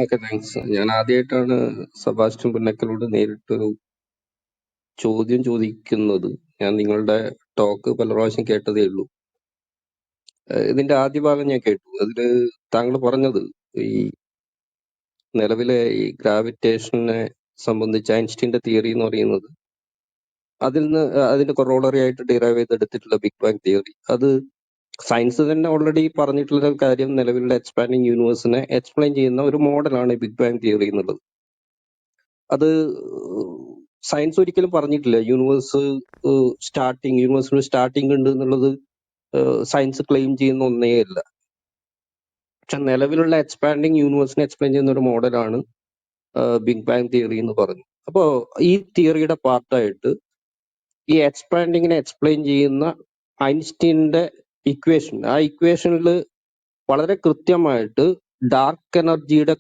Okay, thanks. ഞാൻ ആദ്യമായിട്ടാണ് Sebastian പുന്നക്കലോട് നേരിട്ടൊരു ചോദ്യം ചോദിക്കുന്നത്. ഞാൻ നിങ്ങളുടെ ടോക്ക് പല പ്രാവശ്യം കേട്ടതേ ഉള്ളൂ. ഇതിന്റെ ആദ്യ ഭാഗം ഞാൻ കേട്ടു. അതില് താങ്കൾ പറഞ്ഞത് ഈ നിലവിലെ ഈ ഗ്രാവിറ്റേഷനെ സംബന്ധിച്ച് ഐൻസ്റ്റീന്റെ തിയറി എന്ന് പറയുന്നത് അതിൽ നിന്ന് അതിന്റെ കൊറോളറി ആയിട്ട് ഡിറൈവ് ചെയ്തെടുത്തിട്ടുള്ള ബിഗ് ബാങ് തിയറി, അത് സയൻസ് തന്നെ ഓൾറെഡി പറഞ്ഞിട്ടുള്ള ഒരു കാര്യം, നിലവിലുള്ള എക്സ്പാൻഡിങ് യൂണിവേഴ്സിനെ എക്സ്പ്ലെയിൻ ചെയ്യുന്ന ഒരു മോഡലാണ് ഈ ബിഗ് ബാങ് തിയറി എന്നുള്ളത്. അത് സയൻസ് ഒരിക്കലും പറഞ്ഞിട്ടില്ല യൂണിവേഴ്സിന് സ്റ്റാർട്ടിങ് ഉണ്ട് എന്നുള്ളത്. സയൻസ് ക്ലെയിം ചെയ്യുന്ന ഒന്നേ അല്ല. പക്ഷെ നിലവിലുള്ള എക്സ്പാൻഡിങ് യൂണിവേഴ്സിനെ എക്സ്പ്ലെയിൻ ചെയ്യുന്ന ഒരു മോഡലാണ് ബിഗ് ബാങ് തിയറി എന്ന് പറഞ്ഞു. അപ്പോ ഈ തിയറിയുടെ പാർട്ടായിട്ട് ഈ എക്സ്പാൻഡിങ്ങിനെ എക്സ്പ്ലെയിൻ ചെയ്യുന്ന ഐൻസ്റ്റീന്റെ ഇക്വേഷൻ, ആ ഇക്വേഷനിൽ വളരെ കൃത്യമായിട്ട് ഡാർക്ക് എനർജിയുടെ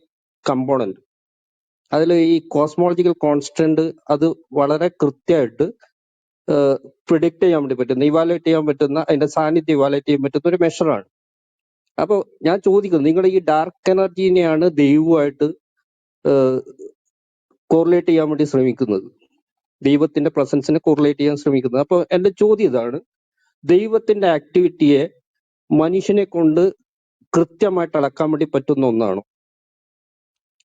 കമ്പോണന്റ്, അതിൽ ഈ കോസ്മോളജിക്കൽ കോൺസ്റ്റന്റ്, അത് വളരെ കൃത്യമായിട്ട് പ്രിഡിക്റ്റ് ചെയ്യാൻ വേണ്ടി പറ്റുന്ന, ഇവാലുവേറ്റ് ചെയ്യാൻ പറ്റുന്ന, അതിന്റെ സാന്നിധ്യം ഇവാലുവേറ്റ് ചെയ്യാൻ പറ്റുന്ന ഒരു മെഷറാണ്. അപ്പോൾ ഞാൻ ചോദിക്കുന്നത്, നിങ്ങൾ ഈ ഡാർക്ക് എനർജീനെയാണ് ദൈവമായിട്ട് കോറിലേറ്റ് ചെയ്യാൻ വേണ്ടി ശ്രമിക്കുന്നത്, ദൈവത്തിന്റെ പ്രസൻസിനെ കോറിലേറ്റ് ചെയ്യാൻ ശ്രമിക്കുന്നത്. അപ്പോൾ എന്റെ ചോദ്യം ഇതാണ്, ദൈവത്തിന്റെ ആക്ടിവിറ്റിയെ മനുഷ്യനെ കൊണ്ട് കൃത്യമായിട്ട് അളക്കാൻ വേണ്ടി പറ്റുന്ന ഒന്നാണോ?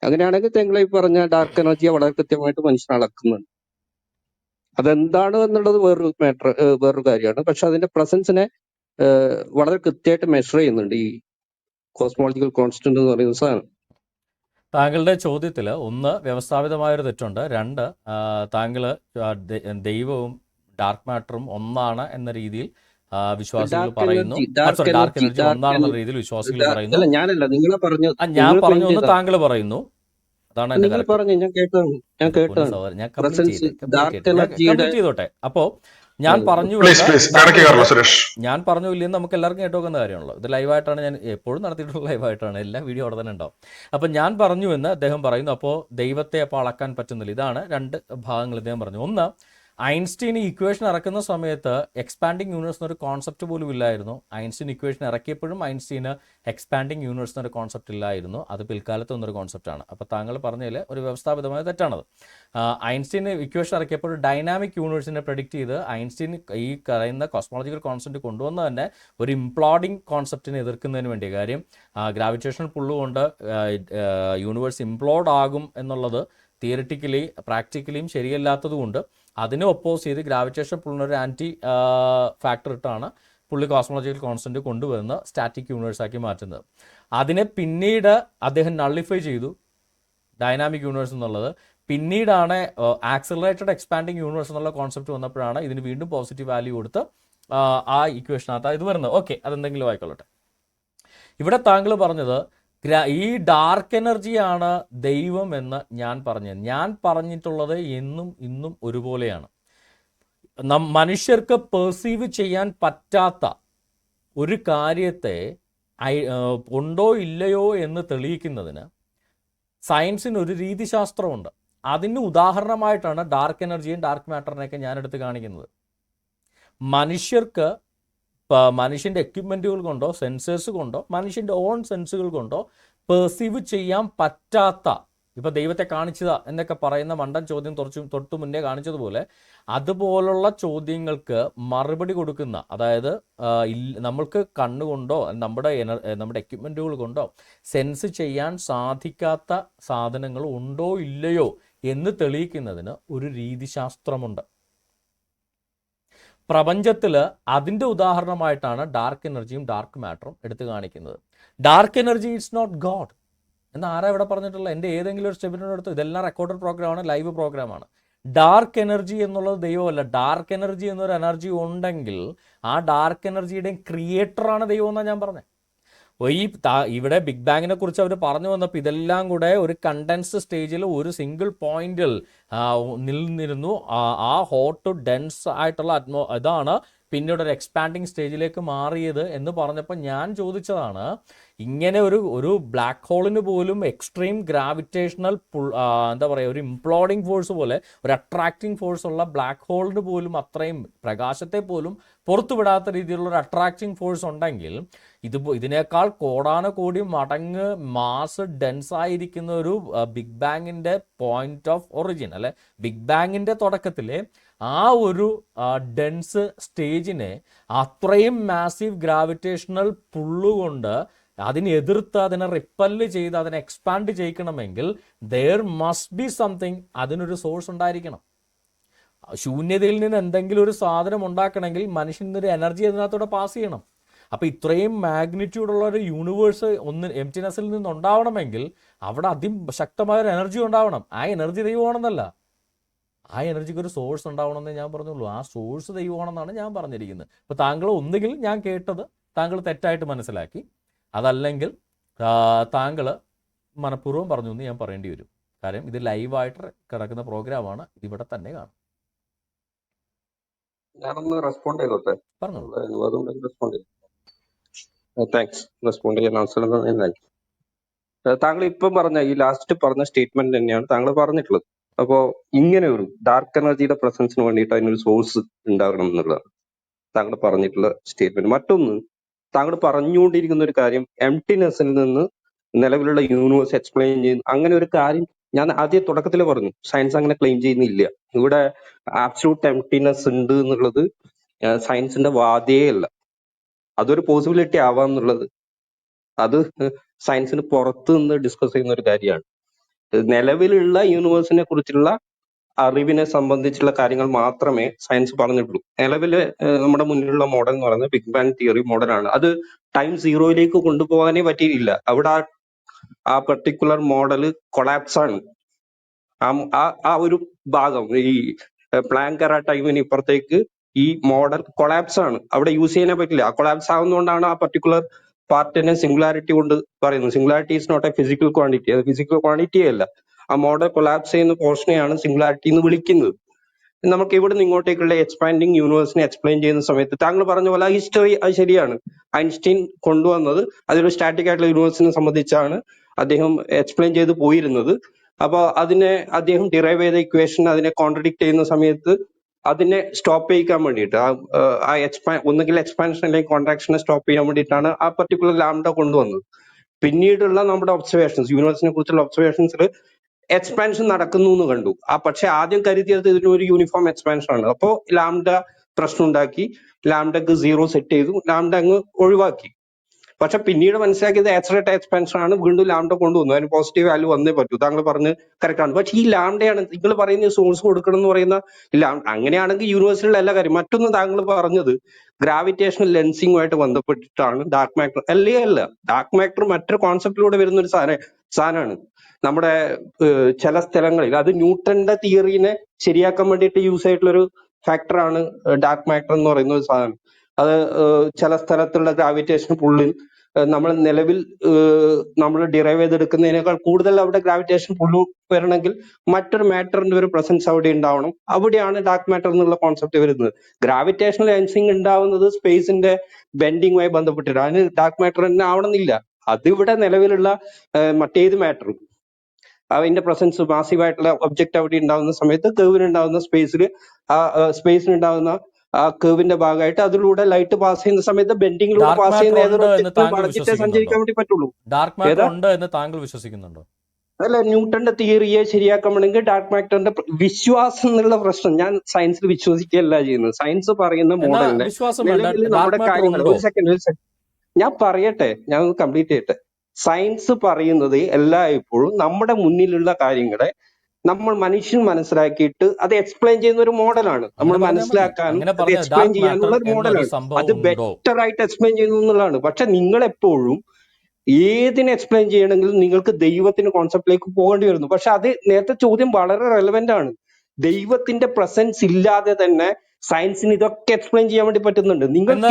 അങ്ങനെയാണെങ്കിൽ നിങ്ങൾ ഈ പറഞ്ഞ ഡാർക്ക് എനർജിയെ വളരെ കൃത്യമായിട്ട് മനുഷ്യൻ അളക്കുന്നുണ്ട്. അതെന്താണ് എന്നുള്ളത് വേറൊരു കാര്യമാണ്. പക്ഷെ അതിന്റെ പ്രസൻസിനെ വളരെ കൃത്യമായിട്ട് മെഷർ ചെയ്യുന്നുണ്ട് ഈ കോസ്മോളജിക്കൽ കോൺസ്റ്റന്റ് എന്ന് പറയുന്ന സാധനം. താങ്കളുടെ ചോദ്യത്തിൽ ഒന്ന്, വ്യവസ്ഥാപിതമായൊരു തെറ്റുണ്ട്. രണ്ട്, താങ്കൾ ദൈവവും ഡാർക്ക് മാറ്ററും ഒന്നാണ് എന്ന രീതിയിൽ വിശ്വാസികൾ പറയുന്നു. ഡാർക്ക് എനർജി ഒന്നാണെന്ന രീതിയിൽ വിശ്വാസികൾ പറയുന്നു. ഞാനല്ല, നിങ്ങളെ പറഞ്ഞു. ഞാൻ പറഞ്ഞു എന്ന് താങ്കൾ പറയുന്നു. അതാണ് എന്റെ ഞാൻ കംപ്ലീറ്റ് ചെയ്തോട്ടെ. അപ്പോ ഞാൻ പറഞ്ഞു ഇല്ലെന്ന് നമുക്ക് എല്ലാവർക്കും കേട്ടോക്കുന്ന കാര്യമാണല്ലോ. ഇത് ലൈവായിട്ടാണ്, ഞാൻ എപ്പോഴും നടത്തിയിട്ടുള്ള ലൈവായിട്ടാണ്, എല്ലാ വീഡിയോ അവിടെ തന്നെ ഉണ്ടാവും. അപ്പം ഞാൻ പറഞ്ഞു എന്ന് അദ്ദേഹം പറയുന്നു. അപ്പോൾ ദൈവത്തെ അപ്പോൾ അളക്കാൻ പറ്റുന്നില്ല. ഇതാണ് രണ്ട് ഭാഗങ്ങൾ അദ്ദേഹം പറഞ്ഞു. ഒന്ന്, ഐൻസ്റ്റീൻ ഈ ഇക്വേഷൻ ഇറക്കുന്ന സമയത്ത് എക്സ്പാൻഡിങ് യൂണിവേഴ്സ് എന്നൊരു കോൺസെപ്റ്റ് പോലും ഇല്ലായിരുന്നു. ഐൻസ്റ്റീൻ ഇക്വേഷൻ ഇറക്കിയപ്പോഴും ഐൻസ്റ്റീന് എക്സ്പാൻഡിങ് യൂണിവേഴ്സ് എന്നൊരു കോൺസെപ്റ്റ് ഇല്ലായിരുന്നു. അത് പിൽക്കാലത്ത് വന്നൊരു കോൺസെപ്റ്റാണ്. അപ്പോൾ താങ്കൾ പറഞ്ഞതിൽ ഒരു വ്യവസ്ഥാപിതമായ തെറ്റാണത്. ഐൻസ്റ്റീൻ ഇക്വേഷൻ ഇറക്കിയപ്പോൾ ഡൈനാമിക് യൂണിവേഴ്സിനെ പ്രെഡിക്റ്റ് ചെയ്ത് ഐൻസ്റ്റീൻ ഈ പറയുന്ന കോസ്മോളജിക്കൽ കോൺസെപ്റ്റ് കൊണ്ടുവന്ന് തന്നെ ഒരു ഇംപ്ലോഡിങ് കോൺസെപ്റ്റിനെ എതിർക്കുന്നതിന് വേണ്ടി. കാര്യം ഗ്രാവിറ്റേഷണൽ പുള്ളുകൊണ്ട് യൂണിവേഴ്സ് ഇംപ്ലോഡ് ആകും എന്നുള്ളത് തിയറിറ്റിക്കലി പ്രാക്ടിക്കലിയും ശരിയല്ലാത്തതുകൊണ്ട് അതിനെ ഒപ്പോസ് ചെയ്ത് ഗ്രാവിറ്റേഷൻ പുള്ളിനൊരു ആൻറ്റി ഫാക്ടർ ഇട്ടാണ് പുള്ളി കോസ്മോളജിക്കൽ കോൺസ്റ്റന്റ് കൊണ്ടുവന്ന് സ്റ്റാറ്റിക് യൂണിവേഴ്സാക്കി മാറ്റുന്നത്. അതിനെ പിന്നീട് അദ്ദേഹം നള്ളിഫൈ ചെയ്തു, ഡൈനാമിക് യൂണിവേഴ്സ് എന്നുള്ളത്. പിന്നീടാണ് ആക്സിലറേറ്റഡ് എക്സ്പാൻഡിങ് യൂണിവേഴ്സ് എന്നുള്ള കോൺസെപ്റ്റ് വന്നപ്പോഴാണ് ഇതിന് വീണ്ടും പോസിറ്റീവ് വാല്യൂ കൊടുത്ത് ആ ഇക്വേഷനകത്ത് ഇത് വരുന്നത്. ഓക്കെ, അതെന്തെങ്കിലും ആയിക്കൊള്ളട്ടെ. ഇവിടെ താങ്കൾ പറഞ്ഞത് ഈ ഡാർക്ക് എനർജിയാണ് ദൈവം എന്ന് ഞാൻ പറഞ്ഞിട്ടുള്ളത് എന്നും ഇന്നും ഒരുപോലെയാണ്. മനുഷ്യർക്ക് പെർസീവ് ചെയ്യാൻ പറ്റാത്ത ഒരു കാര്യത്തെ ഉണ്ടോ ഇല്ലയോ എന്ന് തെളിയിക്കുന്നതിന് സയൻസിന് ഒരു രീതിശാസ്ത്രമുണ്ട്. അതിന് ഉദാഹരണമായിട്ടാണ് ഡാർക്ക് എനർജിയും ഡാർക്ക് മാറ്ററിനെയൊക്കെ ഞാനെടുത്ത് കാണിക്കുന്നത്. മനുഷ്യൻ്റെ എക്യുപ്മെൻറ്റുകൾ കൊണ്ടോ സെൻസേഴ്സ് കൊണ്ടോ മനുഷ്യൻ്റെ ഓൺ സെൻസുകൾ കൊണ്ടോ പെർസീവ് ചെയ്യാൻ പറ്റാത്ത, ഇപ്പോൾ ദൈവത്തെ കാണിച്ചതാ എന്നൊക്കെ പറയുന്ന മണ്ടൻ ചോദ്യം തൊട്ടു മുന്നേ കാണിച്ചതുപോലെ അതുപോലുള്ള ചോദ്യങ്ങൾക്ക് മറുപടി കൊടുക്കുന്ന, അതായത് നമ്മൾക്ക് കണ്ണുകൊണ്ടോ നമ്മുടെ എക്യുപ്മെൻറ്റുകൾ കൊണ്ടോ സെൻസ് ചെയ്യാൻ സാധിക്കാത്ത സാധനങ്ങൾ ഉണ്ടോ ഇല്ലയോ എന്ന് തെളിയിക്കുന്നതിന് ഒരു രീതിശാസ്ത്രമുണ്ട്. പ്രപഞ്ചത്തിൽ അതിൻ്റെ ഉദാഹരണമായിട്ടാണ് ഡാർക്ക് എനർജിയും ഡാർക്ക് മാറ്ററും എടുത്തു കാണിക്കുന്നത്. Dark energy it's not God എന്ന് ആരാ ഇവിടെ പറഞ്ഞിട്ടുള്ള? എൻ്റെ ഏതെങ്കിലും ഒരു സ്റ്റെപ്പിനോടടുത്ത്, ഇതെല്ലാം റെക്കോർഡഡ് പ്രോഗ്രാമാണ്, ലൈവ് പ്രോഗ്രാമാണ്. ഡാർക്ക് എനർജി എന്നുള്ളത് ദൈവമല്ല. ഡാർക്ക് എനർജി എന്നൊരു എനർജി ഉണ്ടെങ്കിൽ ആ ഡാർക്ക് എനർജിയുടെയും ക്രിയേറ്ററാണ് ദൈവം എന്നാണ് ഞാൻ പറഞ്ഞത്. ഇവിടെ ബിഗ് ബാങ്ങിനെ കുറിച്ച് അവർ പറഞ്ഞു വന്നപ്പോൾ ഇതെല്ലാം കൂടെ ഒരു കണ്ടൻസ്ഡ് സ്റ്റേജിൽ ഒരു സിംഗിൾ പോയിന്റിൽ നിന്നിരുന്നു. ആ ഹോട്ട് ഡെൻസ് ആയിട്ടുള്ള ഇതാണ് പിന്നീട് ഒരു എക്സ്പാൻഡിങ് സ്റ്റേജിലേക്ക് മാറിയത് എന്ന് പറഞ്ഞപ്പോൾ ഞാൻ ചോദിച്ചതാണ്, ഇങ്ങനെ ഒരു ബ്ലാക്ക് ഹോളിന് പോലും എക്സ്ട്രീം ഗ്രാവിറ്റേഷണൽ ഒരു ഇംപ്ലോഡിങ് ഫോഴ്സ് പോലെ ഒരു അട്രാക്റ്റിംഗ് ഫോഴ്സ് ഉള്ള ബ്ലാക്ക് ഹോളിന് പോലും അത്രയും പ്രകാശത്തെ പോലും പുറത്തുവിടാത്ത രീതിയിലുള്ള ഒരു അട്രാക്റ്റിംഗ് ഫോഴ്സ് ഉണ്ടെങ്കിൽ ഇതിനേക്കാൾ കോടാനകോടി മടങ്ങ് മാസ് ഡെൻസ് ആയിരിക്കുന്ന ഒരു ബിഗ് ബാങ്ങിന്റെ പോയിന്റ് ഓഫ് ഒറിജിൻ അല്ലെ, ബിഗ് ബാങ്ങിന്റെ തുടക്കത്തിലെ ആ ഒരു ഡെൻസ് സ്റ്റേജിനെ അത്രയും മാസീവ് ഗ്രാവിറ്റേഷണൽ പുള്ളുകൊണ്ട് അതിനെ എതിർത്ത് അതിനെ റിപ്പല്ല് ചെയ്ത് അതിനെ എക്സ്പാൻഡ് ചെയ്യിക്കണമെങ്കിൽ ദെയർ മസ്റ്റ് ബി സംതിങ്, അതിനൊരു സോഴ്സ് ഉണ്ടായിരിക്കണം. ശൂന്യതയിൽ നിന്ന് എന്തെങ്കിലും ഒരു സാധനം ഉണ്ടാക്കണമെങ്കിൽ മനുഷ്യനൊരു എനർജി അതിനകത്തൂടെ പാസ് ചെയ്യണം. അപ്പോൾ ഇത്രയും മാഗ്നിറ്റ്യൂഡുള്ള ഒരു യൂണിവേഴ്സ് എംപ്റ്റിനെസ്സിൽ നിന്ന് ഉണ്ടാവണമെങ്കിൽ അവിടെ അതിശക്തമായ ഒരു എനർജി ഉണ്ടാവണം. ആ എനർജി ദൈവമാണെന്നല്ല, ആ എനർജിക്ക് ഒരു സോഴ്സ് ഉണ്ടാവണമെന്നേ ഞാൻ പറഞ്ഞുള്ളൂ. ആ സോഴ്സ് ദൈവമാണെന്നാണ് ഞാൻ പറഞ്ഞിരിക്കുന്നത്. അപ്പോൾ താങ്കൾ ഒന്നുകിൽ ഞാൻ കേട്ടത് താങ്കൾ തെറ്റായിട്ട് മനസ്സിലാക്കി, അതല്ലെങ്കിൽ താങ്കൾ മനഃപൂർവ്വം പറഞ്ഞു എന്ന് ഞാൻ പറയേണ്ടി വരും. കാര്യം ഇത് ലൈവായിട്ട് കിടക്കുന്ന പ്രോഗ്രാമാണ്, ഇതിവിടെ തന്നെ കാണും. ഞാനൊന്ന് റെസ്പോണ്ട് ചെയ്തോട്ടെ, പറഞ്ഞോളൂ. അതുകൊണ്ട് റെസ്പോണ്ട് ചെയ്തു. താങ്ക്സ്, റെസ്പോണ്ട് ചെയ്യാൻ അവസരം തന്നതിന് താങ്ക്സ്. താങ്കൾ ഇപ്പം പറഞ്ഞ ഈ ലാസ്റ്റ് പറഞ്ഞ സ്റ്റേറ്റ്മെന്റ് തന്നെയാണ് താങ്കൾ പറഞ്ഞിട്ടുള്ളത്. അപ്പോ ഇങ്ങനെ ഒരു ഡാർക്ക് എനർജിയുടെ പ്രസൻസിന് വേണ്ടിയിട്ട് അതിനൊരു സോഴ്സ് ഉണ്ടാകണം എന്നുള്ളതാണ് താങ്കൾ പറഞ്ഞിട്ടുള്ള സ്റ്റേറ്റ്മെന്റ്. മറ്റൊന്ന്, താങ്കൾ പറഞ്ഞുകൊണ്ടിരിക്കുന്ന ഒരു കാര്യം എംപ്റ്റിനെസ്സിൽ നിന്ന് നിലവിലുള്ള യൂണിവേഴ്സ് എക്സ്പ്ലെയിൻ ചെയ്യുന്നു. അങ്ങനെ ഒരു കാര്യം ഞാൻ ആദ്യ തുടക്കത്തിൽ പറഞ്ഞു, സയൻസ് അങ്ങനെ ക്ലെയിം ചെയ്യുന്നില്ല. ഇവിടെ ആബ്സല്യൂട്ട് എംപ്റ്റിനെസ് ഉണ്ട് എന്നുള്ളത് സയൻസിന്റെ വാദേ അല്ല. അതൊരു പോസിബിലിറ്റി ആവാം എന്നുള്ളത് അത് സയൻസിന് പുറത്ത് നിന്ന് ഡിസ്കസ് ചെയ്യുന്ന ഒരു കാര്യമാണ്. നിലവിലുള്ള യൂണിവേഴ്സിനെ കുറിച്ചുള്ള അറിവിനെ സംബന്ധിച്ചുള്ള കാര്യങ്ങൾ മാത്രമേ സയൻസ് പറഞ്ഞിട്ടുള്ളൂ. നിലവില് നമ്മുടെ മുന്നിലുള്ള മോഡൽ എന്ന് പറയുന്നത് ബിഗ് ബാങ് തിയറി മോഡലാണ്. അത് ടൈം സീറോയിലേക്ക് കൊണ്ടുപോകാനേ പറ്റിയില്ല. അവിടെ ആ പെർട്ടിക്കുലർ മോഡല് കൊളാപ്സ് ആണ്. ആ ഒരു ഭാഗം ഈ പ്ലാങ്ക് എറ ടൈമിന് ഇപ്പുറത്തേക്ക് ഈ മോഡൽ കൊളാപ്സ് ആണ്. അവിടെ യൂസ് ചെയ്യാനേ പറ്റില്ല. ആ കൊളാപ്സ് ആവുന്നതുകൊണ്ടാണ് ആ പെർട്ടിക്കുലർ പാർട്ടിനെ സിംഗുലാരിറ്റി കൊണ്ട് പറയുന്നത്. Singularity is not a physical quantity, അത് ഫിസിക്കൽ ക്വാണ്ടിറ്റി അല്ല. ആ മോഡൽ കൊളാപ്സ് ചെയ്യുന്ന പോർഷനെയാണ് സിംഗുലാരിറ്റി എന്ന് വിളിക്കുന്നത്. നമുക്ക് ഇവിടെ നിന്ന് ഇങ്ങോട്ടേക്കുള്ള എക്സ്പാൻഡിങ് യൂണിവേഴ്സിനെ എക്സ്പ്ലെയിൻ ചെയ്യുന്ന സമയത്ത് താങ്കൾ പറഞ്ഞ പോലെ ഹിസ്റ്ററി അത് ശരിയാണ്. ഐൻസ്റ്റീൻ കൊണ്ടുവന്നത് അതൊരു സ്റ്റാറ്റിക് ആയിട്ടുള്ള യൂണിവേഴ്സിനെ സംബന്ധിച്ചാണ് അദ്ദേഹം എക്സ്പ്ലെയിൻ ചെയ്ത് പോയിരുന്നത്. അപ്പൊ അതിനെ അദ്ദേഹം ഡിറൈവ് ചെയ്ത ഇക്വേഷൻ അതിനെ കോൺട്രഡിക്ട് ചെയ്യുന്ന സമയത്ത് അതിനെ സ്റ്റോപ്പ് ചെയ്യിക്കാൻ വേണ്ടിയിട്ട് ഒന്നുകിൽ എക്സ്പാൻഷൻ അല്ലെങ്കിൽ കോൺട്രാക്ഷനെ സ്റ്റോപ്പ് ചെയ്യാൻ വേണ്ടിയിട്ടാണ് ആ പെർട്ടിക്കുലർ ലാംഡ കൊണ്ടുവന്നത്. പിന്നീടുള്ള നമ്മുടെ ഒബ്സർവേഷൻസ്, യൂണിവേഴ്സിനെ കുറിച്ചുള്ള ഒബ്സർവേഷൻസിൽ എക്സ്പാൻഷൻ നടക്കുന്നു എന്ന് കണ്ടു. പക്ഷെ ആദ്യം കരുതിയത് ഇതിനൊരു യൂണിഫോം എക്സ്പാൻഷൻ ആണ്. അപ്പോൾ ലാംഡ പ്രശ്നം ഉണ്ടാക്കി, ലാംഡക്ക് 0 സെറ്റ് ചെയ്തു, ലാംഡ അങ്ങ് ഒഴിവാക്കി. പക്ഷെ പിന്നീട് മനസ്സിലാക്കിയത് ആക്സലറേറ്റ് എക്സ്പാൻഷൻ ആണ്, വീണ്ടും ലാംഡ കൊണ്ടുവന്നു. അതിന് പോസിറ്റീവ് വാല്യൂ വന്നേ പറ്റൂ. താങ്കൾ പറഞ്ഞ് കറക്റ്റ് ആണ്. പക്ഷെ ഈ ലാംഡയാണ് നിങ്ങൾ പറയുന്ന സോഴ്സ് കൊടുക്കണം എന്ന് പറയുന്ന അങ്ങനെയാണെങ്കിൽ യൂണിവേഴ്സിലുള്ള എല്ലാ കാര്യം. മറ്റൊന്ന് താങ്കൾ പറഞ്ഞത് ഗ്രാവിറ്റേഷണൽ ലെൻസിങ്ങുമായിട്ട് ബന്ധപ്പെട്ടിട്ടാണ് ഡാർക്ക് മാറ്റർ. അല്ല, ഡാർക്ക് മാറ്റർ മറ്റൊരു കോൺസെപ്റ്റിലൂടെ വരുന്ന ഒരു സാധനമാണ്. നമ്മുടെ ചില സ്ഥലങ്ങളിൽ അത് ന്യൂട്ടന്റെ തിയറിനെ ശരിയാക്കാൻ വേണ്ടിയിട്ട് യൂസ് ആയിട്ടുള്ള ഒരു ഫാക്ടറാണ് ഡാർക്ക് മാറ്റർ എന്ന് പറയുന്ന ഒരു സാധനം. അത് ചില സ്ഥലത്തുള്ള ഗ്രാവിറ്റേഷൻ പുള്ളിൽ നമ്മൾ നിലവിൽ നമ്മൾ ഡിറൈവ് ചെയ്തെടുക്കുന്നതിനേക്കാൾ കൂടുതൽ അവിടെ ഗ്രാവിറ്റേഷൻ പുള്ളു വരണമെങ്കിൽ മറ്റൊരു മാറ്ററിന്റെ ഒരു പ്രസൻസ് അവിടെ ഉണ്ടാവണം. അവിടെയാണ് ഡാർക്ക് മാറ്റർ എന്നുള്ള കോൺസെപ്റ്റ് വരുന്നത്. ഗ്രാവിറ്റേഷണൽ ലെൻസിങ് ഉണ്ടാവുന്നത് സ്പേസിന്റെ ബെൻഡിങ്ങുമായി ബന്ധപ്പെട്ടിട്ട്, അതിന് ഡാർക്ക് മാറ്റർ തന്നെ ആവണമെന്നില്ല. അതിവിടെ നിലവിലുള്ള മറ്റേത് മാറ്ററും അതിന്റെ പ്രസൻസ് മാസീവായിട്ടുള്ള ഒബ്ജക്റ്റ് അവിടെ ഉണ്ടാകുന്ന സമയത്ത് കേവിനുണ്ടാകുന്ന സ്പേസിനുണ്ടാകുന്ന ആ കേവിന്റെ ഭാഗമായിട്ട് അതിലൂടെ ലൈറ്റ് പാസ് ചെയ്യുന്ന സമയത്ത് ബെൻഡിങ്ങിലൂടെ പാസ് ചെയ്യുന്ന ഏതൊരു ഒബ്ജക്റ്റും വളഞ്ഞിട്ടേ സഞ്ചരിക്കാൻ വേണ്ടി പറ്റുള്ളൂ. ഡാർക്ക് മാറ്റർ ഉണ്ട് എന്ന് താങ്കൾ വിശ്വസിക്കുന്നുണ്ടോ? അല്ല, ന്യൂട്ടന്റെ തിയറിയെ ശരിയാക്കാൻ വേണമെങ്കിൽ ഡാർക്ക് മാറ്ററിന്റെ വിശ്വാസം എന്നുള്ള പ്രശ്നം, ഞാൻ സയൻസിൽ വിശ്വസിക്കുകയല്ല ചെയ്യുന്നത്. സയൻസ് പറയുന്ന മോഡലിനെ നമ്മുടെ കാര്യങ്ങൾ ഒരു സെക്കൻഡ് ഞാൻ പറയട്ടെ, ഞാൻ ഒന്ന് കംപ്ലീറ്റ് ചെയ്യട്ടെ. സയൻസ് പറയുന്നത് എല്ലായ്പ്പോഴും നമ്മുടെ മുന്നിലുള്ള കാര്യങ്ങളെ നമ്മൾ മനുഷ്യൻ മനസ്സിലാക്കിയിട്ട് അത് എക്സ്പ്ലെയിൻ ചെയ്യുന്ന ഒരു മോഡലാണ്. നമ്മൾ മനസ്സിലാക്കാനും അത് എക്സ്പ്ലെയിൻ ചെയ്യാനുള്ള ഒരു മോഡലാണ്. അത് ബെറ്റർ ആയിട്ട് എക്സ്പ്ലെയിൻ ചെയ്യുന്നു എന്നുള്ളതാണ്. പക്ഷെ നിങ്ങൾ എപ്പോഴും ഏതിനെ എക്സ്പ്ലെയിൻ ചെയ്യണമെങ്കിലും നിങ്ങൾക്ക് ദൈവത്തിന്റെ കോൺസെപ്റ്റിലേക്ക് പോകേണ്ടി വരുന്നു. പക്ഷെ അത് നേരത്തെ ചോദ്യം വളരെ റെലവെന്റ് ആണ്. ദൈവത്തിന്റെ പ്രസൻസ് ഇല്ലാതെ തന്നെ സയൻസിന് ഇതൊക്കെ എക്സ്പ്ലെയിൻ ചെയ്യാൻ വേണ്ടി പറ്റുന്നുണ്ട്. നിങ്ങൾക്ക്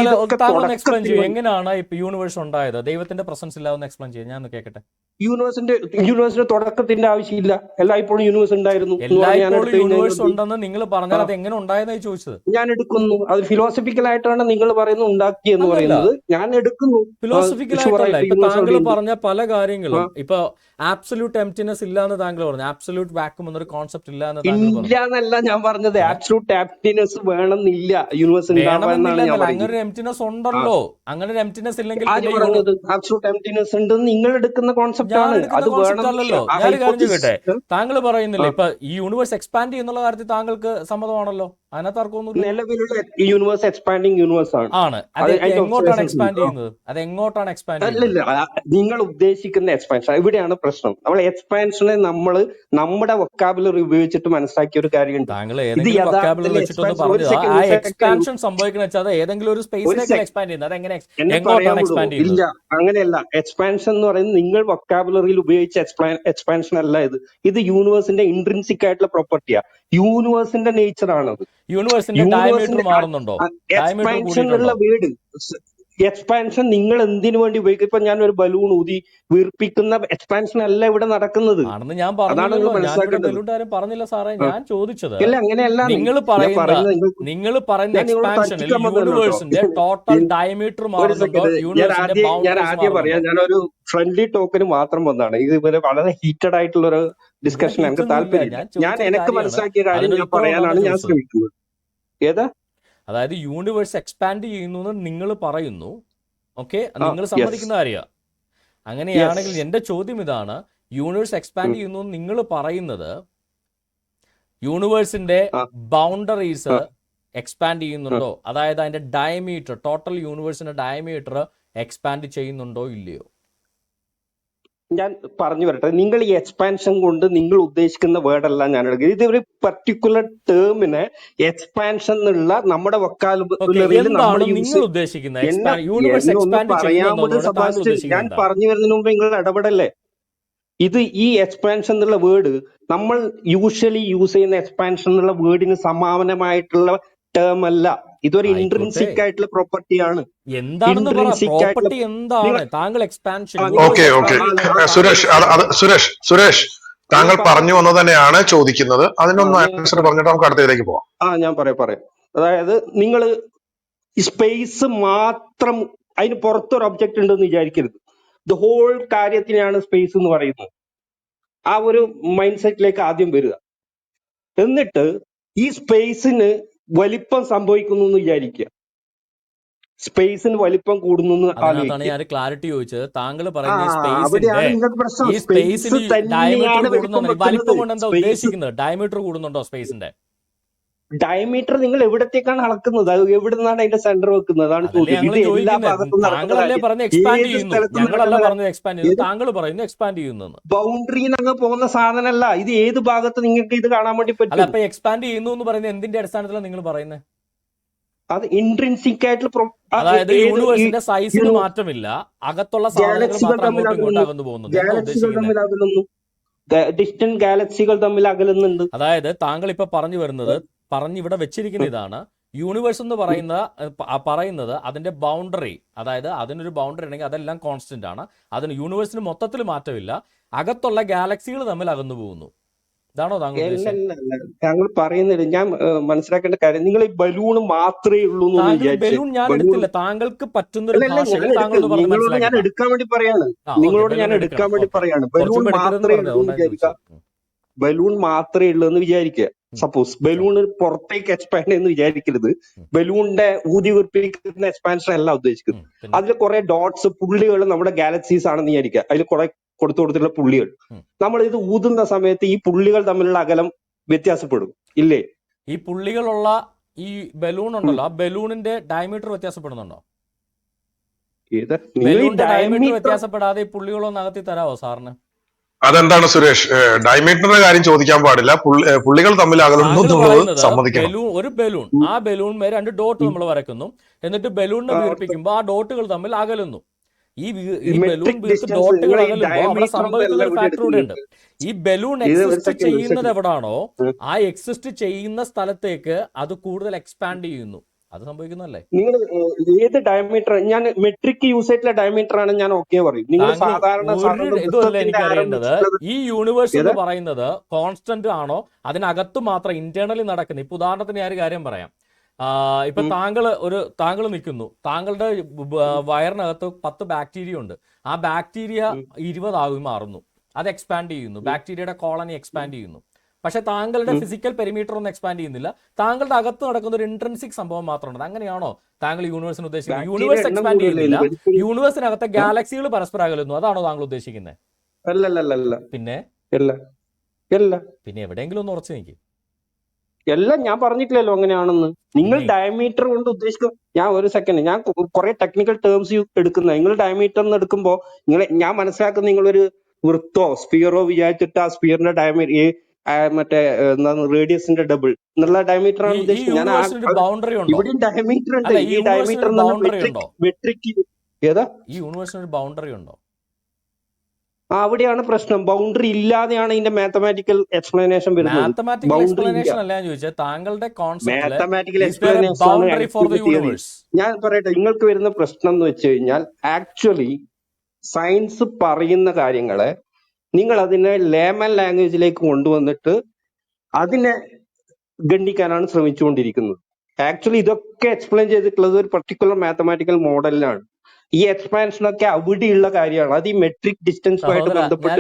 എങ്ങനെയാണ് യൂണിവേഴ്സ് ഉണ്ടായത്? ദൈവത്തിന്റെ പ്രസൻസ് ഇല്ലാതെ എക്സ്പ്ലെയിൻ ചെയ്യാൻ ഞാൻ കേൾക്കട്ടെ. യൂണിവേഴ്സിന്റെ തുടക്കത്തിന്റെ ആവശ്യമില്ല. എല്ലായ്പ്പോഴും യൂണിവേഴ്സ് ഉണ്ടായിരുന്നു. യൂണിവേഴ്സ് ഉണ്ടെന്ന് നിങ്ങൾ പറഞ്ഞാൽ അത് എങ്ങനെ ഉണ്ടായെന്നായി ചോദിച്ചത്. ഞാൻ എടുക്കുന്നു അത് ഫിലോസഫിക്കൽ ആയിട്ടാണ് നിങ്ങൾ പറയുന്നത് ഉണ്ടാക്കി എന്ന് പറയുന്നത്. ഞാൻ എടുക്കുന്നു ഫിലോസഫിക്കൽ ആയിട്ടല്ല. ഇപ്പൊ താങ്കൾ പറഞ്ഞ പല കാര്യങ്ങളും, ഇപ്പൊ ആബ്സല്യൂട്ട് എംപ്റ്റിനെസ് ഇല്ലാന്ന് താങ്കൾ പറഞ്ഞു, ആബ്സല്യൂട്ട് വാക്യൂം എന്നൊരു കോൺസെപ്റ്റ് ഇല്ലാന്നല്ല ഞാൻ പറഞ്ഞത്. ആബ്സല്യൂട്ട് എംപ്റ്റിനെസ് വേണമെന്നില്ല, യൂണിവേഴ്സ് ഉണ്ടാവാന്നാണ് വേണമെന്നില്ല ഞാൻ എന്നല്ല, അങ്ങനെ പറയുന്നത്. ഒരു എംപ്റ്റിനെസ് ഉണ്ടല്ലോ. അങ്ങനെ ഒരു എംപ്റ്റിനെസ് ഇല്ലെങ്കിൽ ആര് പിന്നെ പറഞ്ഞത് അബ്സല്യൂട്ട് എംപ്റ്റിനെസ് ഉണ്ടെന്ന്? നിങ്ങൾ എടുക്കുന്ന കോൺസെപ്റ്റ് ഞാൻ ആണ്, എടുക്കുന്ന അത് കോൺസെപ്റ്റ് വേണമെന്നില്ല. അല്ലല്ലോ. ആ ഞാനൊരു കാര്യം ഹൈപ്പോത്തിസിസ്. ചോദിക്കട്ടെ, താങ്കൾ പറയുന്നില്ല ഇപ്പൊ ഈ യൂണിവേഴ്സ് എക്സ്പാൻഡ് ചെയ്യുന്നുള്ള കാര്യത്തിൽ താങ്കൾക്ക് സമ്മതമാണല്ലോ, അതിനകത്ത് ആർക്കൊന്നുമില്ലല്ലോ. നിലവിലുള്ള യൂണിവേഴ്സ് എക്സ്പാൻഡിങ് യൂണിവേഴ്സ് ആണ്. ആണ്. അത് അതിന്റെ എങ്ങോട്ടാണ് ഒബ്സർവേഷൻസ് എക്സ്പാൻഡ് ഉണ്ട്. ചെയ്യുന്നത്? അത് എങ്ങോട്ടാണ് എക്സ്പാൻഡ് ചെയ്യുന്നത്? അല്ലല്ല, നിങ്ങൾ ഉദ്ദേശിക്കുന്ന എക്സ്പാൻഷൻ ഇവിടെയാണ് പ്രശ്നം. നമ്മൾ എക്സ്പാൻഷനെ നമ്മുടെ വൊക്കാബുലറി ഉപയോഗിച്ചിട്ട് മനസ്സിലാക്കിയ ഒരു കാര്യമുണ്ട്. താങ്കൾ ഇത് ഏതെങ്കിലും വൊക്കാബുലറി യഥാർത്ഥത്തിൽ വെച്ചിട്ടൊന്ന് എക്സ്പാൻഷൻ, ഒരു പറഞ്ഞതാ. ആ സെക്കൻഡ് എക്സ്പാൻഷൻ സംഭവിക്കുന്ന വെച്ചാൽ അത് ഏതെങ്കിലും ഒരു ഒരു സ്പേസിലേക്കല്ല സെക്കൻഡ് എക്സ്പാൻഡ് ചെയ്യുന്നത്. അതെങ്ങനെ എന്നെ പറയാൻ എങ്ങോട്ടാണ് വിടുമോ? എക്സ്പാൻഡ് ചെയ്യുന്നത്? ഇല്ല, അങ്ങനെയല്ല. എക്സ്പാൻഷൻ എന്ന് പറയുന്നത് നിങ്ങൾ വൊക്കാബുലറിയിൽ ഉപയോഗിച്ച എക്സ്പാൻഷൻ അല്ല ഇത്. ഇത് യൂണിവേഴ്സിന്റെ ഇൻട്രിൻസിക് ആയിട്ടുള്ള പ്രോപ്പർട്ടിയാ, യൂണിവേഴ്സിന്റെ നേച്ചർ ആണത്. യൂണിവേഴ്സിന്റെ ഡയമീറ്റർ യൂണിവേഴ്സിന്റെ മാറുന്നുണ്ടോ? ഡയമീറ്റർ എക്സ്പാൻഷൻ എന്നുള്ള കൂടിയിട്ടുണ്ടോ? വേർഡ്, എക്സ്പാൻഷൻ നിങ്ങൾ എന്തിനു വേണ്ടി ഉപയോഗിക്കും? ഇപ്പൊ ഞാൻ ഒരു ബലൂൺ ഊതി വീർപ്പിക്കുന്ന എക്സ്പാൻഷൻ അല്ല ഇവിടെ നടക്കുന്നത്. ആണെന്ന് ഞാൻ അതാണ് നിങ്ങൾ പറഞ്ഞില്ലല്ലോ. ഞാനിവിടെ മനസ്സിലാക്കേണ്ടത്. ബലൂണ്ടാരും പറഞ്ഞില്ല സാറേ. ആ. ഞാൻ ചോദിച്ചത് ഇല്ല, അങ്ങനെയല്ല. നിങ്ങൾ ഞാൻ പറയുന്ന പറയുന്നത് നിങ്ങൾ പറയുന്ന ഞാൻ നിങ്ങളോട് എക്സ്പാൻഷനിൽ തർക്കിക്കാൻ വന്നതല്ല കേട്ടോ. യൂണിവേഴ്സിന്റെ ടോട്ടൽ ഡയമീറ്റർ ഒരു മാറുന്നുണ്ടോ? സെക്കൻഡ്, യൂണിവേഴ്സിന്റെ ഞാൻ ബൗണ്ടറീസ് ആദ്യം പറയാം. മാറുന്നുണ്ടോ? ഞാനൊരു ഫ്രണ്ട്ലി ടോക്കിന് മാത്രം വന്നതാണ്. ഇത് ഇവരെ വളരെ ഹീറ്റഡ് ആയിട്ടുള്ള ഒരു ഇവിടെ ഡിസ്കഷൻ എനിക്ക് ഹീറ്റൊന്നും ഇല്ല. താല്പര്യമില്ല. ഞാൻ ഞാൻ ചോദിച്ചൊരു എനിക്ക് കാര്യമാണ്. മനസ്സിലാക്കിയ കാര്യം അതിനൊരു ഞാൻ ഉത്തരം പറയാനാണ് ഉണ്ടോന്നാ ഞാൻ ചോദിച്ചത്. ശ്രമിക്കുന്നത്. ഏതാ? അതായത് യൂണിവേഴ്സ് എക്സ്പാൻഡ് ചെയ്യുന്നു എന്ന് നിങ്ങൾ പറയുന്നു. ഓക്കെ, നിങ്ങൾ യെസ്, സമ്മതിക്കുന്ന കാര്യമാണ്. യെസ്. അങ്ങനെയാണെങ്കിൽ എൻ്റെ ചോദ്യം ഇതാണ്, യൂണിവേഴ്സ് എക്സ്പാൻഡ് ചെയ്യുന്നു എന്ന് നിങ്ങൾ പറയുന്നത് യൂണിവേഴ്സിന്റെ ആ ബൗണ്ടറീസ് ആ എക്സ്പാൻഡ് ആ. ചെയ്യുന്നുണ്ടോ? അതായത് അതിന്റെ ഡയമീറ്റർ, ടോട്ടൽ യൂണിവേഴ്സിന്റെ ഡയമീറ്റർ എക്സ്പാൻഡ് ചെയ്യുന്നുണ്ടോ ഇല്ലയോ? ഞാൻ പറഞ്ഞു വരട്ടെ. നിങ്ങൾ ഈ എക്സ്പാൻഷൻ കൊണ്ട് നിങ്ങൾ ഉദ്ദേശിക്കുന്ന വേർഡ് അല്ല ഞാൻ എടുക്കുക. ഇത് ഒരു പർട്ടിക്കുലർ ടേമിനെ എക്സ്പാൻഷൻ എന്നുള്ള നമ്മുടെ ഓക്കെ, വൊക്കാബുലറിയിൽ നമ്മൾ എന്താണ് യൂസ് നിങ്ങൾ ഉദ്ദേശിക്കുന്നത്? എന്നെ യൂണിവേഴ്സ് എന്നെ ഒന്ന് എക്സ്പാൻഡ് പറയാൻ ചെയ്യുന്നു വിട് താങ്കൾ സെബാസ്റ്റ്യൻ. ഞാൻ ഉദ്ദേശിക്കുന്നത് എന്താണ്? പറഞ്ഞു വരുന്നതിന് മുമ്പ് നിങ്ങൾ ഇടപെടല്ലേ. ഇത് ഈ എക്സ്പാൻഷൻ എന്നുള്ള വേർഡ് നമ്മൾ യൂഷ്വലി യൂസ് ചെയ്യുന്ന എക്സ്പാൻഷൻ എന്നുള്ള വേർഡിന് സമാനമായിട്ടുള്ള ടേം അല്ല. ഇതൊരു ആയിക്കോട്ടെ, ഇൻട്രിൻസിക് ആയിട്ടുള്ള പ്രോപ്പർട്ടിയാണ്. എന്താണെന്ന് പറ. ഇൻട്രിൻസിക് ആയിട്ടുള്ള പ്രോപ്പർട്ടി എന്താണ്? നിങ്ങൾ താങ്കൾ എക്സ്പാൻഷൻ, ഞാൻ യൂണിവേഴ്സ് ഓക്കെ ഓക്കെ എക്സ്പാൻഡ് ചെയ്യുന്നു താങ്കൾ സുരേഷ് ഉദ്ദേശിക്കുന്നത്? സുരേഷ് ഞാൻ താങ്കൾ പറഞ്ഞു പറയട്ടെ. വന്നത് തന്നെയാണ് ചോദിക്കുന്നത്. അതിനൊന്ന് ഞാൻ ആൻസർ പറഞ്ഞിട്ട് നമുക്ക് അടുത്തതിലേക്ക് പോവാം. ഞാൻ പറയാം. അതായത് നിങ്ങൾ സ്പേസ് മാത്രം, അതിന് പുറത്തൊരു ഒബ്ജക്റ്റ് ഉണ്ടെന്ന് വിചാരിക്കരുത്. ദ ഹോൾ കാര്യത്തിനാണ് സ്പേസ് എന്ന് പറയുന്നത്. ആ ഒരു മൈൻഡ് സെറ്റിലേക്ക് ആദ്യം വരിക. എന്നിട്ട് ഈ സ്പേസിന് വലിപ്പം സംഭവിക്കുന്നു എന്ന് വിചാരിക്കുക. സ്പേസിന് വലിപ്പം കൂടുന്നു എന്ന് അതിനകത്താണ് ആലോചിക്കുക. ഞാൻ ക്ലാരിറ്റി ചോദിച്ചത്. താങ്കൾ പറയുന്ന അവിടെയാണ് സ്പേസിന്റെ നിങ്ങൾക്ക് പ്രശ്നം. ഈ സ്പേസ് സ്പേസിന് ഡയമീറ്റർ തന്നെയാണ് വലിപ്പം കൂടുന്നുണ്ടോ? വെക്കുന്നത്. വലിപ്പം കൊണ്ട് എന്താ സ്പേസ് ഉദ്ദേശിക്കുന്നത്? ഡയമീറ്റർ കൂടുന്നുണ്ടോ സ്പേസിന്റെ? ഡയമീറ്റർ നിങ്ങൾ എവിടത്തേക്കാണ് അളക്കുന്നത്? അത് എവിടെ നിന്നാണ് അതിന്റെ സെന്റർ വെക്കുന്നത്? അതാണ് അതല്ലേ ചോദ്യം. ഞങ്ങൾ ഇത് എല്ലാ ചോദിക്കുന്നത്. ഭാഗത്തും നടക്കുന്ന താങ്കളല്ലേ കാര്യം. പറഞ്ഞ് എക്സ്പാൻഡ് ഏത് ചെയ്യുന്നു, സ്ഥലത്തും ഞങ്ങളല്ല നടക്കുന്ന കാര്യം. പറഞ്ഞത് എക്സ്പാൻഡ് ചെയ്യുന്നു. ഏത് താങ്കൾ പറയുന്നു എക്സ്പാൻഡ് ചെയ്യുന്നു. ബൗണ്ടറിന്ന് അങ്ങ് പോകുന്ന സാധനമല്ല ഇത്. ഏത് ഭാഗത്ത് നിങ്ങൾക്ക് ഇത് കാണാൻ വേണ്ടി അല്ല, പറ്റും? അപ്പൊ എക്സ്പാൻഡ് ചെയ്യുന്നു എന്ന് പറയുന്നത് എന്തിന്റെ അടിസ്ഥാനത്തിലാണ് നിങ്ങൾ പറയുന്നത്? അത് ഇൻട്രിൻസിക് ആയിട്ടുള്ള അതായത് യൂണിവേഴ്സിന്റെ സൈസിന് മാറ്റമില്ല, അകത്തുള്ള സാധനങ്ങൾ ഗാലക്സികൾ മാത്രം തമ്മിൽ അങ്ങോട്ടും ഇങ്ങോട്ടും അകലുന്നു. അകന്നു പോകുന്നത്. എന്താ ഗാലക്സികൾ ഉദ്ദേശിക്കുന്നത്? തമ്മിൽ അകലുന്നു. ഡിസ്റ്റന്റ് ഗാലക്സികൾ തമ്മിൽ അകലുന്നുണ്ട്. അതായത് താങ്കൾ ഇപ്പൊ ഇവിടെ വെച്ചിരിക്കുന്ന ഇതാണ്, യൂണിവേഴ്സ് എന്ന് പറയുന്നത് അതിന്റെ ബൗണ്ടറി, അതായത് അതിനൊരു ബൗണ്ടറി ഉണ്ടെങ്കിൽ അതെല്ലാം കോൺസ്റ്റന്റ് ആണ്. യൂണിവേഴ്സിന് മൊത്തത്തിൽ മാറ്റമില്ല, അകത്തുള്ള ഗാലക്സികൾ തമ്മിൽ അകന്നു പോകുന്നു. ഇതാണോ താങ്കൾ ഉദ്ദേശിച്ചത്? താങ്കൾ പറയുന്നത് ഞാൻ മനസ്സിലാക്കേണ്ട കാര്യം, നിങ്ങൾ ഈ ബലൂൺ മാത്രമേ ഉള്ളൂ എന്ന് വിചാരിച്ചു. ബലൂൺ ഞാൻ എടുത്തില്ല. താങ്കൾക്ക് പറ്റുന്ന ഒരു ഭാഷയിൽ താങ്കൾ പറഞ്ഞ് നിങ്ങളോട് ഞാൻ മനസ്സിലാക്കി. എടുക്കാൻ വേണ്ടി പറയാണ്. നിങ്ങളോട് ഞാൻ എടുക്കാൻ വേണ്ടി പറയാണ്. ബലൂൺ മാത്രമേ ഉള്ളൂ എന്ന് വിചാരിക്കുക. ബലൂൺ മാത്രമേ ഉള്ളൂ എന്ന് വിചാരിക്കുക. സപ്പോസ് ബലൂൺ പുറത്തേക്ക് എക്സ്പാൻഡ് എന്ന് വിചാരിക്കരുത്. ബലൂണിന്റെ ഊതി വീർപ്പിക്കുന്ന എക്സ്പാൻഷൻ അല്ല ഉദ്ദേശിക്കുന്നത്. അതിൽ കുറെ ഡോട്ട്സ്, പുള്ളികൾ നമ്മുടെ ഗാലക്സീസ് ആണെന്ന് വിചാരിക്കുക. അതിൽ കുറെ കൊടുത്തിട്ടുള്ള പുള്ളികൾ, നമ്മൾ ഇത് ഊതുന്ന സമയത്ത് ഈ പുള്ളികൾ തമ്മിലുള്ള അകലം വ്യത്യാസപ്പെടും ഇല്ലേ? ഈ പുള്ളികളുള്ള ഈ ബലൂൺ ഉണ്ടല്ലോ, ആ ബലൂണിന്റെ ഡയമീറ്റർ വ്യത്യാസപ്പെടുന്നുണ്ടോ? ബലൂണിന്റെ ഡയമീറ്റർ വ്യത്യാസപ്പെടാതെ ഈ പുള്ളികളൊന്നും അകത്തി തരാവോ സാറിന്? അതെന്താണ് സുരേഷ്, ഡയമീറ്ററിന്റെ കാര്യം ചോദിക്കാൻ പാടില്ല, പുള്ളികൾ തമ്മിൽ അകലുന്നത് സമ്മതിക്കണം. ഒരു ബലൂൺ, ആ ബലൂൺ 2 ഡോട്ട് നമ്മൾ വരയ്ക്കുന്നു, എന്നിട്ട് ബലൂണിനെ വീർപ്പിക്കുമ്പോൾ ആ ഡോട്ടുകൾ തമ്മിൽ അകലുന്നു. ഈ ബലൂൺ വീർത്ത് ഡോട്ടുകൾ അകലുമ്പോൾ അവിടെ സംഭവിക്കുന്ന ഒരു ഫാക്ടർ കൂടെ ഉണ്ട്. ഈ ബലൂൺ എക്സിസ്റ്റ് ചെയ്യുന്നത് എവിടാണോ ആ എക്സിസ്റ്റ് ചെയ്യുന്ന സ്ഥലത്തേക്ക് അത് കൂടുതൽ എക്സ്പാൻഡ് ചെയ്യുന്നു. അത് സംഭവിക്കുന്നല്ലേ? നിങ്ങൾ ഏത് ഡയമീറ്റർ, ഞാൻ മെട്രിക് യൂസ് ആയിട്ടുള്ള ഡയമീറ്റർ ആണ് ഞാൻ ഓക്കെ പറയും. നിങ്ങൾ സാധാരണ ഇതല്ല എനിക്ക് അറിയേണ്ടത്. ഈ യൂണിവേഴ്സ് എന്ന് പറയുന്നത് കോൺസ്റ്റന്റ് ആണോ, അതിനകത്ത് മാത്രം ഇന്റേണലി നടക്കുന്നത്? ഇപ്പൊ ഉദാഹരണത്തിന് ഞാൻ ഒരു കാര്യം പറയാം. ഇപ്പൊ താങ്കൾ നിൽക്കുന്നു, താങ്കളുടെ വയറിനകത്ത് 10 ബാക്ടീരിയ ഉണ്ട്. ആ ബാക്ടീരിയ 20 ആയി മാറുന്നു, അത് എക്സ്പാൻഡ് ചെയ്യുന്നു, ബാക്ടീരിയയുടെ കോളനി എക്സ്പാൻഡ് ചെയ്യുന്നു. പക്ഷെ താങ്കളുടെ ഫിസിക്കൽ പെരിമീറ്റർ ഒന്നും എക്സ്പാൻഡ് ചെയ്യുന്നില്ല. താങ്കളുടെ അകത്ത് നടക്കുന്ന ഒരു ഇൻട്രൻസിക് സംഭവം മാത്രമാണ്. അങ്ങനെയാണോ താങ്കൾ യൂണിവേഴ്സിന് ഉദ്ദേശിക്കുന്നത്? യൂണിവേഴ്സ് എക്സ്പാൻഡ് ചെയ്യുന്നില്ല, യൂണിവേഴ്സിനകത്തെ ഗാലക്സികൾ പരസ്പരം അകലുന്നു, അതാണോ താങ്കൾ ഉദ്ദേശിക്കുന്നത്? പിന്നെ പിന്നെ എവിടെയെങ്കിലും ഒന്ന് ഉറച്ചു നിൽക്കും. എല്ലാം ഞാൻ പറഞ്ഞിട്ടില്ലല്ലോ അങ്ങനെയാണെന്ന്. നിങ്ങൾ ഡയമീറ്റർ കൊണ്ട് ഉദ്ദേശിക്കും. ഞാൻ ഒരു സെക്കൻഡ്, ഞാൻ കുറെ ടെക്നിക്കൽ ടേംസ് എടുക്കുന്ന. നിങ്ങൾ ഡയമീറ്റർ എന്ന് എടുക്കുമ്പോ ഞാൻ മനസ്സിലാക്കുന്ന നിങ്ങളൊരു വൃത്തോ സ്ഫിയറോ വിചാരിച്ചിട്ട് ആ സ്ഫിയറിന്റെ ഡയമീറ്റർ മറ്റേ റേഡിയസിന്റെ ഡബിൾ എന്നുള്ള ഡയമീറ്റർ ആണ് ഉദ്ദേശിക്കുന്നത്. ഞാൻ ഇവിടെയും ഡയമീറ്റർ ഉണ്ട്. ഈ ഡയമീറ്റർ മെട്രിക് ഏതാ? ഈ യൂണിവേഴ്സിന് ബൗണ്ടറി ഉണ്ടോ? അവിടെയാണ് പ്രശ്നം. ബൗണ്ടറി ഇല്ലാതെയാണ് ഇതിന്റെ മാത്തമാറ്റിക്കൽ എക്സ്പ്ലനേഷൻ വരുന്നത്. മാത്തമാറ്റിക്കൽ എക്സ്പ്ലനേഷൻ അല്ല ഞാൻ ചോദിച്ചത്, താങ്കളുടെ മാത്തമാറ്റിക്കൽ എക്സ്പ്ലനേഷൻ. ഞാൻ പറയട്ടെ, നിങ്ങൾക്ക് വരുന്ന പ്രശ്നം എന്ന് വെച്ച് കഴിഞ്ഞാൽ ആക്ച്വലി സയൻസ് പറയുന്ന കാര്യങ്ങളെ നിങ്ങൾ അതിനെ ലേമൻ ലാംഗ്വേജിലേക്ക് കൊണ്ടുവന്നിട്ട് അതിനെ ഖണ്ഡിക്കാനാണ് ശ്രമിച്ചുകൊണ്ടിരിക്കുന്നത്. ആക്ച്വലി ഇതൊക്കെ എക്സ്പ്ലെയിൻ ചെയ്തിട്ടുള്ളത് ഒരു പർട്ടിക്കുലർ മാത്തമാറ്റിക്കൽ മോഡലിലാണ്. ഈ എക്സ്പാൻഷനൊക്കെ അവിടെയുള്ള കാര്യമാണ്. അത് ഈ മെട്രിക് ഡിസ്റ്റൻസുമായിട്ട് ബന്ധപ്പെട്ട്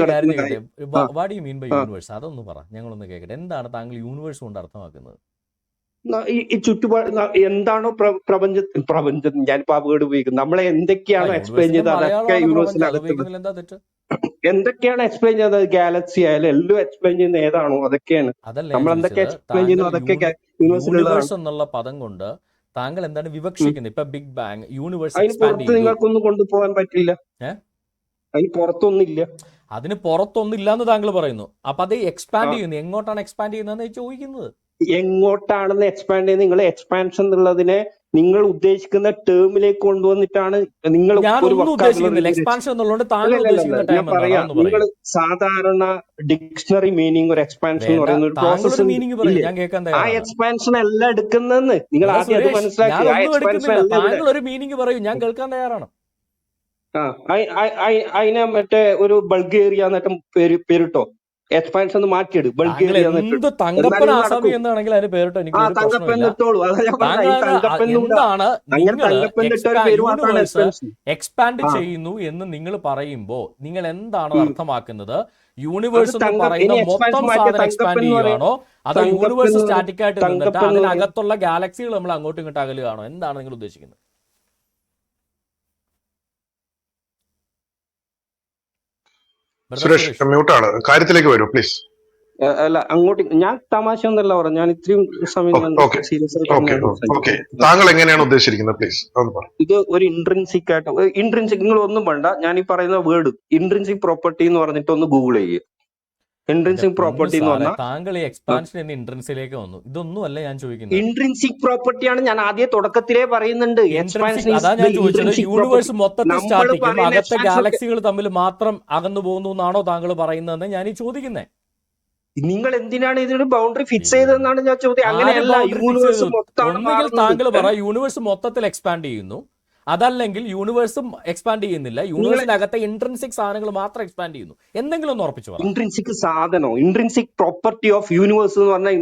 അതൊന്ന് പറ, ഞങ്ങളൊന്ന് കേൾക്കട്ടെ. എന്താണ് താങ്കൾ യൂണിവേഴ്സ് കൊണ്ട് അർത്ഥമാക്കുന്നത്? ഈ ചുറ്റുപാട് എന്താണോ പ്രപഞ്ചം ഞാനിപ്പോ ആ വേർഡ് ഉപയോഗിക്കുന്നത്. നമ്മളെ എന്തൊക്കെയാണോ എക്സ്പ്ലെയിൻ ചെയ്തത് അതൊക്കെ യൂണിവേഴ്സിനകത്ത് എന്തൊക്കെയാണ് എക്സ്പ്ലെയിൻ ചെയ്യുന്നത്, ഗാലക്സി ആയാലും എല്ലാം എക്സ്പ്ലെയിൻ ചെയ്യുന്ന ഏതാണോ അതൊക്കെയാണ്. നമ്മൾ എന്തൊക്കെ എക്സ്പ്ലെയിൻ ചെയ്യുന്നു അതൊക്കെ യൂണിവേഴ്സ് എന്നുള്ള പദം കൊണ്ട് താങ്കൾ എന്താണ് വിവക്ഷിക്കുന്നത്? ഇപ്പൊ ബിഗ് ബാങ്, യൂണിവേഴ്സ് പുറത്ത് നിങ്ങൾക്കൊന്നും കൊണ്ടുപോകാൻ പറ്റില്ല. അതിന് പുറത്തൊന്നില്ല. അതിന് പുറത്തൊന്നില്ല എന്ന് താങ്കൾ പറയുന്നു. അപ്പൊ അത് എക്സ്പാൻഡ് ചെയ്യുന്നു. എങ്ങോട്ടാണ് എക്സ്പാൻഡ് ചെയ്യുന്നത് ചോദിക്കുന്നത്? എങ്ങോട്ടാണെന്ന് എക്സ്പാൻഡ് ചെയ്യുന്നത്? നിങ്ങൾ എക്സ്പാൻഷൻ എന്നുള്ളതിനെ നിങ്ങൾ ഉദ്ദേശിക്കുന്ന ടേമിലേക്ക് കൊണ്ടുവന്നിട്ടാണ് നിങ്ങൾ എക്സ്പാൻഷൻ എന്നുള്ളത്. ഞാൻ പറയാം, നിങ്ങൾ സാധാരണ ഡിക്ഷണറി മീനിങ് ഒരു എക്സ്പാൻഷൻ എന്ന് പറയുന്ന ഒരു പ്രോസസ്. ആ എക്സ്പാൻഷൻ അല്ല എടുക്കുന്നതെന്ന് നിങ്ങൾ ആദ്യം അത് മനസ്സിലാക്കി. ആ എക്സ്പാൻഷൻ ഒരു മീനിങ് പറയൂ, ഞാൻ കേൾക്കാൻ തയ്യാറാണ്. അതിനെ മറ്റേ ഒരു ബൾഗേറിയ എന്നിട്ട് പേരിട്ടോ, എക്സ്പാൻഷൻ മാറ്റിയിടും. ബൾഗേറിയ എക്സ്പാൻഡ് ചെയ്യുന്നു എന്ന് നിങ്ങൾ പറയുമ്പോ നിങ്ങൾ എന്താണ് അർത്ഥമാക്കുന്നത്? യൂണിവേഴ്സ് എന്ന് പറയുന്ന മൊത്തം സാധനം എക്സ്പാൻഡ് ചെയ്യുകയാണോ, അതോ യൂണിവേഴ്സ് സ്റ്റാറ്റിക് ആയിട്ട് നിന്നിട്ട് അതിനകത്തുള്ള ഗാലക്സികൾ നമ്മൾ അങ്ങോട്ടും ഇങ്ങോട്ടും അകലുകയാണോ? എന്താണ് നിങ്ങൾ ഉദ്ദേശിക്കുന്നത്? സുരേഷ് മ്യൂട്ടാണ്, കാര്യത്തിലേക്ക് വരൂ പ്ലീസ്. അല്ല, അങ്ങോട്ട് ഞാൻ തമാശ ഒന്നല്ല പറഞ്ഞു. ഞാൻ ഇത്രയും സമയം താങ്കൾ എങ്ങനെയാണ് ഉദ്ദേശിച്ചിരിക്കുന്നത് പ്ലീസ്? ഇത് ഒരു ഇൻട്രിൻസിക് ആയിട്ട്, ഇൻട്രിൻസിക് നിങ്ങൾ ഒന്നും വേണ്ട. ഞാൻ ഈ പറയുന്ന വേർഡ് ഇൻട്രിൻസിക് പ്രോപ്പർട്ടി എന്ന് പറഞ്ഞിട്ട് ഒന്ന് ഗൂഗിൾ ചെയ്യുക. ഇൻട്രിൻസിക് പ്രോപ്പർട്ടി എന്ന് പറഞ്ഞാൽ താങ്കൾ ഈ എക്സ്പാൻഷൻ എന്ന ഇൻട്രിൻസിലേക്ക് വന്നു. ഇതൊന്നും അല്ല ഞാൻ ചോദിക്കുന്നത്. ഇൻട്രിൻസിക് പ്രോപ്പർട്ടിയാണ് ഞാൻ ആദ്യം തുടക്കത്തിലേ പറയുന്നുണ്ട്. യൂണിവേഴ്സ് മൊത്തത്തിൽ സ്റ്റാർട്ടിക്കും അകത്തെ ഗാലക്സികൾ തമ്മിൽ മാത്രം അകന്നു പോകുന്നു എന്നാണോ താങ്കൾ പറയുന്നതെന്ന് ഞാൻ ഈ ചോദിക്കുന്നത്. നിങ്ങൾ എന്തിനാണ് ഇതിനൊരു ബൗണ്ടറി ഫിക്സ് ചെയ്തതെന്നാണ് ഞാൻ ചോദ്യം. അങ്ങനെയല്ല, യൂണിവേഴ്സ് ഒന്നുകിൽ താങ്കൾ പറ യൂണിവേഴ്സ് മൊത്തത്തിൽ എക്സ്പാൻഡ് ചെയ്യുന്നു, അതല്ലെങ്കിൽ യൂണിവേഴ്സും എക്സ്പാൻഡ് ചെയ്യുന്നില്ല, യൂണിവേഴ്സിനകത്തെ ഇൻട്രിൻസിക് സാധനങ്ങൾ മാത്രം എക്സ്പാൻഡ് ചെയ്യുന്നു. എന്തെങ്കിലും ഒന്ന് ഉറപ്പിച്ചു പറ. ഇൻട്രിൻസിക് സാധനോ, ഇൻട്രിൻസിക് പ്രോപ്പർട്ടി ഓഫ് യൂണിവേഴ്സ് എന്ന് പറഞ്ഞാൽ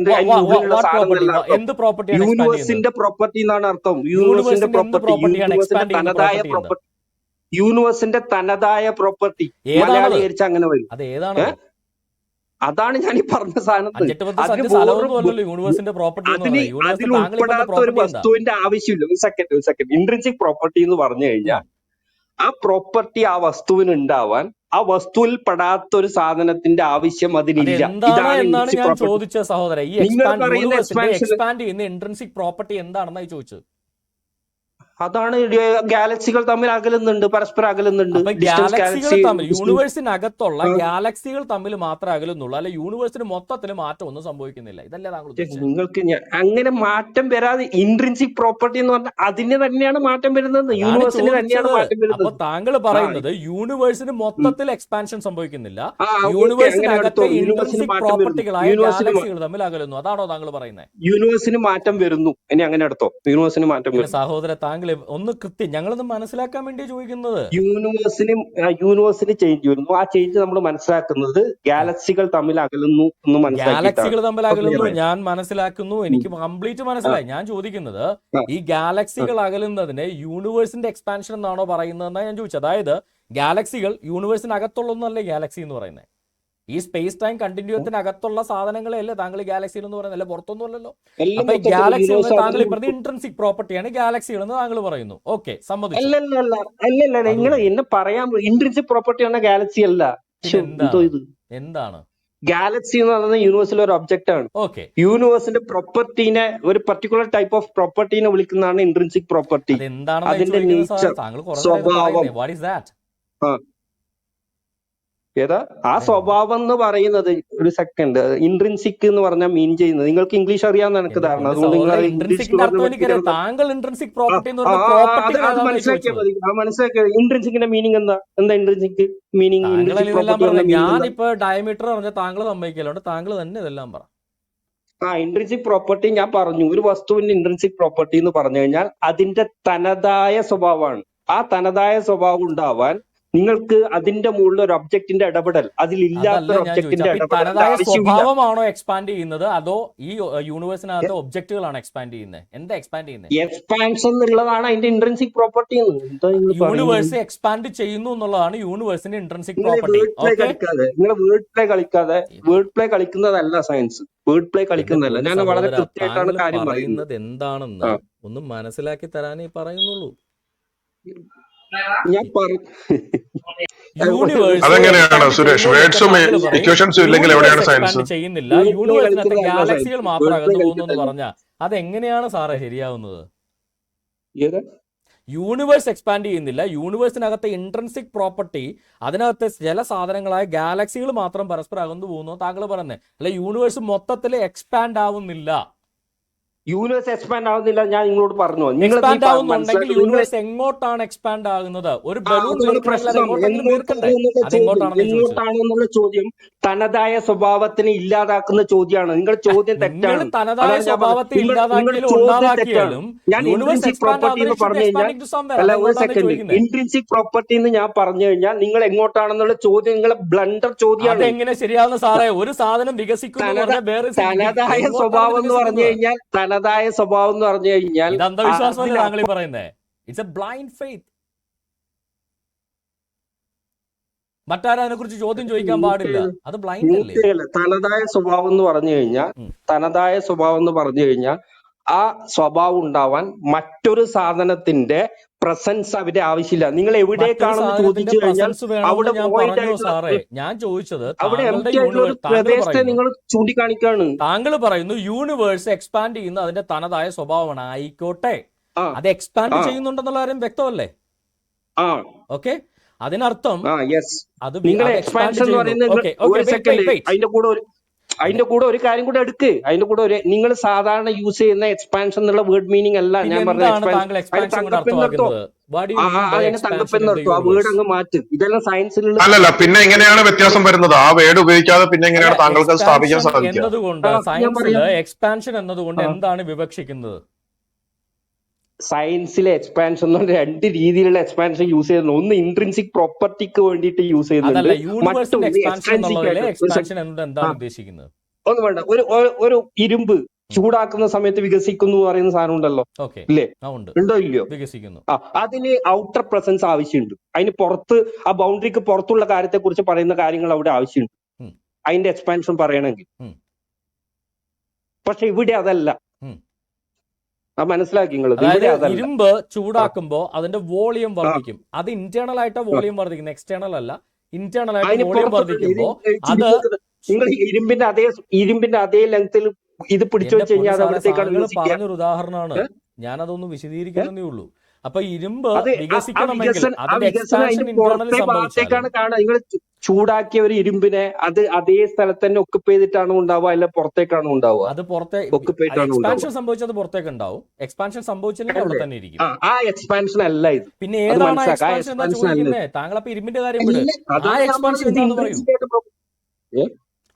എന്ത് പ്രോപ്പർട്ടിയാണ്? യൂണിവേഴ്സിന്റെ പ്രോപ്പർട്ടി എന്നാണ് അർത്ഥം. യൂണിവേഴ്സിന്റെ പ്രോപ്പർട്ടി, യൂണിവേഴ്സിന്റെ തനതായ പ്രോപ്പർട്ടി മലയാളീകരിച്ച അങ്ങനെ വരും. അത് ഏതാണ്? അതാണ് ഞാൻ ഈ പറഞ്ഞ സാധനത്തിൽ അതിലുൾപ്പെടാത്ത ഒരു വസ്തുവിന്റെ ആവശ്യമില്ല. ഒരു സെക്കൻഡ്. ഇൻട്രിൻസിക് പ്രോപ്പർട്ടി എന്ന് പറഞ്ഞു കഴിഞ്ഞാൽ ആ പ്രോപ്പർട്ടി ആ വസ്തുവിന് ഉണ്ടാവാൻ ആ വസ്തുവിൽ പെടാത്ത ഒരു സാധനത്തിന്റെ ആവശ്യം അതിനില്ല. ഇതാണ് ഞാൻ ചോദിച്ച സഹോദര. ഈ എക്സ്പാൻഡ് ചെയ്യുന്ന ഇൻട്രിൻസിക് പ്രോപ്പർട്ടി എന്താണെന്നായി ചോദിച്ചത്. അതാണ് ഗാലക്സികൾ തമ്മിൽ അകലുന്നുണ്ട്, പരസ്പരം അകലുന്നുണ്ട്. യൂണിവേഴ്സിനകത്തുള്ള ഗാലക്സികൾ തമ്മിൽ മാത്രമേ അകലുന്നുള്ളൂ, അല്ലെ യൂണിവേഴ്സിന് മൊത്തത്തിൽ മാറ്റം ഒന്നും സംഭവിക്കുന്നില്ല. ഇതല്ലേ താങ്കൾ നിങ്ങൾക്ക് അങ്ങനെ മാറ്റം വരാതെ ഇൻട്രിൻസിക് പ്രോപ്പർട്ടി എന്ന് പറഞ്ഞാൽ അതിന് തന്നെയാണ് മാറ്റം വരുന്നത്. യൂണിവേഴ്സിന് തന്നെയാണ് മാറ്റം വരുന്നത്. അപ്പൊ താങ്കൾ പറയുന്നത് യൂണിവേഴ്സിന് മൊത്തത്തിൽ എക്സ്പാൻഷൻ സംഭവിക്കുന്നില്ല, യൂണിവേഴ്സിനകത്തെ ഇൻട്രിൻസിക് പ്രോപ്പർട്ടികളായ ഗാലക്സികൾ തമ്മിൽ അകലുന്നു, അതാണോ താങ്കൾ പറയുന്നത്? യൂണിവേഴ്സിന് മാറ്റം വരുന്നു. ഇനി അങ്ങനെ എടുത്തോ, യൂണിവേഴ്സിന് മാറ്റം വരുന്നു. സഹോദര, താങ്കൾ ഒന്ന് കൃത്യം ഞങ്ങളൊന്ന് മനസ്സിലാക്കാൻ വേണ്ടി ചോദിക്കുന്നത്. യൂണിവേഴ്സിന് ചേഞ്ച് വരുന്നു. ആ ചേഞ്ച് നമ്മൾ മനസ്സിലാക്കുന്നത് ഗാലക്സികൾ തമ്മിൽ അകലുന്നു എന്ന് മനസ്സിലാക്കി. ഗാലക്സികൾ തമ്മിൽ അകലുന്നു ഞാൻ മനസ്സിലാക്കുന്നു, എനിക്ക് കംപ്ലീറ്റ് മനസ്സിലായി. ഞാൻ ചോദിക്കുന്നത് ഈ ഗാലക്സികൾ അകലുന്നതിന് യൂണിവേഴ്സിന്റെ എക്സ്പാൻഷൻ എന്നാണോ പറയുന്നതെന്നാണ് ഞാൻ ചോദിച്ചത്. അതായത് ഗാലക്സികൾ യൂണിവേഴ്സിനകത്തുള്ളൊന്നല്ലേ ഗാലക്സി എന്ന് പറയുന്നത്. ഈ സ്പേസ് ടൈം കണ്ടിന്യൂത്തിനകത്തുള്ള സാധനങ്ങളെയല്ലേ താങ്കൾ ഗാലക്സികൾ എന്ന് പറയുന്നത്, അല്ലെ പുറത്തൊന്നും അല്ലല്ലോ. എല്ലാം അപ്പൊ ഈ മൊത്തത്തിൽ ഗാലക്സികൾ യൂണിവേഴ്സ് താങ്കൾ അതിൽ ഇപ്പറഞ്ഞ ഇൻട്രൻസിക് പ്രോപ്പർട്ടിയാണ് ഗാലക്സികൾ എന്ന് താങ്കൾ പറയുന്നു. ഓക്കെ, സമ്മതിച്ചു. അല്ലല്ല നിങ്ങൾ അതുകൊണ്ട് എന്നെ പറയാൻ ഇൻട്രിൻസിക് പ്രോപ്പർട്ടി ആണ് ഗാലക്സി അല്ല. പിന്നെ എന്തോ എന്താണ്? ഇത് എന്താണ് ഗാലക്സി എന്ന് പറയുന്നത് യൂണിവേഴ്സിലെ ഒരു ഒബ്ജക്റ്റ് ആണ്. ഓക്കെ, യൂണിവേഴ്സിന്റെ പ്രോപ്പർട്ടീനെ, ഒരു പർട്ടിക്കുലർ ടൈപ്പ് ഓഫ് പ്രോപ്പർട്ടീനെ വിളിക്കുന്നതാണ് ഇൻട്രിൻസിക് പ്രോപ്പർട്ടി. അതെന്താണെന്ന് അതിന്റെ ചോദിക്കുന്നത് സാർ. നേച്ചർ, താങ്കൾ കുറെ നേരം ഇത് സ്വഭാവം. പറയുന്നേ. What is that? ആ ഏതാ ആ സ്വഭാവം എന്ന് പറയുന്നത്? ഒരു സെക്കൻഡ്, ഇൻട്രിൻസിക് എന്ന് പറഞ്ഞാൽ മീൻ ചെയ്യുന്നത് നിങ്ങൾക്ക് ഇംഗ്ലീഷ് അറിയാമെന്ന് എനിക്ക് എന്റെ ധാരണ. പൊന്നു അതുകൊണ്ട് നിങ്ങൾ സഹോദരൻ, അത് ഇംഗ്ലീഷ് ഇൻട്രൻസിക്കിന്റെ അർത്ഥം എനിക്കറിയാം. താങ്കൾ ഇൻട്രൻസിക് പ്രോപ്പർട്ടി എന്ന് പറഞ്ഞ പ്രോപ്പർട്ടി അത് മനസ്സിലാക്കിയാൽ മതി. മനസ്സിലാക്കിയത് ഇൻട്രിൻസിക്കിന്റെ മീനിങ് എന്താ? ഇൻട്രിൻസിക് മീനിങ്, താങ്കൾ ഇൻട്രിൻസിക് ഇതെല്ലാം പ്രോപ്പർട്ടി പറഞ്ഞത്. മീനിങ് എന്താ? ഞാനിപ്പോ ഡയമീറ്റർ പറഞ്ഞ താങ്കൾ സമ്മതിക്കലുണ്ട്. താങ്കൾ തന്നെ ഇതെല്ലാം പറ. ഇൻട്രിൻസിക് പ്രോപ്പർട്ടി ഞാൻ പറഞ്ഞു. ഒരു വസ്തുവിന്റെ ഇൻട്രിൻസിക് പ്രോപ്പർട്ടി എന്ന് പറഞ്ഞു കഴിഞ്ഞാൽ അതിന്റെ തനതായ സ്വഭാവമാണ്. ആ തനതായ സ്വഭാവം ഉണ്ടാവാൻ നിങ്ങൾക്ക് അതിന്റെ മുകളിൽ ഒരു ഒബ്ജക്റ്റിന്റെ ഇടപെടൽ, അതിലില്ലാത്ത അതല്ല ഒരു ഞാൻ ചോദിച്ചത്. ഒബ്ജക്റ്റിന്റെ അപ്പൊ ഈ ഇടപെടൽ തനതായ ആവശ്യമില്ല. സ്വഭാവമാണോ എക്സ്പാൻഡ് ചെയ്യുന്നത്, അതോ ഈ യൂണിവേഴ്സിനകത്ത് ഒബ്ജക്റ്റുകളാണ് എക്സ്പാൻഡ് ചെയ്യുന്നത്? എന്താ എക്സ്പാൻഡ് ചെയ്യുന്നത്? എക്സ്പാൻഷൻ എന്നുള്ളതാണ് അതിന്റെ ഇൻട്രിൻസിക് പ്രോപ്പർട്ടി. എന്താ നിങ്ങൾ യൂണിവേഴ്സ് എക്സ്പാൻഡ് ചെയ്യുന്നു എന്നുള്ളതാണ് യൂണിവേഴ്സിന്റെ ഇൻട്രൻസിക് നിങ്ങൾ പ്രോപ്പർട്ടി. വേർഡ് പ്ലേ ഓക്കെ, കളിക്കാതെ, നിങ്ങൾ വേർഡ് പ്ലേ കളിക്കുന്നതല്ല സയൻസ്. വേർഡ് പ്ലേ എന്റെ കളിക്കുന്നതല്ല. പൊന്നു ഞാൻ വളരെ സഹോദര, കൃത്യമായിട്ടാണ് താങ്കൾ കാര്യം പറയുന്നത്. പറയുന്നത് എന്താണെന്ന് ഒന്ന് മനസ്സിലാക്കി തരാനേ പറയുന്നുള്ളൂ. ഞാൻ യൂണിവേഴ്സ് അതെങ്ങനെയാണ് എക്സ്പാൻഡ് സുരേഷ്? ചെയ്യുന്നു എന്നൊക്കെ വേർഡ്സും താങ്കൾ പറയും. ഇക്വേഷൻസും ഇല്ലെങ്കിൽ എവിടെയാണ് യൂണിവേഴ്സ് സയൻസ്? എക്സ്പാൻഡ് ചെയ്യുന്നില്ല, വേർഡ് പ്ലേ യൂണിവേഴ്സിനകത്ത് കളിക്കുന്നതല്ല ഗാലക്സികൾ സയൻസ്. മാത്രം വേർഡ് പ്ലേ അകന്നു പോകുന്നു എന്ന് കളിക്കുന്നതല്ല. പറഞ്ഞാൽ അതെങ്ങനെയാണ് സാറേ ശരിയാവുന്നത്? ഏതാ യൂണിവേഴ്സ് എക്സ്പാൻഡ് ചെയ്യുന്നില്ല, യൂണിവേഴ്സിനകത്തെ ഇൻട്രൻസിക് പ്രോപ്പർട്ടി, അതിനകത്ത് ചില സാധനങ്ങളായ ഗാലക്സികൾ മാത്രം പരസ്പരം അകന്നു പോകുന്നു താങ്കൾ പറയുന്നത്. അല്ലെ യൂണിവേഴ്സ് മൊത്തത്തിൽ എക്സ്പാൻഡ് ആവുന്നില്ല. യൂണിവേഴ്സ് എക്സ്പാൻഡ് ആവുന്നില്ല ഞാൻ നിങ്ങളോട് പറഞ്ഞു. നിങ്ങൾ എക്സ്പാൻഡ് ആവുന്നുണ്ടെങ്കിൽ യൂണിവേഴ്സ് എങ്ങോട്ടാണ് എക്സ്പാൻഡ് ആകുന്നത്? ഒരു ബലൂൺ വീർക്കണമെങ്കിൽ എങ്ങോട്ടെങ്കിലും വീർക്കണ്ടേ? അതെങ്ങോട്ടാണെന്ന് ചോദിച്ചത്. എങ്ങോട്ടാണെന്നുള്ള ചോദ്യം തനതായ സ്വഭാവത്തിനെ ഇല്ലാതാക്കുന്ന ചോദ്യമാണ്. നിങ്ങൾ ചോദ്യം നിങ്ങൾ തെറ്റാണ്. തനതായ അതാണ് ഞാൻ സ്വഭാവത്തെ പറഞ്ഞത്. നിങ്ങൾ ഇല്ലാതാക്കിയാലും ചോദ്യം തെറ്റാണ്. ഉണ്ടാക്കിയാലും ഞാൻ യൂണിവേഴ്സ് ഇൻട്രിൻസിക് എക്സ്പാൻഡ് പ്രോപ്പർട്ടി എന്ന് പറഞ്ഞു കഴിഞ്ഞാൽ, എക്സ്പാൻഡിംഗ് ടു സംവെയർ. അല്ല ഒരു അതെങ്ങോട്ടാണ് സെക്കൻഡ്, ചോദിക്കുന്നത്? ഇൻട്രിൻസിക് പ്രോപ്പർട്ടി എന്ന് ഞാൻ പറഞ്ഞു കഴിഞ്ഞാൽ നിങ്ങൾ എങ്ങോട്ടാണെന്നുള്ള ചോദ്യം നിങ്ങളെ ബ്ലണ്ടർ ചോദ്യമാണ്. അതെങ്ങനെ ശരിയാവുന്ന സാറേ? ഒരു സാധനം വികസിക്കുന്നു എന്ന് പറഞ്ഞാൽ വേറെ തനതായ സ്വഭാവം എന്ന് പറഞ്ഞു കഴിഞ്ഞാൽ, തനതായ സ്വഭാവം എന്ന് പറഞ്ഞു കഴിഞ്ഞാൽ ഇത് അന്ധവിശ്വാസമല്ലേ താങ്കൾ ഈ പറയുന്നത്? It's A blind faith. മറ്റാരും അതിനെ കുറിച്ച് ചോദ്യം ചോദിക്കാൻ പാടില്ല. അത് ബ്ലൈൻഡ് അല്ലേ? തനതായ സ്വഭാവം എന്ന് പറഞ്ഞു കഴിഞ്ഞാൽ, തനതായ സ്വഭാവം എന്ന് പറഞ്ഞു കഴിഞ്ഞാൽ ആ സ്വഭാവം ഉണ്ടാവാൻ മറ്റൊരു സാധനത്തിന്റെ പ്രസൻസ് അവിടെ ആവശ്യമില്ല. നിങ്ങൾ എവിടേക്കാണെന്ന് ചോദിച്ചു കഴിഞ്ഞാൽ അവിടെ ഞാൻ ചോദിച്ചത് അവിടെ empty ആയിട്ടുള്ള ഒരു പ്രദേശത്തെ നിങ്ങൾ ചൂണ്ടിക്കാണിക്കാണ്. താങ്കൾ പറയുന്നു യൂണിവേഴ്സ് എക്സ്പാൻഡ് ചെയ്യുന്ന അതിന്റെ തനതായ സ്വഭാവമാണ്. ആയിക്കോട്ടെ, അത് എക്സ്പാൻഡ് ചെയ്യുന്നുണ്ടെന്നുള്ള കാര്യം വ്യക്തമല്ലേ? ഓക്കെ, അതിനർത്ഥം അത് നിങ്ങൾ എക്സ്പാൻഷൻ എന്ന് പറയുന്നത് ഒരു സെക്കൻഡ്, അതിന്റെ കൂടെ ഒരു കാര്യം കൂടെ എടുക്ക്. അതിന്റെ കൂടെ ഒരു നിങ്ങൾ സാധാരണ യൂസ് ചെയ്യുന്ന എക്സ്പാൻഷൻ എന്നുള്ള വേർഡ് മീനിങ് അല്ല ഞാൻ പറഞ്ഞത്. തങ്കപ്പൻ നിർത്തോ, ആ വേർഡ് അങ്ങ് മാറ്റ്. ഇതെല്ലാം സയൻസിലുള്ള അല്ലല്ല. പിന്നെ എങ്ങനെയാണ് വ്യത്യാസം വരുന്നത്? ആ വേർഡ് ഉപയോഗിക്കാതെ പിന്നെ എങ്ങനെയാണ് താങ്കൾക്ക് സ്ഥാപിക്കാൻ സാധിക്കുക? എന്നതുകൊണ്ട് സയൻസിൽ എക്സ്പാൻഷൻ എന്നതുകൊണ്ട് എന്താണ് വിവക്ഷിക്കുന്നത്? സയൻസിലെ എക്സ്പാൻഷൻ എന്ന് പറഞ്ഞാൽ രണ്ട് രീതിയിലുള്ള എക്സ്പാൻഷൻ യൂസ് ചെയ്യുന്നു. ഒന്ന് ഇൻട്രിൻസിക് പ്രോപ്പർട്ടിക്ക് വേണ്ടിയിട്ട് യൂസ് ചെയ്യുന്നുണ്ട്. ഒന്നും വേണ്ട, ഒരു ഇരുമ്പ് ചൂടാക്കുന്ന സമയത്ത് വികസിക്കുന്നു എന്ന് പറയുന്ന സാധനം ഉണ്ടല്ലോ, ഇല്ലേ? ഉണ്ടോ ഇല്ലയോ? വികസിക്കുന്നു. അതിന് ഔട്ടർ പ്രസൻസ് ആവശ്യമുണ്ട്. അതിന് പുറത്ത്, ആ ബൗണ്ടറിക്ക് പുറത്തുള്ള കാര്യത്തെ കുറിച്ച് പറയുന്ന കാര്യങ്ങൾ അവിടെ ആവശ്യമുണ്ട് അതിന്റെ എക്സ്പാൻഷൻ പറയണമെങ്കിൽ. പക്ഷെ ഇവിടെ അതല്ല. മനസ്സിലാക്കി നിങ്ങൾ? ഇരുമ്പ് ചൂടാക്കുമ്പോ അതിന്റെ വോളിയം വർദ്ധിക്കും. അത് ഇന്റേണൽ ആയിട്ട് വോളിയം വർദ്ധിക്കുന്നു, എക്സ്റ്റേണൽ അല്ല. ഇന്റേണൽ ആയിട്ട് വോളിയം വർദ്ധിക്കുമ്പോ അത് നിങ്ങൾ ഇരുമ്പിന്റെ അതേ ലെങ്ത്തിൽ ഇത് പിടിച്ചു വെച്ച് കഴിഞ്ഞാൽ പറഞ്ഞൊരു ഉദാഹരണമാണ്. ഞാനതൊന്ന് വിശദീകരിക്കുന്നതേ ഉള്ളൂ. അപ്പൊ ഇരുമ്പ് വികസിക്കണമെങ്കിൽ നിങ്ങൾ ചൂടാക്കിയ ഒരു ഇരുമ്പിനെ അത് അതേ സ്ഥലത്ത് തന്നെ ഒക്കുപ്പ് ചെയ്തിട്ടാണ് ഉണ്ടാവുക, അല്ല പുറത്തേക്കാണ് ഉണ്ടാവുക? അത് എക്സ്പാൻഷൻ സംഭവിച്ചത് പുറത്തേക്ക് ഉണ്ടാവും. എക്സ്പാൻഷൻ സംഭവിച്ചില്ലെങ്കിൽ അവിടെ തന്നെ ഇരിക്കും. ആ എക്സ്പാൻഷൻ അല്ല ഇത്. പിന്നെ ഏതാണ് എക്സ്പാൻഷൻ എന്നാ ചോദിക്കുന്നത്? താങ്കൾ അപ്പൊ ഇരുമ്പിന്റെ കാര്യം വിട്. ആ എക്സ്പാൻഷൻ എന്താണെന്ന് പറയൂ.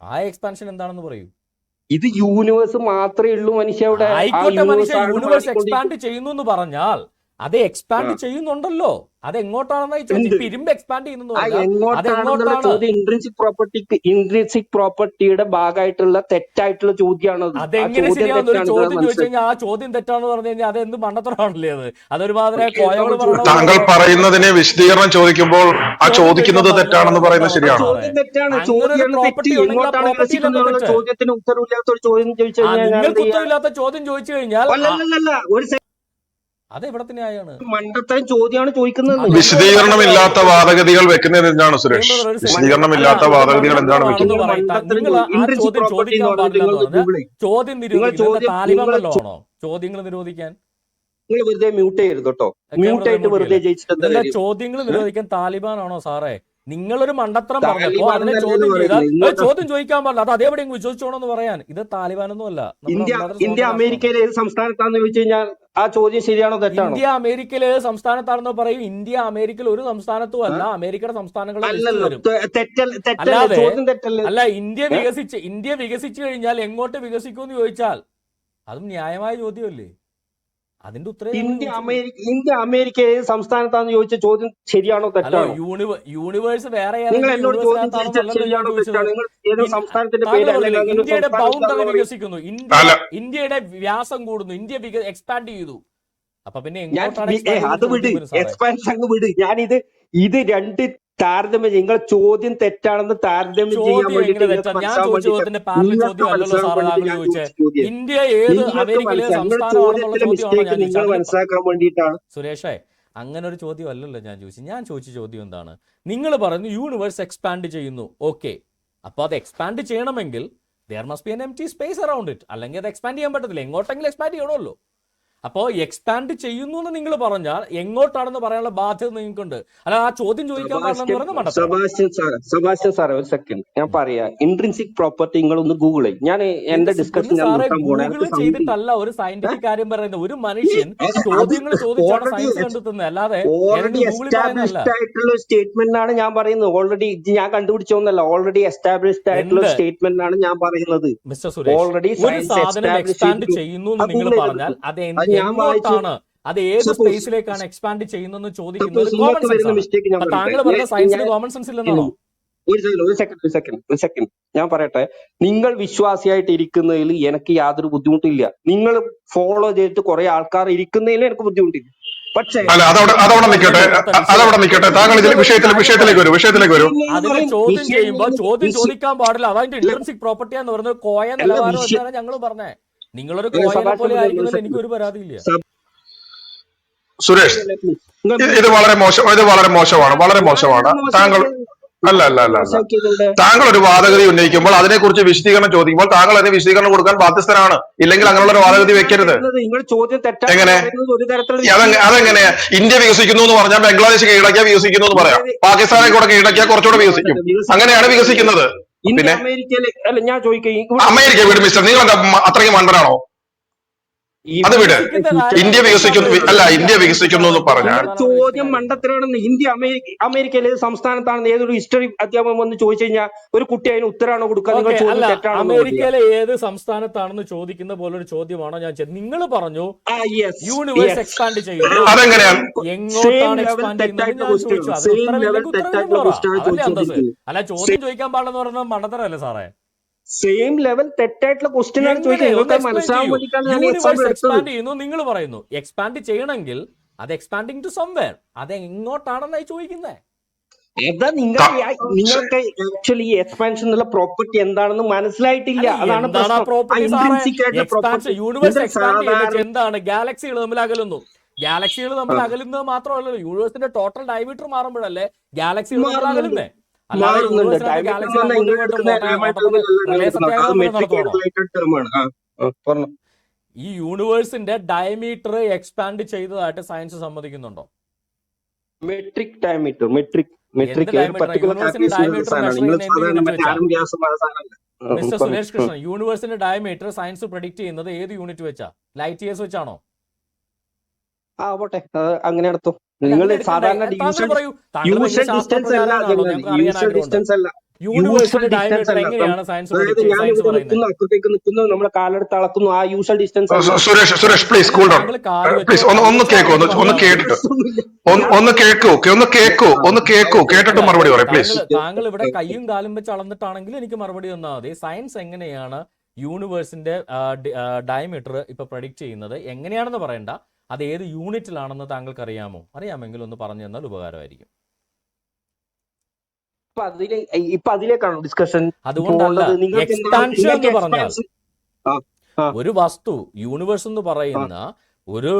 ആ എക്സ്പാൻഷൻ എന്താണെന്ന് പറയൂ. ഇത് യൂണിവേഴ്സ് മാത്രമേ ഉള്ളൂ മനുഷ്യ. ആയിക്കോട്ടെ മനുഷ്യ, യൂണിവേഴ്സ് എക്സ്പാൻഡ് ചെയ്യുന്നു എന്ന് പറഞ്ഞാൽ അത് എക്സ്പാൻഡ് ചെയ്യുന്നുണ്ടല്ലോ. അത് എങ്ങോട്ടാണെന്നായി ചോദിച്ചു. ഇപ്പൊ ഇരുമ്പ് എക്സ്പാൻഡ് ചെയ്യുന്നു പറഞ്ഞാൽ എങ്ങോട്ടാണെന്നുള്ള ചോദ്യം ഇൻട്രിൻസിക് പ്രോപ്പർട്ടിയുടെ ഭാഗമായിട്ടുള്ള തെറ്റായിട്ടുള്ള ചോദ്യമാണ്. അതെങ്ങനെ ശരിയാവുന്ന ഒരു ചോദ്യം ചോദിച്ചു കഴിഞ്ഞാൽ ആ ചോദ്യം തെറ്റാന്ന് പറഞ്ഞു കഴിഞ്ഞാൽ അത് എന്ത് മണ്ടത്തരമാണല്ലേ? അത് അതൊരുമാതിരി കോയകൾ താങ്കൾ പറയുന്നതിനെ വിശദീകരണം ചോദിക്കുമ്പോൾ ആ ചോദിക്കുന്നത് തെറ്റാണെന്ന് പറയുന്നത് ശരിയാണ്. ചോദ്യത്തിന് ഉത്തരവില്ലാത്ത ഒരു ചോദ്യം ചോദിച്ചു കഴിഞ്ഞാൽ നിങ്ങൾക്ക് ഉത്തരവില്ലാത്ത ചോദ്യം ചോദിച്ചു കഴിഞ്ഞാൽ അത് എവിടെ തന്നെയാണ് മണ്ടത്തരം ചോദ്യമാണ് ചോദിക്കുന്നത്. വിശദീകരണമില്ലാത്ത വാദഗതികൾ വെക്കുന്നത് എന്താണ് സുരേഷ്? വിശദീകരണമില്ലാത്ത വാദഗതികൾ എന്താണ് വെക്കുന്നത്? ചോദ്യങ്ങൾ നിരോധിക്കാൻ നിങ്ങൾ വെറുതെ മ്യൂട്ട് ചെയ്യരുത് കേട്ടോ. മ്യൂട്ട് ആയിട്ട് വെറുതെ ജയിച്ചിട്ട് ചോദ്യങ്ങൾ നിരോധിക്കാൻ താലിബാനാണോ സാറേ? നിങ്ങളൊരു മണ്ടത്തരം പറഞ്ഞപ്പോ അതിനെ ചോദ്യം ചെയ്താൽ ചോദ്യം ചോദിക്കാൻ പാടില്ല. അത് അതേപടിയും വിശ്വസിച്ചോണെന്ന് പറയാൻ ഇത് താലിബാനൊന്നും അല്ല. ഇന്ത്യ അമേരിക്കയിലെ ഏത് സംസ്ഥാനത്താണെന്ന് ചോദിച്ചു കഴിഞ്ഞാൽ ആ ചോദ്യം ശരിയാണോ തെറ്റാണോ? ഇന്ത്യ അമേരിക്കയിലെ ഏത് സംസ്ഥാനത്താണെന്ന് പറയും. ഇന്ത്യ അമേരിക്കയിൽ ഒരു സംസ്ഥാനത്തും അല്ല, അമേരിക്കയുടെ സംസ്ഥാനങ്ങളിൽ അല്ല. ഇന്ത്യ വികസിച്ചു കഴിഞ്ഞാൽ എങ്ങോട്ട് വികസിക്കും എന്ന് ചോദിച്ചാൽ അതും ന്യായമായ ചോദ്യമല്ലേ? അതിന്റെ ഉത്തരം ഇന്ത്യ അമേരിക്ക ഏത് സംസ്ഥാനത്താണെന്ന് ചോദിച്ച ചോദ്യം ശരിയാണോ തെറ്റാണോ? യൂണിവേഴ്സ് വേറെ ഇന്ത്യയുടെ ബൗണ്ടറി വികസിക്കുന്നു, ഇന്ത്യയുടെ വ്യാസം കൂടുന്നു, ഇന്ത്യ എക്സ്പാൻഡ് ചെയ്തു. അപ്പൊ പിന്നെ അത് വിട്, എക്സ്പാൻഷൻ അങ്ങ് വിട്. ഞാനിത് രണ്ട് താരതമ്യം നിങ്ങൾ ചോദ്യം തെറ്റാണെന്ന് താരതമ്യം ചെയ്യാൻ വേണ്ടി ഇന്ത്യ ഏത് അമേരിക്കയിലെ നിങ്ങൾ മനസ്സിലാക്കാൻ വേണ്ടിയിട്ടാണ്. സുരേഷേ, അങ്ങനെ ഒരു ചോദ്യം അല്ലല്ലോ ഞാൻ ചോദിച്ചു. ഞാൻ ചോദിച്ച ചോദ്യം എന്താണ്? നിങ്ങൾ പറയുന്നു യൂണിവേഴ്സ് എക്സ്പാൻഡ് ചെയ്യുന്നു. ഓക്കെ, അപ്പൊ അത് എക്സ്പാൻഡ് ചെയ്യണമെങ്കിൽ there must be an empty space around it. അല്ലെങ്കിൽ അത് എക്സ്പാൻഡ് ചെയ്യാൻ പറ്റത്തില്ല. എങ്ങോട്ടെങ്കിലും എക്സ്പാൻഡ് ചെയ്യണമല്ലോ. അപ്പോൾ എക്സ്പാൻഡ് ചെയ്യുന്നു എന്ന് നിങ്ങൾ പറഞ്ഞാൽ എങ്ങോട്ടാണെന്ന് പറയാനുള്ള ബാധ്യത നിങ്ങൾക്കുണ്ട്. അല്ല, ആ ചോദ്യം ചോദിക്കാൻ പാടില്ലെന്ന് സെബാസ്റ്റ്യൻ സാറേ ഒരു സെക്കൻഡ് ഞാൻ പറയാ. ഇൻട്രിൻസിക് പ്രോപ്പർട്ടി നിങ്ങളൊന്ന് ഗൂഗിൾ ചെയ്യും. ഞാൻ എന്റെ ഡിസ്കഷൻ ഗൂഗിൾ ചെയ്തിട്ടല്ല ഒരു സയന്റിഫിക് കാര്യം പറയുന്നത്. ഒരു മനുഷ്യൻ ചോദ്യങ്ങൾ ചോദിച്ചാണ് സയൻസ് കണ്ടെത്തുന്നത്, അല്ലാതെ ആയിട്ടുള്ള സ്റ്റേറ്റ്മെന്റ് ആണ് ഞാൻ പറയുന്നത്. ഓൾറെഡി ഞാൻ കണ്ടുപിടിച്ചോന്നല്ല, ഓൾറെഡി എസ്റ്റാബ്ലിഷ്ഡ് ആയിട്ടുള്ള സ്റ്റേറ്റ്മെന്റ് ആണ് ഞാൻ പറയുന്നത്. മിസ്റ്റർ സുരേഷ്, ഒരു സാധനം എക്സ്പാൻഡ് ചെയ്യുന്നു എന്ന് നിങ്ങൾ പറഞ്ഞാൽ അത് എങ്ങോട്ടാണ്, അത് ഏത് സ്പേസിലേക്കാണ് എക്സ്പാൻഡ് ചെയ്യുന്നതെന്ന് ചോദിക്കുന്നത് കോമൺ സെൻസ്. താങ്കൾ പറഞ്ഞ സയൻസിന് കോമൺ സെൻസ് ഇല്ലെന്നാണോ? ഒരു സെക്കൻഡ് ഞാൻ പറയട്ടെ. നിങ്ങൾ വിശ്വാസിയായിട്ട് ഇരിക്കുന്നതിൽ എനിക്ക് യാതൊരു ബുദ്ധിമുട്ടില്ല. നിങ്ങൾ ഫോളോ ചെയ്തിട്ട് കുറെ ആൾക്കാർ ഇരിക്കുന്നതിൽ എനിക്ക് ബുദ്ധിമുട്ടില്ല. പക്ഷേ അതവിടെ നിൽക്കട്ടെ. താങ്കൾ ഇതിൽ വിഷയത്തിലേക്ക് വരും. അതിനെ ചോദ്യം ചെയ്യുമ്പോൾ ചോദ്യം ചോദിക്കാൻ പാടില്ല. അതതിന്റെ ഇൻട്രിൻസിക് പ്രോപ്പർട്ടി എന്ന് പറയുന്നത് കോയ നിലവാരം എന്നാണ് ഞങ്ങൾ പറഞ്ഞത്. നിങ്ങളൊരു കോയനെ പോലെ ആയിരിക്കുന്നതിൽ എനിക്കൊരു പരാതിയില്ല. സുരേഷ്, ഇത് വളരെ മോശമാണ്. താങ്കൾ താങ്കൾ ഒരു വാദഗതി ഉന്നയിക്കുമ്പോൾ അതിനെക്കുറിച്ച് വിശദീകരണം ചോദിക്കുമ്പോൾ താങ്കൾ അതിന് വിശദീകരണം കൊടുക്കാൻ ബാധ്യസ്ഥനാണ്. ഇല്ലെങ്കിൽ അങ്ങനെയുള്ള ഒരു വാദഗതി വെക്കരുത്. എങ്ങനെ അതെങ്ങനെയാ? ഇന്ത്യ വികസിക്കുന്നു എന്ന് പറഞ്ഞാൽ ബംഗ്ലാദേശ് കീഴടക്കിയാൽ വികസിക്കുന്നു എന്ന് പറയാം. പാകിസ്ഥാനെ കൂടെ കീഴടക്കിയാൽ കുറച്ചുകൂടെ വികസിക്കും. അങ്ങനെയാണ് വികസിക്കുന്നത്. പിന്നെ അമേരിക്ക വിട് മിസ്റ്റർ, നിങ്ങൾ എന്താ അത്രയും മണ്ടനാണോ? അത് വിട്. ഇന്ത്യ വികസിക്കുന്നു എന്ന് പറഞ്ഞാൽ ചോദ്യം മണ്ടത്തരാണെന്ന്. അമേരിക്കയിലെ സംസ്ഥാനത്താണെന്ന് ഏതൊരു ഹിസ്റ്ററി അധ്യാപനം വന്ന് ചോദിച്ചു കഴിഞ്ഞാൽ ഒരു കുട്ടി അതിന് ഉത്തരവാണോ കൊടുക്കുക? അമേരിക്കയിലെ ഏത് സംസ്ഥാനത്താണെന്ന് ചോദിക്കുന്ന പോലൊരു ചോദ്യമാണോ ഞാൻ ചെയ്തത്? നിങ്ങൾ പറഞ്ഞു യൂണിവേഴ്സ് എക്സ്പാൻഡ് ചെയ്യുന്നു. അതെങ്ങനെയാണ്? എങ്ങോട്ടാണ് എക്സ്പാൻഡ് ചെയ്യുന്നത്? അല്ല, ചോദ്യം ചോദിക്കാൻ പാടില്ലെന്ന് പറയുന്നത് മണ്ടത്തരല്ലേ സാറേ? സെയിം ലെവൽ തെറ്റായിട്ടുള്ള ക്വസ്റ്റ്യൻ ആണ് ചോദിക്കുന്നത്. എക്സ്പാൻഡ് ചെയ്യുന്നു നിങ്ങൾ പറയുന്നു. എക്സ്പാൻഡ് ചെയ്യണമെങ്കിൽ അത് എക്സ്പാൻഡിങ് ടു സംവെയർ. അത് എങ്ങോട്ടാണെന്നായി ചോദിക്കുന്നത്? നിങ്ങൾക്ക് ആക്ച്വലി ഈ എക്സ്പാൻഷൻ എന്നുള്ള പ്രോപ്പർട്ടി എന്താണെന്ന് മനസ്സിലായിട്ടില്ല. അതാണ് യൂണിവേഴ്സ് എക്സ്പാൻഡ് ചെയ്യുന്നത് എന്താണ്? ഗാലക്സികൾ തമ്മിൽ അകലുന്നു. ഗാലക്സികൾ തമ്മിൽ അകലുന്നത് മാത്രമല്ലല്ലോ, യൂണിവേഴ്സിന്റെ ടോട്ടൽ ഡയമീറ്റർ മാറുമ്പോഴല്ലേ ഗാലക്സികൾ തമ്മിൽ അകലുന്നേ. ഈ യൂണിവേഴ്സിന്റെ ഡയമീറ്റർ എക്സ്പാൻഡ് ചെയ്തതായിട്ട് സയൻസ് സമ്മതിക്കുന്നുണ്ടോ? Metric diameter, metric mister Suresh Krishnan, യൂണിവേഴ്സിന്റെ ഡയമീറ്റർ സയൻസ് പ്രെഡിക്ട് ചെയ്യുന്നത് ഏത് യൂണിറ്റ് വെച്ചാ? ലൈറ്റ് ഇയേഴ്സ് വെച്ചാണോ? പോട്ടെ, അങ്ങനെ എടുത്തു. അല്ല നിങ്ങൾ അങ്ങനെ എടുക്കണ്ടേ? സാധാരണ താങ്കൾ യൂഷ്വൽ പറയൂ. താങ്കൾ ഭയങ്കര ഡിസ്റ്റൻസ് അല്ല ശാസ്ത്രപ്രചാരകനാണല്ലോ, ചങ്ങാതി, ഞങ്ങൾക്ക് അറിയാൻ യൂഷ്വൽ ആഗ്രഹമുണ്ട്. ഡിസ്റ്റൻസ് അല്ല, യൂണിവേഴ്സിന്റെ ഡിസ്റ്റൻസ് ഡയമീറ്റർ അല്ല. എങ്ങനെയാണ് സയൻസ് അതായത് ഞാൻ സയൻസ് ഇവിടെ പറയുന്നത്? നിൽക്കുന്നു, അപ്പുറത്തേക്ക് നിൽക്കുന്നു, നമ്മളെ കാലെടുത്ത് അളക്കുന്നു, ആ യൂഷ്വൽ ഡിസ്റ്റൻസ് അല്ല. സുരേഷ് പ്ലീസ് അല്ല, കൂൾ ഡൗൺ താങ്കൾ കാല് വെച്ചോ പ്ലീസ്. കൈ ഒന്ന് വെച്ചോ കേൾക്കൂ, ആണെന്ന് ഒന്ന് പറഞ്ഞാൽ മതി. കേട്ടിട്ട് ഞാൻ ഒന്ന് കേൾക്കൂ, കേട്ടിട്ട് അല്ല മറുപടി പറയാം പ്ലീസ്. താങ്കൾ ഇവിടെ കൈയും കാലും വെച്ച് അളന്നിട്ടാണെങ്കിൽ എനിക്ക് മറുപടി തന്നാൽ മതി. സയൻസ് എങ്ങനെയാണ് യൂണിവേഴ്സിന്റെ ഡയമീറ്റർ ഇപ്പൊ പ്രഡിക്റ്റ് ചെയ്യുന്നത് എങ്ങനെയാണെന്ന് പറയണ്ട, അത് ഏത് യൂണിറ്റിലാണെന്ന് താങ്കൾക്ക് അറിയാമോ? അറിയാമെങ്കിൽ ഒന്ന് പറഞ്ഞു തന്നാൽ ഉപകാരമായിരിക്കും. ഇപ്പൊ അതിലേക്കാണോ ഡിസ്കഷൻ അതുകൊണ്ടല്ല, പോകേണ്ടത്? നിങ്ങൾക്ക് എക്സ്പാൻഷൻ എന്ന് പറഞ്ഞാൽ എക്സ്പാൻഷൻ ഒരു വസ്തു, യൂണിവേഴ്സ് എന്ന് പറയുന്ന ഒരു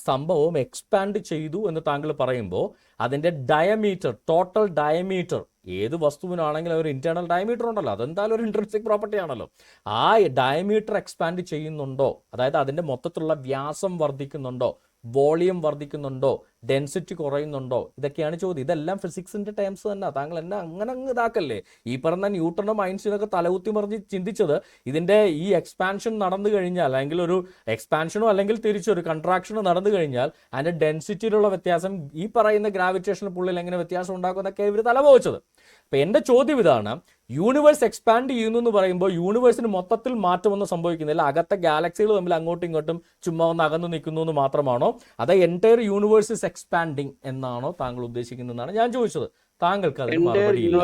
സംഭവം എക്സ്പാൻഡ് ചെയ്തു എന്ന് താങ്കൾ പറയുമ്പോൾ അതിന്റെ ഡയമീറ്റർ, ടോട്ടൽ ഡയമീറ്റർ, ഏത് വസ്തുവിനാണെങ്കിലും ഒരു ഇന്റേണൽ ഡയമീറ്റർ ഉണ്ടല്ലോ, അതെന്തായാലും ഒരു ഇൻട്രിൻസിക് പ്രോപ്പർട്ടി ആണല്ലോ. ആ ഡയമീറ്റർ എക്സ്പാൻഡ് ചെയ്യുന്നുണ്ടോ, അതായത് അതിന്റെ മൊത്തത്തിലുള്ള വ്യാസം വർദ്ധിക്കുന്നുണ്ടോ, വോളിയം വർദ്ധിക്കുന്നുണ്ടോ, ഡെൻസിറ്റി കുറയുന്നുണ്ടോ, ഇതൊക്കെയാണ് ചോദ്യം. ഇതെല്ലാം ഫിസിക്സിന്റെ ടേംസ് തന്നെ. താങ്കൾ എന്നെ അങ്ങനെ അങ്ങ് ഇതാക്കല്ലേ. ഈ പറഞ്ഞ ന്യൂട്ടണും ഐൻസ്റ്റീനൊക്കെ തലകുത്തി മറിഞ്ഞ് ചിന്തിച്ചത് ഇതിന്റെ ഈ എക്സ്പാൻഷൻ നടന്നു കഴിഞ്ഞാൽ, അല്ലെങ്കിൽ ഒരു എക്സ്പാൻഷനോ അല്ലെങ്കിൽ തിരിച്ചൊരു കൺട്രാക്ഷനോ നടന്നു കഴിഞ്ഞാൽ അതിന്റെ ഡെൻസിറ്റിയിലുള്ള വ്യത്യാസം ഈ പറയുന്ന ഗ്രാവിറ്റേഷൻ പുള്ളിൽ എങ്ങനെ വ്യത്യാസം ഉണ്ടാക്കുന്നൊക്കെ ഇവർ തലപോച്ചത്. അപ്പൊ എന്റെ ചോദ്യം ഇതാണ്, യൂണിവേഴ്സ് എക്സ്പാൻഡ് ചെയ്യുന്നു എന്ന് പറയുമ്പോൾ യൂണിവേഴ്സിന് മൊത്തത്തിൽ മാറ്റമൊന്നും സംഭവിക്കുന്നില്ല, അകത്തെ ഗാലക്സികൾ തമ്മിൽ അങ്ങോട്ടും ഇങ്ങോട്ടും ചുമ്മാ ഒന്ന് അകന്നു നിൽക്കുന്നു എന്ന് മാത്രമാണോ, അത് എൻറ്റയർ യൂണിവേഴ്സ് ഇസ് എക്സ്പാൻഡിങ് എന്നാണോ താങ്കൾ ഉദ്ദേശിക്കുന്നതെന്നാണ് ഞാൻ ചോദിച്ചത്. താങ്കൾക്ക് അതിന് മറുപടിയില്ല.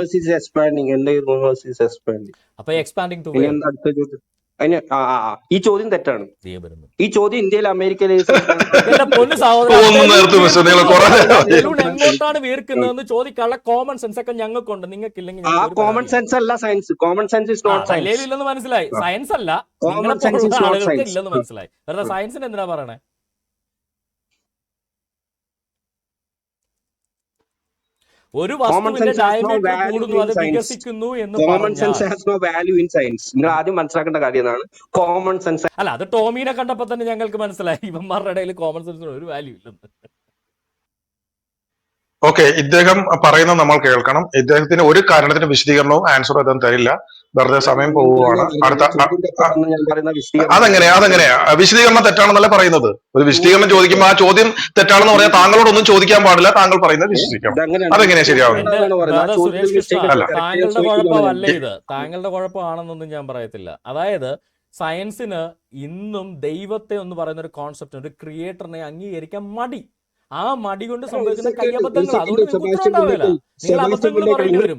അപ്പൊ എക്സ്പാൻഡിങ് ടു വെയർ? ഈ ചോദ്യം തെറ്റാണ്. ഈ ചോദ്യം ഇന്ത്യയിൽ അമേരിക്കയിൽ എന്റെ പൊന്നു സഹോദരൻ, എങ്ങോട്ടാണ് വീർക്കുന്നതെന്ന് ചോദിക്കാനുള്ള കോമൺ സെൻസ് ഒക്കെ ഞങ്ങൾക്കുണ്ട്, നിങ്ങൾക്കില്ലെങ്കിൽ കോമൺ സെൻസ് അല്ല science. Common sense is not science. ഇല്ലെന്ന് മനസ്സിലായി. സയൻസ് അല്ല, കോമൺ സെൻസ് ഇസ് നോട്ട് ആളുകൾക്ക് സയൻസ്. ഇല്ലെന്ന് മനസ്സിലായി. വെറുതെ സയൻസിന് എന്തിനാ പറയണേ? ഒരു വസ്തുവിന്റെ ഡയമീറ്റർ കൂടുന്നു, അത് വികസിക്കുന്നു എന്ന് common sense has no value in science. നിങ്ങൾ ആദ്യം മനസ്സിലാക്കേണ്ട കാര്യമാണ് കോമൺ സെൻസ്. അല്ല, അത് ടോമീനെ കണ്ടപ്പോ തന്നെ ഞങ്ങൾക്ക് മനസ്സിലായി ഇവന്മാരുടെ ഇടയിൽ കോമൺ സെൻസിന് ഒരു വാല്യൂ ഇല്ലെന്ന്. ഓക്കെ, ഇദ്ദേഹം പറയുന്നത് നമ്മൾ കേൾക്കണം. ഇദ്ദേഹത്തിന് ഒരു കാരണത്തിന് വിശദീകരണവും ആൻസറും അദ്ദേഹം തരില്ല, വെറുതെ സമയം പോവുകയാണ്. അതെങ്ങനെയാ വിശദീകരണം തെറ്റാണെന്നല്ല പറയുന്നത്. ഒരു വിശദീകരണം ചോദിക്കുമ്പോൾ ആ ചോദ്യം തെറ്റാണെന്ന് പറഞ്ഞാൽ താങ്കളോടൊന്നും ചോദിക്കാൻ പാടില്ല, താങ്കൾ പറയുന്നത് വിശ്വസിക്കണം. അതെങ്ങനെയാ ശരിയാവുന്നത്? സുരേഷ് കൃഷ്ണ, താങ്കളുടെ കുഴപ്പമല്ല ഇത്, താങ്കളുടെ കുഴപ്പമാണെന്നൊന്നും ഞാൻ പറയത്തില്ല. അതായത് സയൻസിന് ഇന്നും ദൈവത്തെ എന്ന് പറയുന്ന ഒരു കോൺസെപ്റ്റ്, ഒരു ക്രിയേറ്ററിനെ അംഗീകരിക്കാൻ മടി. ആ മടി കൊണ്ട് സംഭവിക്കുന്ന കയ്യബദ്ധങ്ങൾ, അതുകൊണ്ട് നിങ്ങൾ അബദ്ധങ്ങൾ പറയേണ്ടി വരും.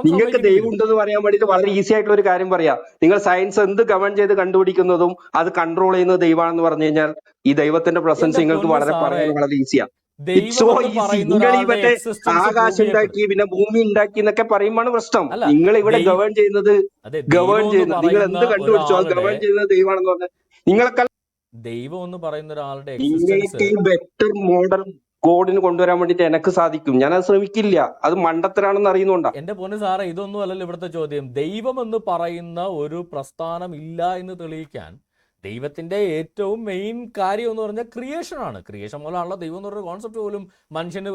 നിങ്ങൾക്ക് ദൈവം ഉണ്ടെന്ന് പറയാൻ വേണ്ടിയിട്ട് വളരെ ഈസി ആയിട്ടുള്ള ഒരു കാര്യം പറയാം. നിങ്ങൾ സയൻസ് എന്ത് ഗവൺ ചെയ്ത് കണ്ടുപിടിക്കുന്നതും അത് കൺട്രോൾ ചെയ്യുന്നത് ദൈവമാണെന്ന് പറഞ്ഞു കഴിഞ്ഞാൽ ഈ ദൈവത്തിന്റെ പ്രസൻസ് നിങ്ങൾക്ക് വളരെ പറയാൻ വളരെ ഈസിയാണ്. നിങ്ങൾ ഈ മറ്റേ ആകാശം ഉണ്ടാക്കി പിന്നെ ഭൂമി ഉണ്ടാക്കി എന്നൊക്കെ പറയുമ്പോഴാണ് പ്രശ്നം. നിങ്ങൾ ഇവിടെ ഗവേൺ ചെയ്യുന്നത് നിങ്ങൾ എന്ത് കണ്ടുപിടിച്ചോ അത് ഗവേൺ ചെയ്യുന്നത് ദൈവമാണെന്ന് പറഞ്ഞാൽ നിങ്ങളൊക്കെ ദൈവം എന്ന് പറയുന്ന ഒരാളുടെ ബെറ്റർ മോഡൽ ഗോഡിന് കൊണ്ടുവരാൻ വേണ്ടിട്ട് എനിക്ക് സാധിക്കും. ഞാൻ അത് ശ്രമിക്കില്ല, അത് മണ്ടത്തരാണെന്ന് അറിയുന്നുണ്ടാ. എന്റെ പൊന്നു സാറേ, ഇതൊന്നും അല്ലല്ലോ ഇവിടുത്തെ ചോദ്യം. ദൈവം എന്ന് പറയുന്ന ഒരു പ്രസ്ഥാനം ഇല്ല എന്ന് തെളിയിക്കാൻ ദൈവത്തിന്റെ ഏറ്റവും മെയിൻ കാര്യം എന്ന് പറഞ്ഞാൽ ക്രിയേഷൻ ആണ്. ക്രിയേഷൻ മൂലമാണല്ലോ ദൈവം എന്ന് പറയുന്ന കോൺസെപ്റ്റ് പോലും മനുഷ്യന്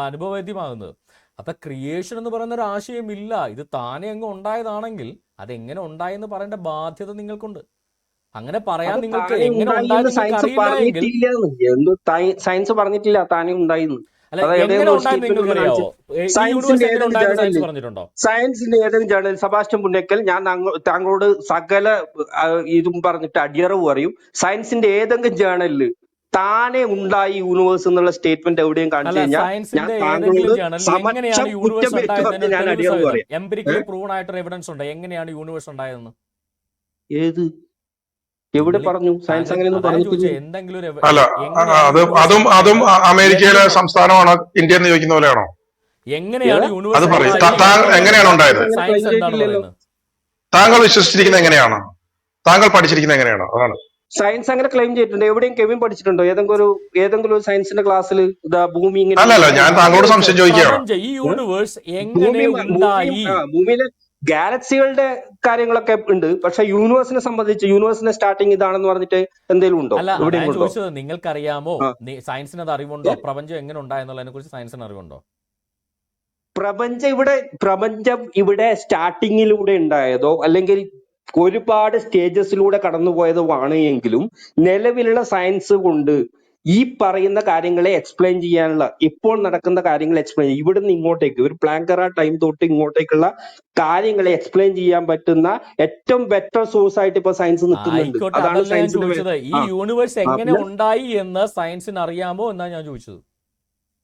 അനുഭവവേദ്യമാകുന്നത്. അപ്പൊ ക്രിയേഷൻ എന്ന് പറയുന്ന ഒരു ആശയം ഇല്ല, ഇത് താനെ അങ്ങ് ഉണ്ടായതാണെങ്കിൽ അതെങ്ങനെ ഉണ്ടായെന്ന് പറയേണ്ട ബാധ്യത നിങ്ങൾക്കുണ്ട്. അങ്ങനെ പറയാൻ നിങ്ങൾക്ക് എങ്ങനെ സയൻസ് പറഞ്ഞിട്ടില്ല താനെ ഉണ്ടായിരുന്നു. സയൻസിന്റെ ഏതെങ്കിലും ജേണൽ സെബാസ്റ്റ്യൻ പുന്നക്കൽ, ഞാൻ താങ്കളോട് സകല ഇതും പറഞ്ഞിട്ട് അടിയറവ് പറയും, സയൻസിന്റെ ഏതെങ്കിലും ജേണലില് താനെ ഉണ്ടായി യൂണിവേഴ്സ് എന്നുള്ള സ്റ്റേറ്റ്മെന്റ് എവിടെയും കാണിച്ചു കഴിഞ്ഞാൽ ഞാൻ താങ്കളോട് ഞാൻ അടിയറവ് പറയാം. ഏത് എവിടെ പറഞ്ഞു? സയൻസ് അങ്ങനെയൊന്നും പറഞ്ഞിട്ടില്ല. അല്ല, അതും അമേരിക്കയിലെ സംസ്ഥാനമാണോ ഇന്ത്യ എന്ന് ചോദിക്കുന്ന പോലെയാണോ? അത് പറയും. എങ്ങനെയാണ് ഉണ്ടായത്? താങ്കൾ വിശ്വസിച്ചിരിക്കുന്നത് എങ്ങനെയാണ്? താങ്കൾ പഠിച്ചിരിക്കുന്നത് എങ്ങനെയാണ്? അതാണ്. സയൻസ് അങ്ങനെ ക്ലെയിം ചെയ്തിട്ടുണ്ട്. എവിടെയും കെവിൻ പഠിച്ചിട്ടുണ്ടോ? ഏതെങ്കിലും ഒരു സയൻസിന്റെ ക്ലാസ്സിൽ ഭൂമി ഇങ്ങനെ? അല്ലല്ല, ഞാൻ താങ്കളോട് സംശയം ചോദിക്കുകയാണ്. ഭൂമിയിലെ ഗാലക്സികളുടെ കാര്യങ്ങളൊക്കെ ഉണ്ട്, പക്ഷെ യൂണിവേഴ്സിനെ സംബന്ധിച്ച് യൂണിവേഴ്സിന്റെ സ്റ്റാർട്ടിങ് ഇതാണെന്ന് പറഞ്ഞിട്ട് എന്തെങ്കിലും ഉണ്ടോ? നിങ്ങൾക്കറിയാമോ? സയൻസിന് അത് അറിവുണ്ടോ? പ്രപഞ്ചം എങ്ങനെ ഉണ്ടായെന്നുള്ളതിനെ കുറിച്ച് സയൻസിന് അറിവുണ്ടോ? പ്രപഞ്ചം ഇവിടെ സ്റ്റാർട്ടിങ്ങിലൂടെ ഉണ്ടായതോ അല്ലെങ്കിൽ ഒരുപാട് സ്റ്റേജസിലൂടെ കടന്നുപോയതോ ആണ് എങ്കിലും നിലവിലുള്ള സയൻസ് കൊണ്ട് ഈ പറയുന്ന കാര്യങ്ങളെ എക്സ്പ്ലെയിൻ ചെയ്യാനുള്ള ഇപ്പോൾ നടക്കുന്ന കാര്യങ്ങൾ എക്സ്പ്ലെയിൻ ഇവിടുന്ന് ഇങ്ങോട്ടേക്ക് ഒരു പ്ലാങ്കറ ടൈം തൊട്ട് ഇങ്ങോട്ടേക്കുള്ള കാര്യങ്ങളെ എക്സ്പ്ലെയിൻ ചെയ്യാൻ പറ്റുന്ന ഏറ്റവും ബെറ്റർ സോഴ്സ് ആയിട്ട് ഇപ്പൊ സയൻസ് നിൽക്കുന്നുണ്ട്. ആയിക്കോട്ടെ, അതാണ് അതല്ല ഞാൻ ചോദിച്ചത്. സയൻസിന്റെ ഈ യൂണിവേഴ്സ് എങ്ങനെ പിന്നെ ഉണ്ടായി എന്ന് സയൻസിന് അറിയാമോ എന്നാ ഞാൻ ചോദിച്ചത്.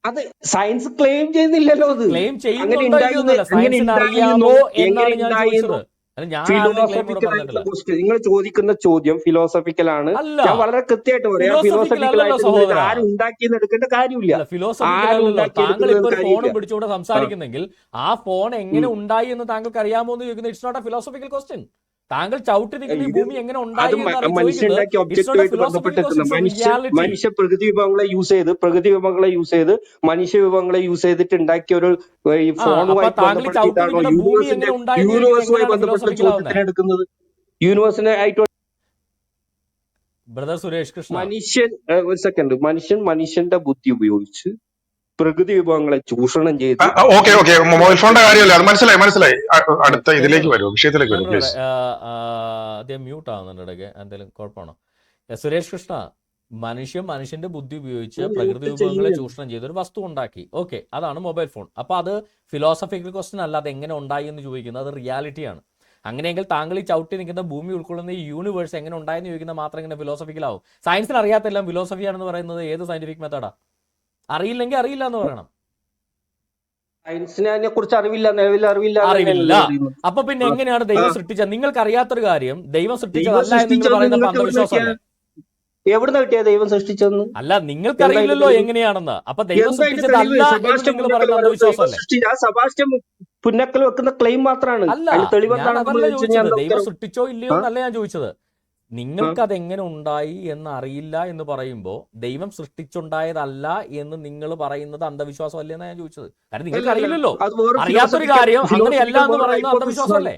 അത് സയൻസ് ക്ലെയിം ചെയ്യുന്നില്ലല്ലോ. അത് ക്ലെയിം അങ്ങനെ ചെയ്യുന്നുണ്ടോ ഉണ്ടായി ഇല്ലയോന്നല്ല, അങ്ങനെ സയൻസിന് അറിയാമോ അറിയാമോ എങ്ങനെ എന്നാണ് ഞാൻ ഉണ്ടായിരുന്നു ചോദിച്ചത്. അല്ല, ഞാൻ ആരുടെയും ക്ലെയിം ഇവിടെ ഫിലോസഫിക്കൽ ആയിട്ടുള്ള പറഞ്ഞിട്ടില്ല. ക്വസ്റ്റ്യൻ നിങ്ങൾ ചോദിക്കുന്ന ചോദ്യം ഫിലോസഫിക്കൽ ആണ്. അല്ല, ഞാൻ വളരെ കൃത്യമായിട്ട് പറയാം, ഫിലോസഫിക്കൽ ഫിലോസഫിക്കൽ അല്ലല്ലോ ആയിട്ട് നിങ്ങൾ ഇത് സഹോദര. ആരും ഉണ്ടാക്കിയെന്ന് എടുക്കേണ്ട കാര്യമില്ല. അല്ല, ഫിലോസഫിക്കൽ ആരും അല്ലല്ലോ. താങ്കൾ ഇപ്പൊ ഉണ്ടാക്കിയെടുക്കുന്നത് ഒരു ഫോണും കാര്യമില്ല. പിടിച്ചുകൊണ്ട് ആ സംസാരിക്കുന്നെങ്കിൽ ആ ഫോൺ എങ്ങനെ ഉം. ഉണ്ടായി എന്ന് താങ്കൾക്ക് അറിയാമോ എന്ന് ചോദിക്കുന്നത് it's not a philosophical question. താങ്കൾ ചവിട്ടി നിൽക്കുന്ന ഈ ഇത് ഭൂമി എങ്ങനെ അത് ഉണ്ടായി എന്നാണ് ചോദിക്കുന്നത്. മനുഷ്യണ്ടാക്കിയ ഇറ്റ്സ് നോട്ട് എ ഒബ്ജക്റ്റുമായിട്ട് ഫിലോസഫിക്കൽ ബന്ധപ്പെട്ടിരിക്കുന്ന ക്വസ്റ്റ്യൻ, റിയാലിറ്റി. മനുഷ്യ പ്രകൃതി വിഭവങ്ങളെ യൂസ് ചെയ്ത് മനുഷ്യ വിഭവങ്ങളെ യൂസ് ചെയ്തിട്ട് ഉണ്ടാക്കിയ ഒരു ഈ അപ്പൊ ഫോണുമായിട്ട് താങ്കൾ ഈ ചവിട്ടി ബന്ധപ്പെടുത്തിയിട്ടാണോ നിൽക്കുന്ന ഭൂമി എങ്ങനെ ഉണ്ടായി എന്ന് ചോദിക്കുന്നത് യൂണിവേഴ്സുമായി എങ്ങനെയാണ് ബന്ധപ്പെട്ട ഫിലോസഫിക്കൽ ആവുന്നത്? ചോദ്യത്തിന് എടുക്കുന്നത്? യൂണിവേഴ്സിനെ ആയിട്ട് ബ്രദർ സുരേഷ് കൃഷ്ണ, ഒരു സെക്കൻഡ്, മനുഷ്യന്റെ ബുദ്ധി ഉപയോഗിച്ച് പ്രകൃതി വിഭവങ്ങളെ ചൂഷണം ചെയ്ത് ഓക്കെ മൊബൈൽ ഫോണിന്റെ കാര്യമല്ല, അത് മനസ്സിലായി. അടുത്ത ഇതിലേക്ക് വരും, വിഷയത്തിലേക്ക് വരും പ്ലീസ്. അദ്ദേഹം മ്യൂട്ട് ആവുന്നുണ്ട് ഇടയ്ക്ക്, എന്തെങ്കിലും കുഴപ്പമാണോ? സുരേഷ് കൃഷ്ണ, മനുഷ്യന്റെ ബുദ്ധി ഉപയോഗിച്ച് പ്രകൃതി വിഭവങ്ങളെ ചൂഷണം ചെയ്ത് ഒരു വസ്തു ഉണ്ടാക്കി. ഓക്കെ, അതാണ് മൊബൈൽ ഫോൺ. അപ്പൊ അത് ഫിലോസഫിക്കൽ ക്വസ്റ്റ്യൻ അല്ല. അത് എങ്ങനെ ഉണ്ടായി എന്ന് ചോദിക്കുന്നത് അത് റിയാലിറ്റിയാണ്. അങ്ങനെയെങ്കിൽ താങ്കൾ ഈ ചവിട്ടി നിൽക്കുന്ന ഭൂമി ഉൾക്കൊള്ളുന്ന ഈ യൂണിവേഴ്സ് എങ്ങനെ ഉണ്ടായെന്ന് ചോദിക്കുന്ന മാത്രം എങ്ങനെ ഫിലോസഫിക്കലാവും? സയൻസിന് അറിയാത്തെല്ലാം ഫിലോസഫിയാണെന്ന് പറയുന്നത് ഏത് സയന്റിഫിക് മെത്തേഡാ? അറിയില്ലെങ്കിൽ അറിയില്ല എന്ന് പറയണം. സയൻസിനെ അതിനെ കുറിച്ച് അറിവില്ല, നിലവിൽ അറിവില്ല. അപ്പൊ പിന്നെ എങ്ങനെയാണ് ദൈവം സൃഷ്ടിച്ചത്? നിങ്ങൾക്ക് അറിയാത്തൊരു കാര്യം ദൈവം സൃഷ്ടിച്ചതല്ല എന്ന് നിങ്ങൾ പറയുന്നത് നിങ്ങൾക്ക് അന്ധവിശ്വാസമല്ലേ? എവിടുന്ന് കിട്ടിയ ദൈവം സൃഷ്ടിച്ചെന്ന്? അല്ല, നിങ്ങൾക്കറിയില്ലല്ലോ എങ്ങനെയാണെന്ന്. അപ്പൊ ദൈവം സൃഷ്ടിച്ചതല്ല എന്ന് നിങ്ങൾ പറയുന്നത് അന്ധവിശ്വാസമല്ലേ? സെബാസ്റ്റ്യൻ പുന്നക്കൽ വെക്കുന്ന ക്ലെയിം മാത്രമാണ്. അല്ല, ഞാൻ അതല്ല ചോദിച്ചത്. ദൈവം സൃഷ്ടിച്ചോ ഇല്ലയോ എന്നല്ല ഞാൻ ചോദിച്ചത്. നിങ്ങൾക്ക് അതെങ്ങനെ ഉണ്ടായി എന്ന് അറിയില്ല എന്ന് പറയുമ്പോൾ ദൈവം സൃഷ്ടിച്ചുണ്ടായതല്ല എന്ന് നിങ്ങൾ പറയുന്നത് അന്ധവിശ്വാസം അല്ലേ എന്നാണ് ഞാൻ ചോദിച്ചത്. കാരണം നിങ്ങൾക്ക് അറിയില്ലല്ലോ. അറിയാത്തൊരു കാര്യം അങ്ങനെയല്ല എന്ന് പറയുന്നത് അന്ധവിശ്വാസമല്ലേ?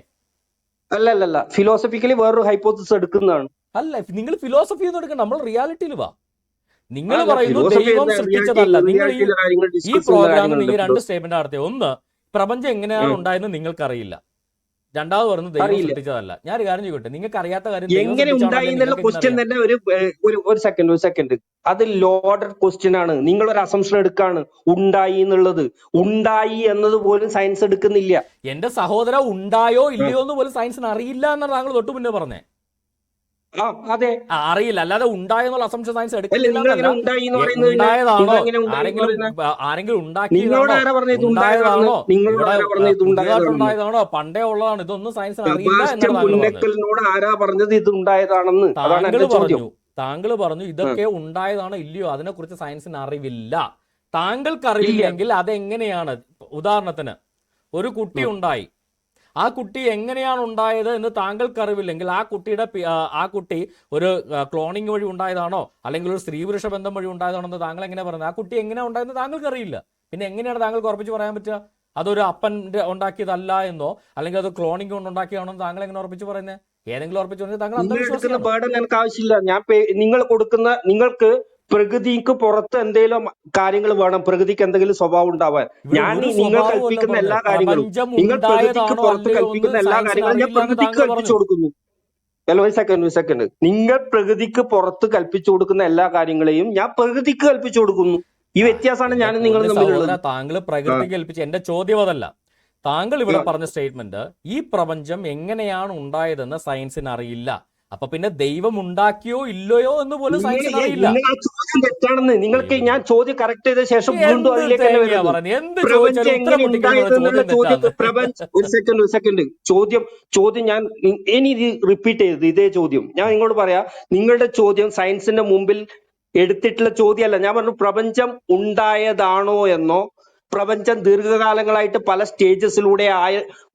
അല്ല, ഫിലോസഫിക്കലി വേറൊരു ഹൈപ്പോസിസ് എടുക്കുന്നതാണ്. അല്ല, നിങ്ങൾ ഫിലോസഫി ഒന്നും എടുക്കണം, നമ്മൾ റിയാലിറ്റിയിൽ വാ. നിങ്ങൾ പറയുന്നു ദൈവം സൃഷ്ടിച്ചതല്ല. നിങ്ങൾ ഈ പ്രോഗ്രാമിൽ നിങ്ങൾ രണ്ട് സ്റ്റേറ്റ്മെന്റ് നടത്തിയ, ഒന്ന് പ്രപഞ്ചം എങ്ങനെയാണ് ഉണ്ടായെന്ന് നിങ്ങൾക്കറിയില്ല, രണ്ടാമത് പറഞ്ഞു ദൈവം സൃഷ്ടിച്ചതല്ല. ഞാൻ ഒരു കാര്യം ചോദിക്കട്ടെ, നിങ്ങൾക്ക് അറിയാത്ത കാര്യം എങ്ങനെ ഉണ്ടായി എന്നുള്ള ക്വസ്റ്റ്യൻ തന്നെ ഒരു സെക്കൻഡ് അത് ലോഡഡ് ക്വസ്റ്റ്യൻ ആണ്. നിങ്ങൾ ഒരു അസംഷൻ എടുക്കാണ് ഉണ്ടായി എന്നുള്ളത്. ഉണ്ടായി എന്നത് പോലും സയൻസ് എടുക്കുന്നില്ല. എന്റെ സഹോദര, ഉണ്ടായോ ഇല്ലയോ എന്ന് പോലും സയൻസിന് അറിയില്ല എന്നാണ് താങ്കൾ തൊട്ടു മുന്നേ പറഞ്ഞേ. അതെ, അറിയില്ല, അല്ലാതെ ഉണ്ടായെന്നുള്ള അസംഷൻ സയൻസ് എടുക്കുന്നില്ല. ആരെങ്കിലും ഉണ്ടായതാണോ പണ്ടേ ഉള്ളതാണ്, ഇതൊന്നും സയൻസിന് അറിയില്ല എന്നാണ് ആരാ പറഞ്ഞത് ഇത് ഉണ്ടായതാണെന്ന്? താങ്കൾ പറഞ്ഞു ഇതൊക്കെ ഉണ്ടായതാണോ ഇല്ലയോ അതിനെ കുറിച്ച് സയൻസിന് അറിവില്ല. താങ്കൾക്ക് അറിവില്ലെങ്കിൽ അതെങ്ങനെയാണ്? ഉദാഹരണത്തിന് ഒരു കുട്ടി ഉണ്ടായി, ആ കുട്ടി എങ്ങനെയാണ് ഉണ്ടായത് എന്ന് താങ്കൾക്ക് അറിവില്ലെങ്കിൽ ആ കുട്ടി ഒരു ക്ലോണിങ് വഴി ഉണ്ടായതാണോ അല്ലെങ്കിൽ ഒരു സ്ത്രീ പുരുഷ ബന്ധം വഴി ഉണ്ടായതാണോ എന്ന് താങ്കൾ എങ്ങനെ പറയുന്നത്? ആ കുട്ടി എങ്ങനെയാണ് ഉണ്ടായതെന്ന് താങ്കൾക്ക് അറിയില്ല. പിന്നെ എങ്ങനെയാണ് താങ്കൾക്ക് ഉറപ്പിച്ച് പറയാൻ പറ്റുക? അതൊരു അപ്പൻ്റെ ഉണ്ടാക്കിയതല്ല എന്നോ അല്ലെങ്കിൽ അത് ക്ലോണിങ് കൊണ്ട് ഉണ്ടാക്കിയാണോ എന്ന് താങ്കൾ എങ്ങനെ ഉറപ്പിച്ച് പറയുന്നത്? ഏതെങ്കിലും ഉറപ്പിച്ച് പറഞ്ഞാൽ താങ്കൾ എനിക്ക് ആവശ്യമില്ല. നിങ്ങൾ കൊടുക്കുന്ന, നിങ്ങൾക്ക് പ്രകൃതിക്ക് പുറത്ത് എന്തെങ്കിലും കാര്യങ്ങൾ വേണം, പ്രകൃതിക്ക് എന്തെങ്കിലും സ്വഭാവം ഉണ്ടാവാൻ. ഞാൻ നിങ്ങൾ കൽപ്പിക്കുന്ന എല്ലാ കാര്യങ്ങളും, നിങ്ങൾ പ്രകൃതിക്ക് പുറത്ത് കൽപ്പിക്കുന്ന എല്ലാ കാര്യങ്ങളും ഞാൻ പ്രകൃതിക്ക് കൽപ്പിച്ചു കൊടുക്കുന്നു. ഒരു സെക്കൻഡ്, നിങ്ങൾ പ്രകൃതിക്ക് പുറത്ത് കൽപ്പിച്ചു കൊടുക്കുന്ന എല്ലാ കാര്യങ്ങളെയും ഞാൻ പ്രകൃതിക്ക് കൽപ്പിച്ചു കൊടുക്കുന്നു. ഈ വ്യത്യാസമാണ് ഞാൻ നിങ്ങൾ തമ്മിലുള്ളത്. താങ്കൾ പ്രകൃതി കൽപ്പിച്ച, എന്റെ ചോദ്യം അതല്ല. താങ്കൾ ഇവിടെ പറഞ്ഞ സ്റ്റേറ്റ്മെന്റ് ഈ പ്രപഞ്ചം എങ്ങനെയാണ് ഉണ്ടായതെന്ന് സയൻസിന് അറിയില്ല. അപ്പൊ പിന്നെ ദൈവം ഉണ്ടാക്കിയോ ഇല്ലയോ എന്ന് പോലും സയൻസിന് അറിയില്ല. ചോദ്യം തെറ്റാണെന്ന് നിങ്ങൾക്ക് ഞാൻ ചോദ്യം കറക്റ്റ് ചെയ്ത ശേഷം വീണ്ടും അതിലേക്ക് ഒരു സെക്കൻഡ് ചോദ്യം ഞാൻ ഇനി ഇത് റിപ്പീറ്റ് ചെയ്തത് ഇതേ ചോദ്യം ഞാൻ നിങ്ങളോട് പറയാ. നിങ്ങളുടെ ചോദ്യം സയൻസിന്റെ മുമ്പിൽ എടുത്തിട്ടുള്ള ചോദ്യമല്ല. ഞാൻ പറഞ്ഞു പ്രപഞ്ചം ഉണ്ടായതാണോ എന്നോ പ്രപഞ്ചം ദീർഘകാലങ്ങളായിട്ട് പല സ്റ്റേജസിലൂടെ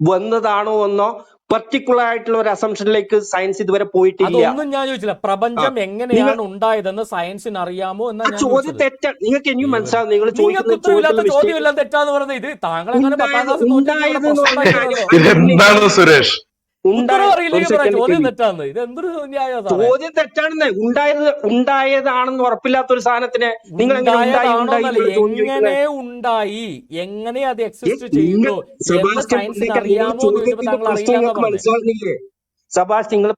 വന്നതാണോ എന്നോ പർട്ടിക്കുലർ ആയിട്ടുള്ള ഒരു അസംഷനിലേക്ക് സയൻസ് ഇതുവരെ പോയിട്ടില്ല. അതൊന്നും ഞാൻ ചോദിച്ചില്ല. പ്രപഞ്ചം എങ്ങനെയാണ് ഉണ്ടായതെന്ന് സയൻസിന് അറിയാമോ എന്നാ ചോദ്യം തെറ്റാ. നിങ്ങൾക്ക് ഇനിയും മനസ്സിലാവും നിങ്ങൾ ചോദ്യമില്ല തെറ്റാന്ന് പറഞ്ഞത്. ഇത് താങ്കൾ എന്താണ് സുരേഷ് ചോദ്യം തെറ്റാന്ന്? ഇത് എന്തൊരു ചോദ്യം തെറ്റാണെന്ന്? ഉണ്ടായതാണെന്ന് ഉറപ്പില്ലാത്ത ഒരു സാധനത്തിനെ നിങ്ങൾ എങ്ങനെ ഉണ്ടായി, എങ്ങനെ അത് എക്സിസ്റ്റ് ചെയ്യുന്നു മനസ്സിലാകുന്നില്ലേ? സബാഷ് നിങ്ങൾ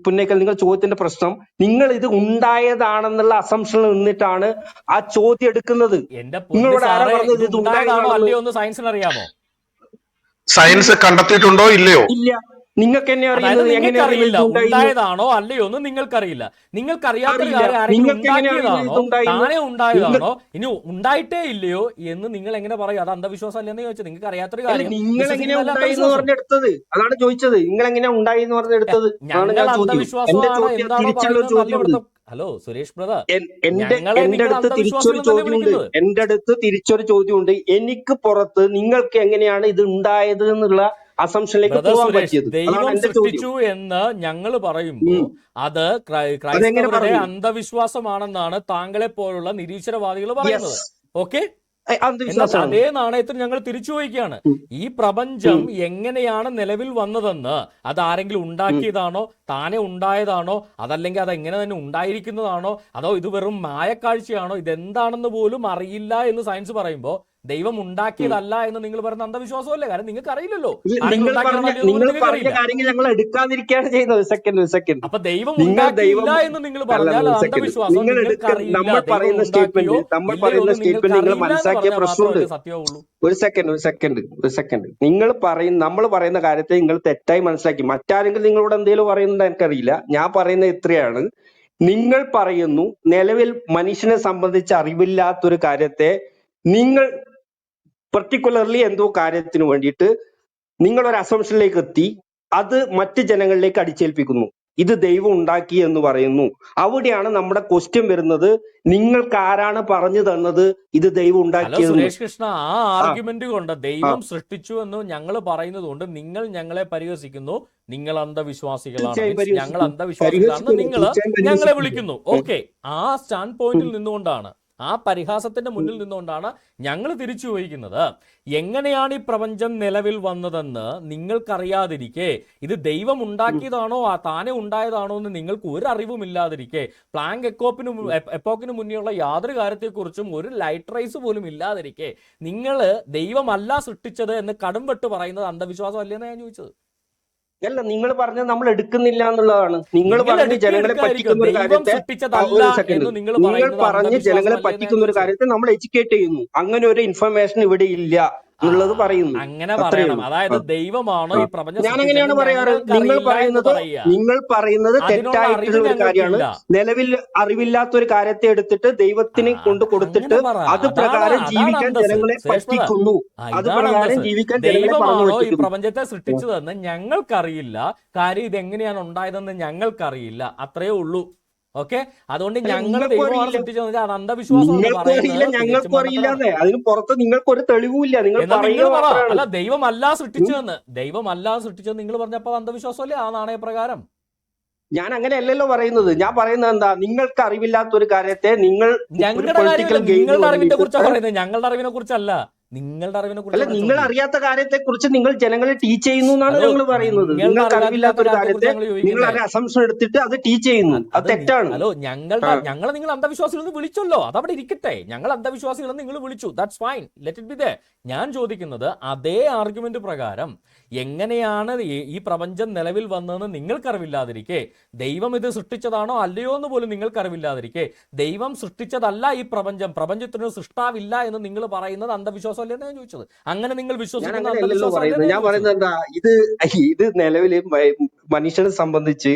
പുന്നേക്കൽ നിങ്ങൾ ചോദ്യത്തിന്റെ പ്രശ്നം നിങ്ങൾ ഇത് ഉണ്ടായതാണെന്നുള്ള അസംഷനിൽ നിന്നിട്ടാണ് ആ ചോദ്യം എടുക്കുന്നത്. എന്റെ നിങ്ങളോട് ആരാ സാറേ പറഞ്ഞത് ഇത് ഇത് ഉണ്ടായതാണോ ഉണ്ടായതാണെന്ന്? അല്ലയോ എന്ന് സയൻസിന് അറിയാമോ? സയൻസ് കണ്ടെത്തിയിട്ടുണ്ടോ ഇല്ലയോ? ഇല്ല. നിങ്ങൾക്ക് എന്നെ അതായത് അറിയുന്നത് എങ്ങനെ നിങ്ങൾക്കറിയില്ല അറിയുന്നത് ഉണ്ടായിരുന്നു? ഉണ്ടായതാണോ അല്ലയോ എന്ന് നിങ്ങൾക്കറിയില്ല. നിങ്ങൾക്കറിയാത്തൊരു അറിയില്ല. കാര്യം ആരെങ്കിലും നിങ്ങൾക്ക് എങ്ങനെ അറിയുന്നത് ഉണ്ടാക്കിയതാണോ ഇതുണ്ടായിരുന്നു? താനെ ഉണ്ടായതാണോ ഇനി ഉണ്ടായിട്ടേ ഇല്ലയോ എന്ന് നിങ്ങൾ എങ്ങനെ പറയും? അത് അന്ധവിശ്വാസം അല്ലെന്ന് ചോദിച്ചത്. നിങ്ങൾക്ക് അറിയാത്തൊരു അല്ല, കാര്യം നിങ്ങൾ എങ്ങനെയാ വിശ്വസിക്കുന്നതല്ല ഉണ്ടായി എന്ന് അന്ധവിശ്വാസം. പറഞ്ഞെടുത്തത്? അതാണ് ചോദിച്ചത്. നിങ്ങൾ എങ്ങനെയാ ഉണ്ടായി എന്ന് പറഞ്ഞെടുത്തത്? അതാണ് ഞങ്ങൾ ഞാൻ ചോദ്യം. എന്റെ അന്ധവിശ്വാസമാണ് ചോദ്യം എന്താണോ തിരിച്ചുള്ള പറയുന്നത് നല്ല ചോദ്യമുണ്ട്. ഇവിടുത്തെ. ഹലോ സുരേഷ് ബ്രദർ, എന്റെ ഞങ്ങളെ നിങ്ങൾ അടുത്ത് തിരിച്ചൊരു അന്ധവിശ്വാസികൾ എന്നല്ലേ ചോദ്യമുണ്ട്. വിളിക്കുന്നത്? എന്റെ അടുത്ത് തിരിച്ചൊരു ചോദ്യമുണ്ട്. എനിക്ക് പുറത്ത് നിങ്ങൾക്ക് എങ്ങനെയാണ് ഇത് ഉണ്ടായത് എന്നുള്ള അസംഷനിലേക്ക് ബ്രദർ പോകാൻ സുരേഷ്, പറ്റിയത്? അതാണ് ദൈവം എന്റെ ചോദ്യം. സൃഷ്ടിച്ചു എന്ന് ഞങ്ങൾ പറയുമ്പോ ഉം. അത് അതെങ്ങനെ ക്രൈസ്തവരുടെ പറഞ്ഞു? അന്ധവിശ്വാസമാണെന്നാണ് താങ്കളെ പോലുള്ള നിരീശ്വരവാദികൾ യെസ്, പറയുന്നത്. ഓക്കെ, എന്നാൽ അന്ധവിശ്വാസമാണ്. അതേ നാണയത്തിൽ ഞങ്ങൾ തിരിച്ചു ചോദിക്കുകയാണ്, ഈ പ്രപഞ്ചം എങ്ങനെയാണ് നിലവിൽ വന്നതെന്ന് അത് ആരെങ്കിലും ഉണ്ടാക്കിയതാണോ താനെ ഉണ്ടായതാണോ അതല്ലെങ്കിൽ അത് എങ്ങനെ തന്നെ ഉണ്ടായിരിക്കുന്നതാണോ അതോ ഇത് വെറും മായക്കാഴ്ചയാണോ ഇതെന്താണെന്ന് പോലും അറിയില്ല എന്ന് സയൻസ് പറയുമ്പോൾ ദൈവം ഉണ്ടാക്കിയതല്ല എന്ന് നിങ്ങൾ പറയുന്ന അന്ധവിശ്വാസമല്ലേ? കാരണം നിങ്ങൾക്ക് അറിയില്ലല്ലോ നിങ്ങൾ പറഞ്ഞ കാര്യങ്ങൾ ഞങ്ങൾ എടുക്കാതിരിക്കുകയാണ് ചെയ്യുന്നത്. ഒരു സെക്കൻഡ്. അപ്പൊ ദൈവം നിങ്ങൾ ഉണ്ടാക്കിയില്ല എന്ന് നിങ്ങൾ പറഞ്ഞാൽ അത് അന്ധവിശ്വാസം. നമ്മൾ പറയുന്ന സ്റ്റേറ്റ്മെന്റ് നിങ്ങൾ മനസ്സിലാക്കിയ പ്രശ്നമുണ്ട്. സത്യമുള്ളൂ. ഒരു സെക്കൻഡ്. നമ്മൾ പറയുന്ന കാര്യത്തെ നിങ്ങൾ തെറ്റായി മനസ്സിലാക്കി. മറ്റാരെങ്കിലും നിങ്ങളോട് എന്തെങ്കിലും പറയുന്നത് എനിക്കറിയില്ല. ഞാൻ പറയുന്നത് ഇത്രയാണ്. നിങ്ങൾ പറയുന്നു നിലവിൽ മനുഷ്യനെ സംബന്ധിച്ച് അറിവില്ലാത്തൊരു കാര്യത്തെ നിങ്ങൾ പെർട്ടിക്കുലർലി എന്തോ കാര്യത്തിന് വേണ്ടിയിട്ട് നിങ്ങൾ ഒരു അസംഷനിലേക്ക് എത്തി അത് മറ്റ് ജനങ്ങളിലേക്ക് അടിച്ചേൽപ്പിക്കുന്നു. ഇത് ദൈവം ഉണ്ടാക്കി എന്ന് പറയുന്നു. അവിടെയാണ് നമ്മുടെ ക്വസ്റ്റ്യൻ വരുന്നത്. നിങ്ങൾക്ക് ആരാണ് പറഞ്ഞു തന്നത് ഇത് ദൈവം ഉണ്ടാക്കിയത്? സുരേഷ് കൃഷ്ണ, ആ ആർഗ്യുമെന്റ് കൊണ്ട് ദൈവം സൃഷ്ടിച്ചു എന്ന് ഞങ്ങൾ പറയുന്നത് കൊണ്ട് നിങ്ങൾ ഞങ്ങളെ പരിഹസിക്കുന്നു. നിങ്ങൾ അന്ധവിശ്വാസികളാണ്, ഞങ്ങൾ അന്ധവിശ്വാസികളാണ്, നിങ്ങൾ ഞങ്ങളെ വിളിക്കുന്നു. ഓക്കെ, ആ സ്റ്റാൻഡ് പോയിന്റിൽ നിന്നുകൊണ്ടാണ്, ആ പരിഹാസത്തിന്റെ മുന്നിൽ നിന്നുകൊണ്ടാണ് ഞങ്ങൾ തിരിച്ചു ചോദിക്കുന്നത്, എങ്ങനെയാണ് ഈ പ്രപഞ്ചം നിലവിൽ വന്നതെന്ന് നിങ്ങൾക്കറിയാതിരിക്കെ, ഇത് ദൈവം ഉണ്ടാക്കിയതാണോ താനെ ഉണ്ടായതാണോ എന്ന് നിങ്ങൾക്ക് ഒരു അറിവുമില്ലാതിരിക്കെ, പ്ലാങ്ക് എപ്പോക്കിന് മുന്നേയുള്ള യാതൊരു കാര്യത്തെക്കുറിച്ചും ഒരു ലൈറ്റ് റൈസ് പോലും ഇല്ലാതിരിക്കെ നിങ്ങൾ ദൈവമല്ല സൃഷ്ടിച്ചത് എന്ന് കടുംവെട്ട് പറയുന്നത് അന്ധവിശ്വാസം അല്ലേന്ന് ഞാൻ ചോദിച്ചത്. അല്ല, നിങ്ങൾ പറഞ്ഞത് നമ്മൾ എടുക്കുന്നില്ല എന്നുള്ളതാണ്. നിങ്ങൾ പറഞ്ഞ് ജനങ്ങളെ പറ്റിക്കുന്ന ഒരു കാര്യത്തെ ജനങ്ങളെ പറ്റിക്കുന്ന ഒരു കാര്യത്തെ നമ്മൾ എഡ്യൂക്കേറ്റ് ചെയ്യുന്നു. അങ്ങനെ ഒരു ഇൻഫർമേഷൻ ഇവിടെ ഇല്ല എന്നുള്ളത് പറയുന്നു. അങ്ങനെ പറയണം. അതായത് ദൈവമാണോ ഈ പ്രപഞ്ചം? ഞാൻ അങ്ങനെയാണ് പറയാറ്. നിങ്ങൾ പറയുന്നത് തെറ്റായിട്ടുള്ള ഒരു കാര്യമാണ്. നിലവിൽ അറിവില്ലാത്ത ഒരു കാര്യത്തെ എടുത്തിട്ട് ദൈവത്തിന് കൊണ്ട് കൊടുത്തിട്ട് അത് പ്രകാരം ജീവിക്കാൻ ജനങ്ങളെ പറ്റിക്കുന്നു. അത് പ്രകാരം ജീവിക്കാൻ ദൈവമാണോ ഈ പ്രപഞ്ചത്തെ സൃഷ്ടിച്ചതെന്ന് ഞങ്ങൾക്കറിയില്ല. കാര്യം ഇതെങ്ങനെയാണ് ഉണ്ടായതെന്ന് ഞങ്ങൾക്കറിയില്ല. അത്രയേ ഉള്ളൂ. ഓക്കെ, അതുകൊണ്ട് ഞങ്ങൾ ദൈവമാണ് സൃഷ്ടിച്ചത് അത് അന്ധവിശ്വാസം. ഞങ്ങൾക്കും അറിയില്ലാതെ അതിന് പുറത്ത് നിങ്ങൾക്ക് ഒരു തെളിവുമില്ല. അല്ല, ദൈവമല്ല സൃഷ്ടിച്ചതെന്ന് നിങ്ങൾ പറഞ്ഞപ്പോ അന്ധവിശ്വാസമല്ലേ ആ നാണയപ്രകാരം? ഞാൻ അങ്ങനെയല്ലല്ലോ പറയുന്നത്. ഞാൻ പറയുന്നത് എന്താ, നിങ്ങൾക്ക് അറിവില്ലാത്ത ഒരു കാര്യത്തെ നിങ്ങളുടെ അറിവിനെ കുറിച്ചാണ് പറയുന്നത്, ഞങ്ങളുടെ അറിവിനെ കുറിച്ചല്ല. നിങ്ങളുടെ അറിവിനെ കുറിച്ച് നിങ്ങൾ അറിയാത്ത കാര്യത്തെ കുറിച്ച് നിങ്ങൾ ജനങ്ങളെ ടീച്ച് ചെയ്യുന്നു എന്നാണ് ഞങ്ങൾ പറയുന്നത്. നിങ്ങൾക്ക് അറിവില്ലാത്ത ഒരു കാര്യത്തെ നിങ്ങൾ ഒരു അസംഷൻ എടുത്തിട്ട് അത് ടീച്ച് ചെയ്യുന്നു. അത് തെറ്റാണ്. ഹലോ, ഞങ്ങളെ നിങ്ങൾ അന്ധവിശ്വാസികളെന്ന് വിളിച്ചല്ലോ, അതവിടെ ഇരിക്കട്ടെ. ഞങ്ങൾ അന്ധവിശ്വാസികളെന്ന് നിങ്ങൾ വിളിച്ചു, that's fine, let it be they. ഞാൻ ചോദിക്കുന്നത് അതേ ആർഗ്യുമെന്റ് പ്രകാരം എങ്ങനെയാണ് ഈ പ്രപഞ്ചം നിലവിൽ വന്നതെന്ന് നിങ്ങൾക്കറിവില്ലാതിരിക്കെ, ദൈവം ഇത് സൃഷ്ടിച്ചതാണോ അല്ലയോ എന്ന് പോലും നിങ്ങൾക്കറിവില്ലാതിരിക്കെ, ദൈവം സൃഷ്ടിച്ചതല്ല ഈ പ്രപഞ്ചത്തിന് സൃഷ്ടാവില്ല എന്ന് നിങ്ങൾ പറയുന്നത് അന്ധവിശ്വാസം അല്ലെന്ന് ഞാൻ ചോദിച്ചത്. അങ്ങനെ നിങ്ങൾ വിശ്വസിക്കുന്ന ഞാൻ പറയുന്നത് എന്താ, ഇത് നിലവിൽ മനുഷ്യനെ സംബന്ധിച്ച്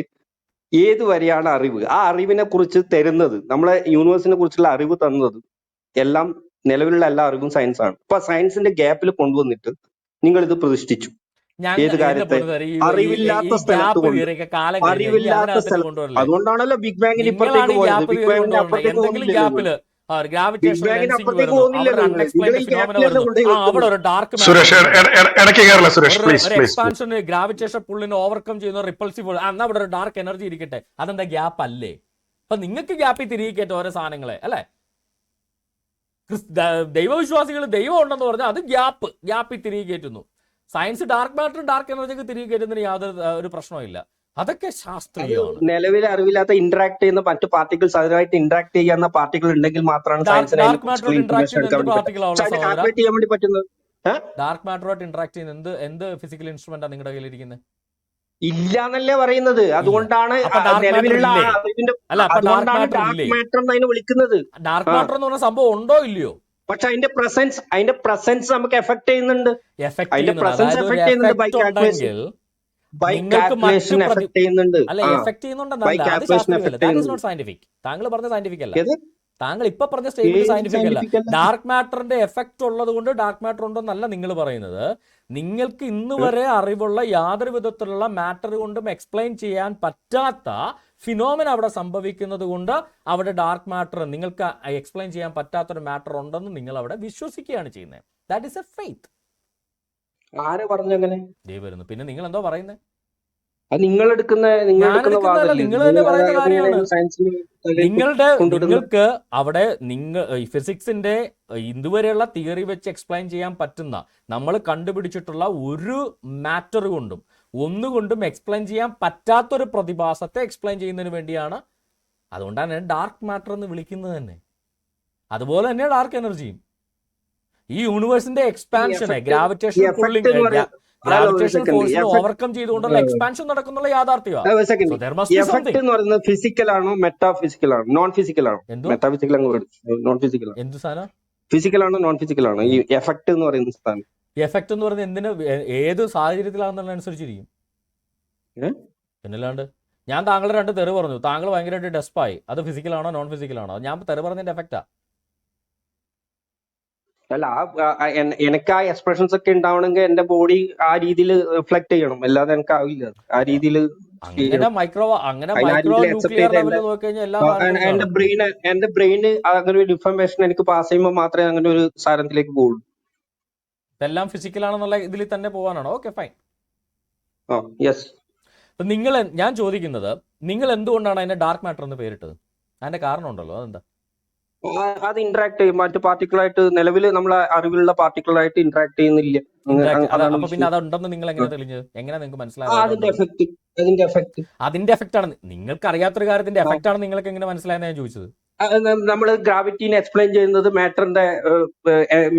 ഏത് വരെയാണ് അറിവ്, ആ അറിവിനെ കുറിച്ച് തരുന്നത്, നമ്മളെ യൂണിവേഴ്സിനെ കുറിച്ചുള്ള അറിവ് തന്നത് എല്ലാം നിലവിലുള്ള എല്ലാ അറിവും സയൻസ് ആണ്. അപ്പൊ സയൻസിന്റെ ഗ്യാപ്പിൽ കൊണ്ടുവന്നിട്ട് നിങ്ങൾ ഇത് പ്രതിഷ്ഠിച്ചു. ഏത് കാര്യത്തെ അറിവില്ലാത്ത സ്ഥലത്ത് അതുകൊണ്ടാണല്ലോ ബിഗ് ബാങ്ങിന് ഇപ്പുറത്തേക്ക് പോയത്. ബിഗ് ബാങ്ങിന്റെ അപ്പുറത്തേക്ക് പോകുന്നില്ല. ഗ്രാവിറ്റേഷൻ പുള്ളിനെ ഓവർകം ചെയ്യുന്ന റിപ്പൾസീവ് എന്നാ അവിടെ ഒരു ഡാർക്ക് എനർജി ഇരിക്കട്ടെ, അതെന്താ ഗ്യാപ്പ് അല്ലേ? അപ്പൊ നിങ്ങൾക്ക് ഗ്യാപ്പിൽ തിരികെ ഓരോ സാധനങ്ങളെ അല്ലെ? ദൈവവിശ്വാസികൾ ദൈവം ഉണ്ടെന്ന് പറഞ്ഞാൽ അത് ഗ്യാപ്പിൽ തിരികെ കയറ്റുന്നു. സയൻസ് ഡാർക്ക് മാറ്റർ ഡാർക്ക് എനർജിക്ക് തിരികെ കയറ്റുന്നതിന് യാതൊരു ഒരു പ്രശ്നമില്ല. അതൊക്കെ ശാസ്ത്രീയമാണ്. നിലവിൽ അറിവില്ലാത്ത ഇന്ററാക്ട് ചെയ്യുന്ന മറ്റു പാർട്ടിക്കിൾസ് അതിനായിട്ട് ഇന്ററാക്ട് ചെയ്യുന്ന പാർട്ടികൾ ഉണ്ടെങ്കിൽ മാത്രമാണ് ഡാർക്ക് മാറ്ററോട് ഇന്ററാക്ട് ചെയ്യാൻ വേണ്ടി പറ്റുന്നത്. ഡാർക്ക് മാറ്ററോട്ട് ഇന്ററാക്ട് ചെയ്യുന്ന എന്ത് ഫിസിക്കൽ ഇൻസ്ട്രുമെന്റാണ് നിങ്ങളുടെ കയ്യിലിരിക്കുന്നത്? ഇല്ലാന്നല്ലേ പറയുന്നത്. ഇല്ല. അതുകൊണ്ടാണ് അപ്പൊ ഡാർക്ക് മാറ്റർ നിലവിലുള്ള ഇല്ലേ? അറിവിന്റെ അല്ല, അപ്പൊ ഡാർക്ക് അതുകൊണ്ടാണ് മാറ്റർ ഡാർക്ക് ഇല്ലേ? മാറ്റർ എന്ന് അതിനെ വിളിക്കുന്നത്. ഡാർക്ക് ആ മാറ്റർ എന്ന് പറഞ്ഞ സംഭവം ഉണ്ടോ ഇല്ലയോ? പക്ഷെ അതിന്റെ പ്രസൻസ് നമുക്ക് എഫക്ട് ചെയ്യുന്നുണ്ട്. എഫക്ട് അതിന്റെ ചെയ്യുന്നുണ്ട്. പ്രസൻസ് അതായത് ഒരു എഫക്ട് ചെയ്യുന്നുണ്ട്. എഫക്റ്റ് ഉണ്ടെങ്കിൽ നിങ്ങൾക്ക് മറ്റ് എഫക്ട് ചെയ്യുന്നുണ്ട്. അല്ല, ആ എഫക്ട് ബൈ ചെയ്യുന്നുണ്ടെന്നല്ല, അത് കാൽക്കുലേഷൻ ശാസ്ത്രീയമല്ല. എഫക്ട് ദാറ്റ് ഈസ് ചെയ്യുന്നുണ്ട്. Not scientific. താങ്കൾ പറഞ്ഞ സയന്റിഫിക് അല്ല. ഏത് താങ്കൾ ഇപ്പൊ പറഞ്ഞ സ്റ്റേറ്റ്മെന്റ് ഏത് സയന്റിഫിക് അല്ല. സയന്റിഫിക് അല്ല. ഡാർക്ക് മാറ്ററിന്റെ എഫക്റ്റ് ഉള്ളത് കൊണ്ട് ഡാർക്ക് മാറ്റർ ഉണ്ടെന്നല്ല നിങ്ങൾ പറയുന്നത്. നിങ്ങൾക്ക് ഇന്ന് വരെ അറിവുള്ള യാതൊരു വിധത്തിലുള്ള മാറ്റർ കൊണ്ടും എക്സ്പ്ലെയിൻ ചെയ്യാൻ പറ്റാത്ത ഫിനോമിന അവിടെ സംഭവിക്കുന്നത് കൊണ്ട് അവിടെ ഡാർക്ക് മാറ്റർ, നിങ്ങൾക്ക് എക്സ്പ്ലെയിൻ ചെയ്യാൻ പറ്റാത്തൊരു മാറ്റർ ഉണ്ടെന്ന് നിങ്ങൾ അവിടെ വിശ്വസിക്കുകയാണ് ചെയ്യുന്നത്. That is A faith. ആര് പറഞ്ഞങ്ങനെ? വരുന്നു. പിന്നെ നിങ്ങൾ എന്തോ പറയുന്നത്? അത് നിങ്ങൾ എടുക്കുന്ന ഞാനെടുക്കുന്നതല്ല, വാദമല്ലേ? നിങ്ങൾ തന്നെ പറയുന്ന കാര്യമാണ്. സയൻസിന് നിങ്ങൾക്ക് അവിടെ ഫിസിക്സിന്റെ ഇതുവരെയുള്ള തിയറി വെച്ച് എക്സ്പ്ലെയിൻ ചെയ്യാൻ പറ്റുന്ന, നമ്മൾ കണ്ടുപിടിച്ചിട്ടുള്ള ഒരു മാറ്റർ കൊണ്ടും ഒന്നുകൊണ്ടും എക്സ്പ്ലെയിൻ ചെയ്യാൻ പറ്റാത്തൊരു പ്രതിഭാസത്തെ എക്സ്പ്ലെയിൻ ചെയ്യുന്നതിന് വേണ്ടിയാണ്. അതുകൊണ്ടാണ് ഡാർക്ക് മാറ്റർ എന്ന് വിളിക്കുന്നത് തന്നെ. അതുപോലെ തന്നെ ഡാർക്ക് എനർജിയും ഈ യൂണിവേഴ്സിന്റെ എക്സ്പാൻഷനെ, ഗ്രാവിറ്റേഷൻ ഫോഴ്സിനെ ഓവർകം ചെയ്തുകൊണ്ടുള്ള എക്സ്പാൻഷൻ നടക്കുന്നുള്ള യാഥാർത്ഥ്യമാണ്. എഫക്ട് എന്ന് പറയുന്നത് ഫിസിക്കൽ ആണോ മെറ്റാഫിസിക്കൽ ആണോ നോൺ ഫിസിക്കൽ ആണോ? മെറ്റാഫിസിക്കൽ നോൺ ഫിസിക്കൽ എന്ത് സാധനം? ഫിസിക്കൽ ആണോ നോൺ ഫിസിക്കൽ ആണോ ഈ എഫക്ട് എന്ന് പറയുന്ന സാധനം? എഫക്ട് എന്ന് പറയുന്നത് എന്തിന്, ഏത് സാഹചര്യത്തിലാണെന്നുള്ളതനുസരിച്ചിരിക്കും. പിന്നല്ലാണ്ട് ഞാൻ താങ്കളുടെ 2 തെറി പറഞ്ഞു, താങ്കൾ ഭയങ്കരമായിട്ട് ഡെസ്പായി. അത് ഫിസിക്കലാണോ നോൺ ഫിസിക്കലാണോ? ഞാൻ തെറി പറഞ്ഞതിന്റെ എഫക്റ്റാ. അല്ല, എനിക്ക് ആ എക്സ്പ്രഷൻസ് ഒക്കെ ഉണ്ടാവണമെങ്കിൽ എന്റെ ബോഡി ആ രീതിയിൽ റിഫ്ലക്ട് ചെയ്യണം, അല്ലാതെ എനിക്ക് ആവില്ല ആ രീതിയിൽ. മൈക്രോ ന്യൂക്ലിയർ ലെവലിൽ നോക്കിക്കഴിഞ്ഞാൽ എന്റെ ബ്രെയിന് അങ്ങനെ ഒരു ഇൻഫർമേഷൻ എനിക്ക് പാസ് ചെയ്യുമ്പോൾ മാത്രമേ അങ്ങനെ ഒരു സാധനത്തിലേക്ക് പോകുള്ളൂ. എല്ലാം ഫിസിക്കലാണെന്നുള്ള ഇതിൽ തന്നെ പോകാനാണോ? Okay, fine. യെസ്. ഞാൻ ചോദിക്കുന്നത്, നിങ്ങൾ എന്തുകൊണ്ടാണ് അതിനെ ഡാർക്ക് മാറ്റർ എന്ന് പേരിട്ടത്? അതിന്റെ കാരണം ഉണ്ടല്ലോ, അതെന്താ? അത് ഇന്ററാക്ട് ചെയ്യും മറ്റു പാർട്ടിക്കിളായിട്ട്. നിലവിൽ നമ്മളെ അറിവിലുള്ള പാർട്ടിക്കിളായിട്ട് ഇന്ററാക്ട് ചെയ്യുന്നില്ല. പിന്നെ അതുണ്ടെന്ന് നിങ്ങൾ എങ്ങനെ തെളിഞ്ഞത്? എങ്ങനെ നിങ്ങൾക്ക് മനസ്സിലായത്? അതിന്റെ എഫക്ട് ആണ്. നിങ്ങൾക്ക് അറിയാത്തൊരു കാര്യത്തിന്റെ എഫക്ട് ആണ് നിങ്ങൾക്ക് എങ്ങനെ മനസ്സിലായെന്ന് ഞാൻ ചോദിച്ചത്. നമ്മൾ ഗ്രാവിറ്റിനെ എക്സ്പ്ലെയിൻ ചെയ്യുന്നത്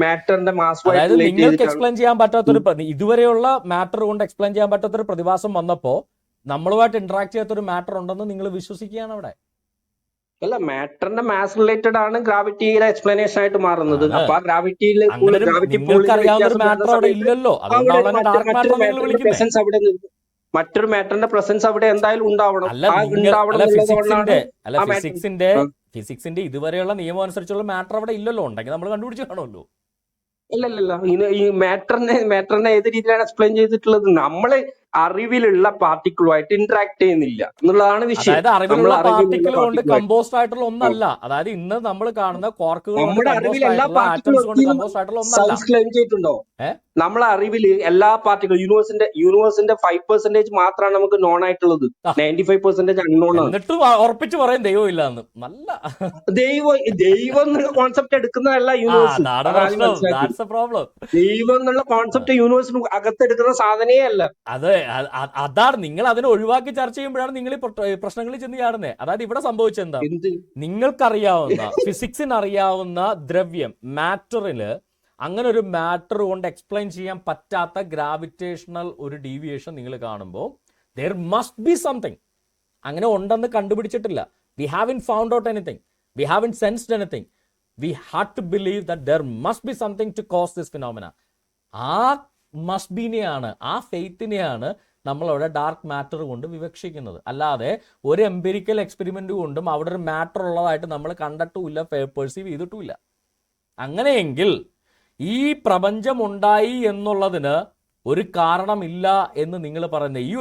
മാറ്ററിന്റെ മാസ്. അതായത് നിങ്ങൾക്ക് എക്സ്പ്ലെയിൻ ചെയ്യാൻ പറ്റാത്തൊരു, ഇതുവരെയുള്ള മാറ്റർ കൊണ്ട് എക്സ്പ്ലെയിൻ ചെയ്യാൻ പറ്റാത്തൊരു പ്രതിഭാസം വന്നപ്പോ നമ്മളുമായിട്ട് ഇന്ററാക്ട് ചെയ്യാത്തൊരു മാറ്റർ ഉണ്ടെന്ന് നിങ്ങൾ വിശ്വസിക്കുകയാണ് അവിടെ. അല്ല, മാറ്ററിന്റെ മാസ് റിലേറ്റഡ് ആണ് ഗ്രാവിറ്റിയുടെ എക്സ്പ്ലനേഷൻ ആയിട്ട് മാറുന്നത്. അപ്പൊ ആ ഗ്രാവിറ്റിയിൽ മറ്റൊരു മാറ്ററിന്റെ പ്രസൻസ് അവിടെ എന്തായാലും ഉണ്ടാവണം. ഫിസിക്സിന്റെ ഇതുവരെയുള്ള നിയമം അനുസരിച്ചുള്ള മാറ്റർ അവിടെ ഇല്ലല്ലോ. ഉണ്ടെങ്കിൽ നമ്മൾ കണ്ടുപിടിച്ച് കാണുമല്ലോ. ഇല്ലല്ല, ഈ മാറ്ററിനെ ഏത് രീതിയിലാണ് എക്സ്പ്ലെയിൻ ചെയ്തിട്ടുള്ളത്? നമ്മള് അറിവിലുള്ള പാർട്ടിക്കിളുമായിട്ട് ഇന്ററാക്ട് ചെയ്യുന്നില്ല എന്നുള്ളതാണ് വിഷയം. അതായത് അറിവിലുള്ള പാർട്ടിക്കിൾ കൊണ്ട് കമ്പോസ്റ്റ് ആയിട്ടുള്ള ഒന്നല്ല. അതായത് ഇന്ന് നമ്മൾ കാണുന്ന ക്വാർക്കുകൾ നമ്മുടെ അറിവിൽ എല്ലാ പാർട്ടിക്കിളും ക്ലെയിം ചെയ്തിട്ടുണ്ടോ? നമ്മളെ അറിവിൽ എല്ലാ പാർട്ടിക്കിൾ യൂണിവേഴ്സിന്റെ 5% മാത്രമാണ് നമുക്ക് നോൺ ആയിട്ടുള്ളത്. 95% അൺനോൺ ആണ്. എന്നിട്ട് ഉറപ്പിച്ച് പറയും ദൈവം ഇല്ലാന്ന്. നല്ല ദൈവം എന്നുള്ള കോൺസെപ്റ്റ് എടുക്കുന്നതല്ല യൂണിവേഴ്സ്. ദൈവം എന്നുള്ള കോൺസെപ്റ്റ് യൂണിവേഴ്സിന് അകത്തെടുക്കുന്ന സാധനേ അല്ല. അതാണ് നിങ്ങൾ അതിനെ ഒഴിവാക്കി ചർച്ച ചെയ്യുമ്പോഴാണ് നിങ്ങൾ ഈ പ്രശ്നങ്ങളിൽ ചെന്ന് ചാടുന്നത്. അതായത് ഇവിടെ സംഭവിച്ചത് എന്താ? നിങ്ങൾക്കറിയാവുന്ന, ഫിസിക്സിന് അറിയാവുന്ന ദ്രവ്യം, മാറ്ററില് അങ്ങനെ ഒരു മാറ്റർ കൊണ്ട് എക്സ്പ്ലെയിൻ ചെയ്യാൻ പറ്റാത്ത ഗ്രാവിറ്റേഷണൽ ഒരു ഡീവിയേഷൻ നിങ്ങൾ കാണുമ്പോൾ there must be something. അങ്ങനെ ഉണ്ടെന്ന് കണ്ടുപിടിച്ചിട്ടില്ല. We haven't found out anything. We haven't sensed anything. We had to believe that there must be something to cause this phenomena. ആ മസ്റ്റ് ബീനെയാണ്, ആ ഫെയ്ത്തിനെയാണ് നമ്മളവിടെ ഡാർക്ക് മാറ്റർ കൊണ്ട് വിവക്ഷിക്കുന്നത്. അല്ലാതെ ഒരു എംപിരിക്കൽ എക്സ്പെരിമെന്റ് കൊണ്ടും അവിടെ ഒരു മാറ്റർ ഉള്ളതായിട്ട് നമ്മൾ കണ്ടിട്ടുമില്ല, പെർസീവ് ചെയ്തിട്ടുമില്ല. അങ്ങനെയെങ്കിൽ ഈ പ്രപഞ്ചം ഉണ്ടായി എന്നുള്ളതിന് ഒരു കാരണമില്ല എന്ന് നിങ്ങൾ പറയുന്നത്, ഈ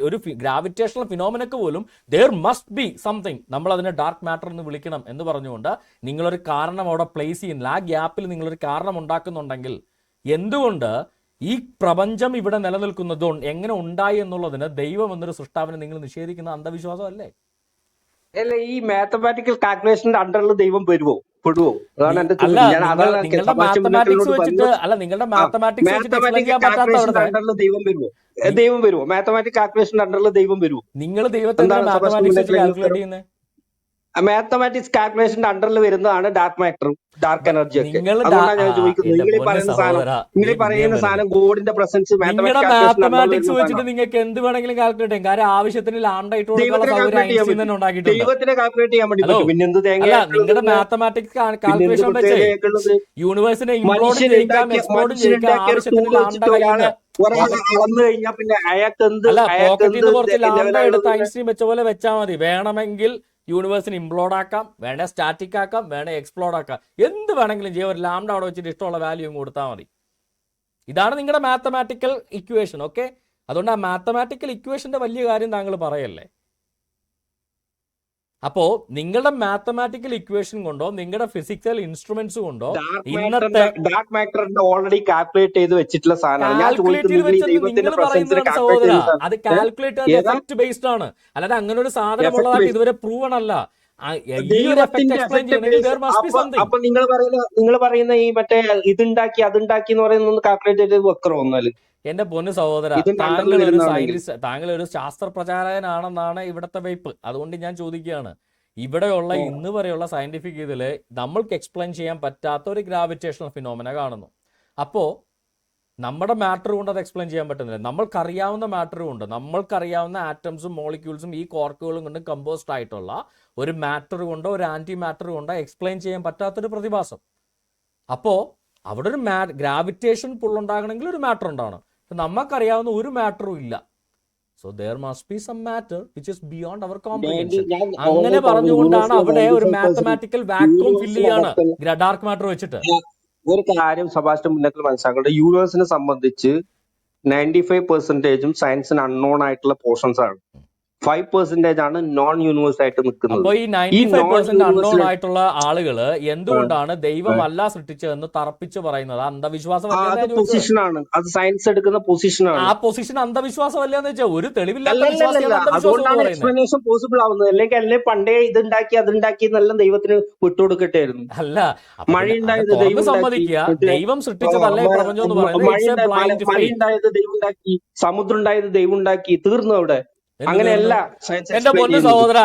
ഒരു ഗ്രാവിറ്റേഷണൽ ഫിനോമിനക്ക് പോലും there must be something, നമ്മൾ അതിനെ ഡാർക്ക് മാറ്റർ എന്ന് വിളിക്കണം എന്ന് പറഞ്ഞുകൊണ്ട് നിങ്ങളൊരു കാരണം അവിടെ പ്ലേസ് ചെയ്യുന്നില്ല. ആ ഗ്യാപ്പിൽ നിങ്ങളൊരു കാരണം ഉണ്ടാക്കുന്നുണ്ടെങ്കിൽ എന്തുകൊണ്ട് ഈ പ്രപഞ്ചം ഇവിടെ നിലനിൽക്കുന്നത് എങ്ങനെ ഉണ്ടായി എന്നുള്ളതിന് ദൈവം എന്നൊരു സൃഷ്ടാവിനെ നിങ്ങൾ നിഷേധിക്കുന്ന അന്ധവിശ്വാസം അല്ലേ? അല്ല, ഈ മാത്തമാറ്റിക്കൽ കാൽക്കുലേഷന്റെ അണ്ടറിൽ ദൈവം പെടുവോ? അതാണ് എന്റെ ചോദ്യം. നിങ്ങളുടെ മാത്തമാറ്റിക്സ് വെച്ചിട്ട് അണ്ടറിൽ ദൈവം വരുമോ? മാത്തമാറ്റിക് കാൽക്കുലേഷന്റെ അണ്ടറിൽ ദൈവം വരുമോ? നിങ്ങൾ ദൈവത്തെ മാത്തമാറ്റിക്സ് കാൽക്കുലേറ്റ് ചെയ്യുന്നത്? മാത്തമാറ്റിക്സ് കാൽക്കുലേഷന്റെ അണ്ടറിൽ വരുന്നതാണ് ഡാർക്ക് മാറ്റർ, ഡാർക്ക് എനർജി ഒക്കെ. നിങ്ങൾ അതുകൊണ്ടാണ് ഞാൻ ചോദിക്കുന്നത്, എന്റെ നിങ്ങൾ ഈ പൊന്ന് പറയുന്ന സാധനം, സഹോദര, നിങ്ങൾ ഈ പറയുന്ന സാധനം ഗോഡിന്റെ പ്രസൻസ് നിങ്ങളുടെ മാത്തമാറ്റിക്സ് വെച്ചിട്ട് നിങ്ങൾക്ക് എന്ത് വേണമെങ്കിലും കാൽക്കുലേറ്റ് ചെയ്യാം. കാര്യം ആവശ്യത്തിന് ലാംഡ ഇട്ട് കൊടുക്കാനുള്ള സൗകര്യം ഐൻസ്റ്റീൻ തന്നെ ഉണ്ടാക്കിയിട്ടുണ്ട്. ദൈവത്തിനെ കാൽക്കുലേറ്റ് ചെയ്യാൻ വേണ്ടി ഹലോ, പറ്റും. പിന്നെ എന്ത് തേങ്ങ അല്ല, നിങ്ങളുടെ മാത്തമാറ്റിക്സ് കാൽക്കുലേഷൻ വെച്ച് യൂണിവേഴ്സിനെ ഇംപ്ലോഡ് ചെയ്യിക്കാം, എക്സ്പ്ലോഡ് ചെയ്യിക്കാം, ആവശ്യത്തിന് ലാംഡ കഴിയുന്ന അളന്നു കഴിഞ്ഞാൽ പിന്നെ അയാൾക്ക് എന്ത്, അല്ല, പോക്കറ്റിൽ നിന്ന് കുറച്ച് ലാംഡ എടുത്ത് ഐൻസ്റ്റീൻ വെച്ച പോലെ വെച്ചാൽ മതി. വേണമെങ്കിൽ യൂണിവേഴ്സിന് ഇംപ്ലോഡ് ആക്കാം, വേണേ സ്റ്റാറ്റിക് ആക്കാം, വേണേ എക്സ്പ്ലോഡ് ആക്കാം, എന്ത് വേണമെങ്കിലും ചെയ്യാം. ഒരു ലാംഡ അവിടെ വെച്ചിട്ട് ഇഷ്ടമുള്ള വാല്യൂ കൊടുത്താൽ മതി. ഇതാണ് നിങ്ങളുടെ മാത്തമാറ്റിക്കൽ ഇക്വേഷൻ. ഓക്കെ, അതുകൊണ്ട് ആ മാത്തമാറ്റിക്കൽ ഇക്വേഷന്റെ വലിയ കാര്യം താങ്കൾ പറയല്ലേ. അപ്പോ നിങ്ങളുടെ മാത്തമാറ്റിക്കൽ ഇക്വേഷൻ കൊണ്ടോ നിങ്ങളുടെ ഫിസിക്കൽ ഇൻസ്ട്രുമെന്റ്സ് കൊണ്ടോ ഇന്നത്തെ ഡാർക്ക് മാറ്ററിന്റെ ഓൾറെഡി കാൽക്കുലേറ്റ് ചെയ്ത് വെച്ചിട്ടുള്ള സാധനമാണ് ഞാൻ ചോദിക്കുന്നത്. സഹോദര, അത് കാൽക്കുലേറ്റ് എഫക്ട് ബേസ്ഡ് ആണ്, അല്ലാതെ അങ്ങനെ ഒരു സാധനം ഉള്ളതായിട്ട് ഇതുവരെ പ്രൂവൺ അല്ല. അപ്പൊ നിങ്ങൾ പറയുന്ന ഈ മറ്റേ ഇതുണ്ടാക്കി അതുണ്ടാക്കി എന്ന് പറയുന്ന കാൽക്കുലേറ്റ് ചെയ്ത് വെക്കറോ ഒന്നാല്. എന്റെ പൊന്നു സഹോദര, താങ്കൾ ഒരു ശാസ്ത്ര പ്രചാരകനാണെന്നാണ് ഇവിടുത്തെ വയ്പ്. അതുകൊണ്ട് ഞാൻ ചോദിക്കുകയാണ്, ഇവിടെയുള്ള ഇന്ന് വരെയുള്ള സയന്റിഫിക് ഇതില് നമ്മൾക്ക് എക്സ്പ്ലെയിൻ ചെയ്യാൻ പറ്റാത്ത ഒരു ഗ്രാവിറ്റേഷണൽ ഫിനോമിന കാണുന്നു. അപ്പോ നമ്മുടെ മാറ്റർ കൊണ്ട് അത് എക്സ്പ്ലെയിൻ ചെയ്യാൻ പറ്റുന്നില്ല. നമ്മൾക്കറിയാവുന്ന മാറ്ററും ഉണ്ട്, നമ്മൾക്കറിയാവുന്ന ആറ്റംസും മോളിക്യൂൾസും ഈ കോർക്കുകളും കൊണ്ട് കമ്പോസ്ഡ് ആയിട്ടുള്ള ഒരു മാറ്റർ കൊണ്ടോ ഒരു ആന്റി മാറ്റർ കൊണ്ടോ എക്സ്പ്ലെയിൻ ചെയ്യാൻ പറ്റാത്തൊരു പ്രതിഭാസം. അപ്പോൾ അവിടെ ഒരു ഗ്രാവിറ്റേഷൻ പുള്ളുണ്ടാകണമെങ്കിൽ ഒരു മാറ്റർ ഉണ്ടാവണം. നമുക്കറിയാവുന്ന ഒരു മാറ്ററും ഇല്ല. So there must be some matter which is beyond our comprehension. അങ്ങനെ പറഞ്ഞുകൊണ്ടാണ് അവിടെ ഒരു മാത്തമാറ്റിക്കൽ വാക്യൂം ഫില്ല് ചെയ്യാണ് ഡാർക്ക് മാറ്റർ വെച്ചിട്ട്. ഒരു കാര്യം സെബാസ്റ്റ്യൻ മുന്നത്തിൽ മനസ്സിലാക്കേണ്ട, യൂണിവേഴ്സിനെ സംബന്ധിച്ച് 95% സയൻസിന് അൺനോൺ ആയിട്ടുള്ള പോർഷൻസ് ആണ്. 5% ആണ് നോൺ യൂണിവേഴ്സ് ആയിട്ട് നിൽക്കുന്നത്. അപ്പൊ ഈ 95% അൺനോൺ ആയിട്ടുള്ള ആളുകള് എന്തുകൊണ്ടാണ് ദൈവമല്ല സൃഷ്ടിച്ചതെന്ന് തറപ്പിച്ച് പറയുന്നത്? അന്ധവിശ്വാസമല്ല, പൊസിഷനാണ് അത്, സയൻസ് എടുക്കുന്ന പൊസിഷനാണ്. ആ പൊസിഷൻ അന്ധവിശ്വാസമല്ലെന്ന് വെച്ചാൽ ഒരു തെളിവില്ലാത്ത അതുകൊണ്ടാണ് എക്സ്പ്ലനേഷൻ പോസിബിൾ ആവുന്നത്. അല്ലെങ്കിൽ പണ്ടേ ഇതുണ്ടാക്കി അതുണ്ടാക്കി എന്നെല്ലാം ദൈവത്തിന് വിട്ടുകൊടുക്കട്ടായിരുന്നു. അല്ല, മഴ ഉണ്ടായത് സമ്മതിക്കുക, ദൈവം സൃഷ്ടിച്ചതല്ലേ പ്രപഞ്ചം എന്ന് പറയുന്നത്. മഴ ഉണ്ടായത് ദൈവം ഉണ്ടാക്കി, സമുദ്രം ഉണ്ടായത് ദൈവം ഉണ്ടാക്കി, തീർന്നു അവിടെ. അങ്ങനെയല്ല. എന്റെ പൊന്നു സഹോദര,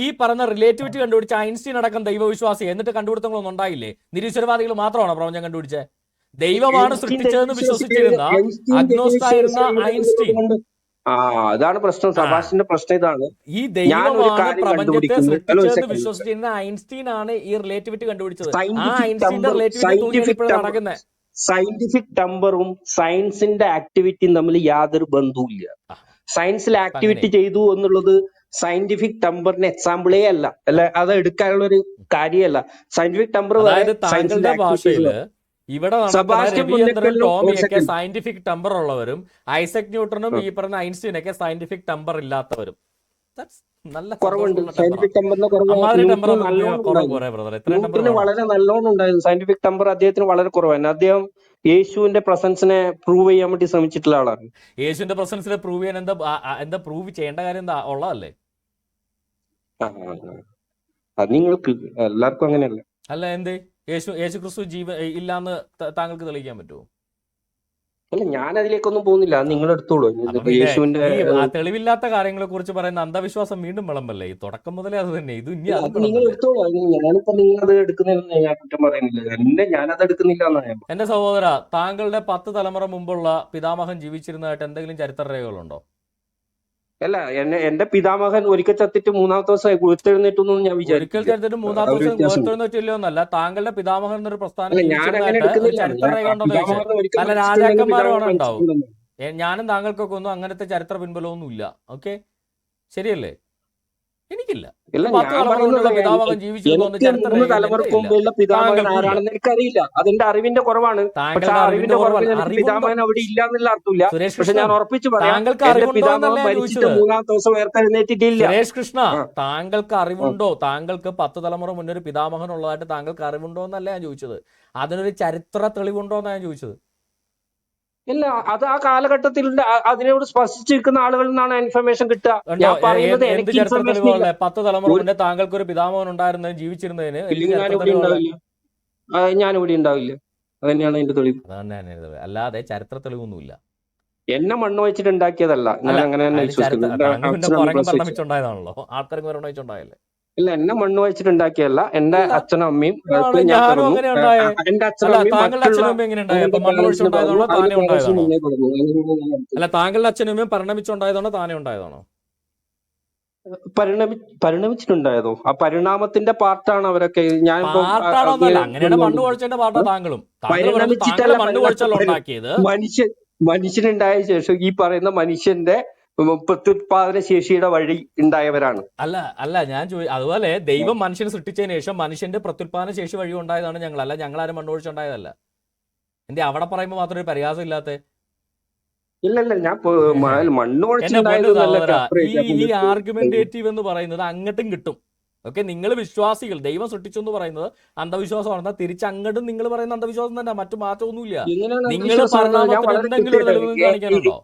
ഈ പറഞ്ഞ റിലേറ്റിവിറ്റി കണ്ടുപിടിച്ച ഐൻസ്റ്റീൻ അടക്കം ദൈവവിശ്വാസി, എന്നിട്ട് കണ്ടുപിടുത്തങ്ങളൊന്നും ഉണ്ടായില്ലേ? നിരീശ്വരവാദികൾ മാത്രമാണോ പ്രപഞ്ചം കണ്ടുപിടിച്ചത്? ദൈവമാണ് സൃഷ്ടിച്ചതെന്ന് വിശ്വസിച്ചിരുന്ന അഗ്നോസ്റ്റായിരുന്ന ഐൻസ്റ്റീൻ. അതാണ് പ്രശ്നം. സബാഷിന്റെ പ്രശ്നം ഇതാണ്. ഈ ദൈവമാണ് പ്രപഞ്ചത്തെ സൃഷ്ടിച്ചതെന്ന് വിശ്വസിച്ചിരുന്ന ഐൻസ്റ്റീൻ ആണ് ഈ റിലേറ്റിവിറ്റി കണ്ടുപിടിച്ചത്. ആ ഐൻസ്റ്റീന്റെ റിലേറ്റിവിറ്റി നടക്കുന്നത്. സയന്റിഫിക് ടമ്പറും സയൻസിന്റെ ആക്ടിവിറ്റിയും തമ്മിൽ യാതൊരു ബന്ധവുമില്ല. സയൻസിൽ ആക്ടിവിറ്റി ചെയ്തു എന്നുള്ളത് സയന്റിഫിക് ടമ്പറിന് എക്സാമ്പിളേ അല്ല, അത് എടുക്കാനുള്ള ഒരു കാര്യമല്ല. സയന്റിഫിക് ടമ്പർ താങ്കളുടെ ഭാഷയില് ഇവിടെ ടോമിയൊക്കെ സയന്റിഫിക് ടമ്പർ ഉള്ളവരും ഐസക് ന്യൂട്ടനും ഈ പറഞ്ഞ ഐൻസ്റ്റീനൊക്കെ സയന്റിഫിക് ടമ്പർ ഇല്ലാത്തവരും. നല്ല കുറവുണ്ട്. സയന്റിഫിക് ടമ്പറിന് വളരെ നല്ലോണം ഉണ്ടായിരുന്നു. സയന്റിഫിക് ടമ്പർ അദ്ദേഹത്തിന് വളരെ കുറവായിരുന്നു. അദ്ദേഹം യേശുവിന്റെ പ്രസൻസിനെ പ്രൂവ് ചെയ്യാൻ വേണ്ടി ശ്രമിച്ചിട്ടുള്ള ആളാണ്. യേശുവിന്റെ പ്രസൻസിനെ പ്രൂവ് ചെയ്യാൻ എന്താ പ്രൂവ് ചെയ്യേണ്ട കാര്യം എന്താ ഉള്ളതല്ലേ? അത് നിങ്ങൾക്ക് എല്ലാവർക്കും അങ്ങനെയല്ല. അല്ല, എന്തേ യേശു ക്രിസ്തു ഇല്ലാന്ന് താങ്കൾക്ക് തെളിയിക്കാൻ പറ്റുമോ? അല്ല, ഞാൻ അതിലേക്കൊന്നും പോകുന്നില്ല, നിങ്ങൾ എടുത്തോളൂ. യേശുവിന്റെ തെളിവില്ലാത്ത കാര്യങ്ങളെ കുറിച്ച് പറയുന്ന അന്ധവിശ്വാസം വീണ്ടും വിളമ്പല്ലേ? ഈ തുടക്കം മുതലേ അത് തന്നെ. ഇത് നിങ്ങൾ എടുത്തോളൂ. ഞാനിപ്പോ നിങ്ങൾ അത് എടുക്കുന്നില്ല, ഞാൻ കുറ്റം പറയുന്നില്ല, ഞാനത് എടുക്കുന്നില്ല എന്നാണ്. എന്റെ സഹോദര, താങ്കളുടെ 10 തലമുറ മുമ്പുള്ള പിതാമഹൻ ജീവിച്ചിരുന്നതായിട്ട് എന്തെങ്കിലും ചരിത്ര രേഖകളുണ്ടോ? അല്ല, എന്റെ പിതാമഹൻ ഒരിക്കൽ ചത്തിട്ട് 3-ാമത്തെ ദിവസം ഉയർത്തെഴുന്നേറ്റൊന്നും ഞാൻ ഒരിക്കൽ ചത്തിട്ട് 3-ാമത്തെ ദിവസം ഉയർത്തെഴുന്നേറ്റില്ലോ എന്നല്ല, താങ്കളുടെ പിതാമഹൻ എന്നൊരു പ്രസ്ഥാനം ചരിത്ര രേഖ ഉണ്ടോ? അല്ല, രാജാക്കന്മാരാണ് ഉണ്ടാവും. ഞാനും താങ്കൾക്കൊക്കെ ഒന്നും അങ്ങനത്തെ ചരിത്ര പിൻബലമൊന്നും ഇല്ല. ഓക്കെ, ശരിയല്ലേ? എനിക്കില്ല. 10 തലമുറ പിതാമഹൻ ജീവിച്ചിരുന്നു തലമുറക്ക് മുമ്പുള്ള പിതാമഹൻ ആരാണെന്ന് എനിക്കറിയില്ല. അതിന്റെ അറിവിന്റെ കുറവാണ്. അറിവിന്റെ പിതാമഹൻ അവിടെ ഇല്ല എന്നുള്ള അർത്ഥമില്ല. പക്ഷെ ഞാൻ ഉറപ്പിച്ച് പറയാം, പിതാമഹൻ മരിച്ചിട്ട് 3-ാമത്തെ ദിവസം ഉയർത്തെഴുന്നേറ്റിട്ടില്ല. സുരേഷ് കൃഷ്ണ, താങ്കൾക്ക് അറിവുണ്ടോ? താങ്കൾക്ക് 10 തലമുറ മുന്നേ ഒരു പിതാമഹൻ ഉള്ളതായിട്ട് താങ്കൾക്ക് അറിവുണ്ടോ എന്നല്ല ഞാൻ ചോദിച്ചത്. അതിനൊരു ചരിത്ര തെളിവുണ്ടോ എന്നാണ് ഞാൻ ചോദിച്ചത്. ഇല്ല, അത് ആ കാലഘട്ടത്തിൽ അതിനോട് സ്പർശിച്ചിരിക്കുന്ന ആളുകളിൽ നിന്നാണ് ഇൻഫർമേഷൻ കിട്ടുക. ഞാൻ പറയുന്നത് എനിക്ക് 10 തലമുറ മുന്നേ താങ്കൾക്ക് ഒരു പിതാമഹൻ ഉണ്ടായിരുന്നതിന് ജീവിച്ചിരുന്നതിന് ഞാനിവിടെ ഉണ്ടാവില്ല. അത് തന്നെയാണ് എന്റെ തെളിവ്. അല്ലാതെ ചരിത്ര തെളിവൊന്നുമില്ല. എന്നെ മണ്ണ് വെച്ചിട്ട് ഉണ്ടാക്കിയതല്ല. ഞാൻ അങ്ങനെ തന്നെ വിശ്വസിക്കുന്നു. വെച്ചുണ്ടായതാണല്ലോ, ആൾക്കാർക്ക് വെച്ചുണ്ടായല്ലേ? ഇല്ല, എന്നെ മണ്ണ് വെച്ചിട്ടുണ്ടാക്കിയല്ല. എന്റെ അല്ല അച്ഛനും അമ്മയും ആണ് ഞാൻ ഞാനും പറഞ്ഞു. അങ്ങനെ ഉണ്ടായേ. എന്റെ അച്ഛനും അല്ല അമ്മയും താങ്കളുടെ മറ്റുള്ള അച്ഛനും അമ്മയും എങ്ങനെ ഉണ്ടായി? അവരുടെ അപ്പൊ മണ്ണ് പേരൻസിന് പറഞ്ഞു. ഒഴിച്ചുണ്ടായതാണോ അതിന്റെ താനെ പേരൻസിന് ഉണ്ടായതാണോ? മുന്നേ പറഞ്ഞു. അങ്ങനെയാണ് ഞാൻ അല്ല താങ്കളുടെ അച്ഛനും അമ്മയും പരിണമിച്ചുണ്ടായതാണോ താനെ ഉണ്ടായതാണോ? പരിണമിച്ചിട്ടുണ്ടായതോ? ആ പരിണാമത്തിന്റെ പാർട്ടാണ് അവരൊക്കെ. ഞാനിപ്പോ പാർട്ടാണോ എന്നല്ല, അങ്ങനെയാണ് മണ്ണ് കുഴച്ചതിന്റെ പാർട്ടാ താങ്കളും. താങ്കൾ പറയുന്നത് താങ്കളെ മണ്ണ് കുഴച്ചല്ല ഉണ്ടാക്കിയത്. മനുഷ്യനുണ്ടായ ശേഷം ഈ പറയുന്ന മനുഷ്യന്റെ പ്രത്യുത്പാദന ശേഷിയുടെ വഴി ഉണ്ടായവരാണ്. അല്ല ഞാൻ അതുപോലെ ദൈവം മനുഷ്യനെ സൃഷ്ടിച്ചതിന് ശേഷം മനുഷ്യന്റെ പ്രത്യുത്പാദന ശേഷി വഴി ഉണ്ടായതാണ് ഞങ്ങൾ. അല്ല ഞങ്ങളാരും മണ്ണ് കുഴിച്ചുണ്ടായതല്ല. എന്റെ അവിടെ പറയുമ്പോൾ മാത്രമേ ഒരു പരിഹാസം ഇല്ലാത്ത. ഇല്ല, ഞാൻ മണ്ണ് എന്നെ പൊന്നു സഹോദര, ഈ കുഴിച്ചുണ്ടായത്. ആർഗ്യുമെന്റേറ്റീവ് എന്ന് പറയുന്നത് അങ്ങോട്ടും കിട്ടും. ഓക്കെ, നിങ്ങൾ വിശ്വാസികൾ ദൈവം സൃഷ്ടിച്ചു എന്ന് പറയുന്നത് അന്ധവിശ്വാസമാണ്. തിരിച്ച് അങ്ങോട്ടും നിങ്ങൾ പറയുന്ന അന്ധവിശ്വാസം തന്നെ, മറ്റു മാറ്റമൊന്നുമില്ല. നിങ്ങൾ പരിണാമത്തിന് എന്തെങ്കിലും ഒരു തെളിവ് കാണിക്കാനുണ്ടോ?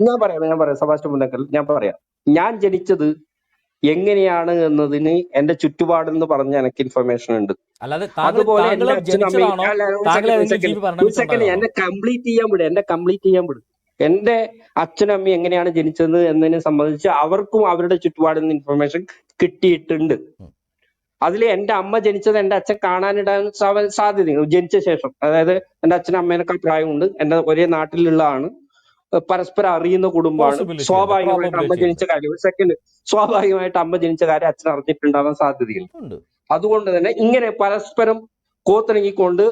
ഞാൻ പറയാം സെബാസ്റ്റ്യൻ മുണ്ടക്കൽ, ഞാൻ പറയാം. ഞാൻ ജനിച്ചത് എങ്ങനെയാണ് എന്നതിന് എന്റെ ചുറ്റുപാടെന്ന് പറഞ്ഞ എനിക്ക് ഇൻഫർമേഷൻ ഉണ്ട്. അല്ലാതെ അതുപോലെ താങ്കൾ ജനിച്ചതാണോ? താങ്കൾ ഏതെങ്കിലും ജീവി പരിണമിച്ചുണ്ടായതാണോ? എന്നെ കംപ്ലീറ്റ് ചെയ്യാൻ വിടും. എന്റെ അച്ഛനും അമ്മയും എങ്ങനെയാണ് ജനിച്ചത് എന്നതിനെ സംബന്ധിച്ച് അവർക്കും അവരുടെ ചുറ്റുപാടിൽ നിന്ന് ഇൻഫർമേഷൻ കിട്ടിയിട്ടുണ്ട്. അതിൽ എന്റെ അമ്മ ജനിച്ചത് എന്റെ അച്ഛൻ കാണാനിടാൻ സാധ്യതയുണ്ട് ജനിച്ച ശേഷം. അതായത് എന്റെ അച്ഛനും അമ്മേനേക്കാൾ പ്രായമുണ്ട്, എന്റെ ഒരേ നാട്ടിലുള്ളതാണ്, പരസ്പരം അറിയുന്ന കുടുംബമാണ്. സ്വാഭാവികമായിട്ട് അമ്മ ജനിച്ച കാര്യം സ്വാഭാവികമായിട്ട് അമ്മ ജനിച്ച കാര്യം അച്ഛൻ അറിഞ്ഞിട്ടുണ്ടാവാൻ സാധ്യതയുണ്ട്. അതുകൊണ്ട് തന്നെ ഇങ്ങനെ പരസ്പരം കോത്തിണങ്ങിക്കൊണ്ട്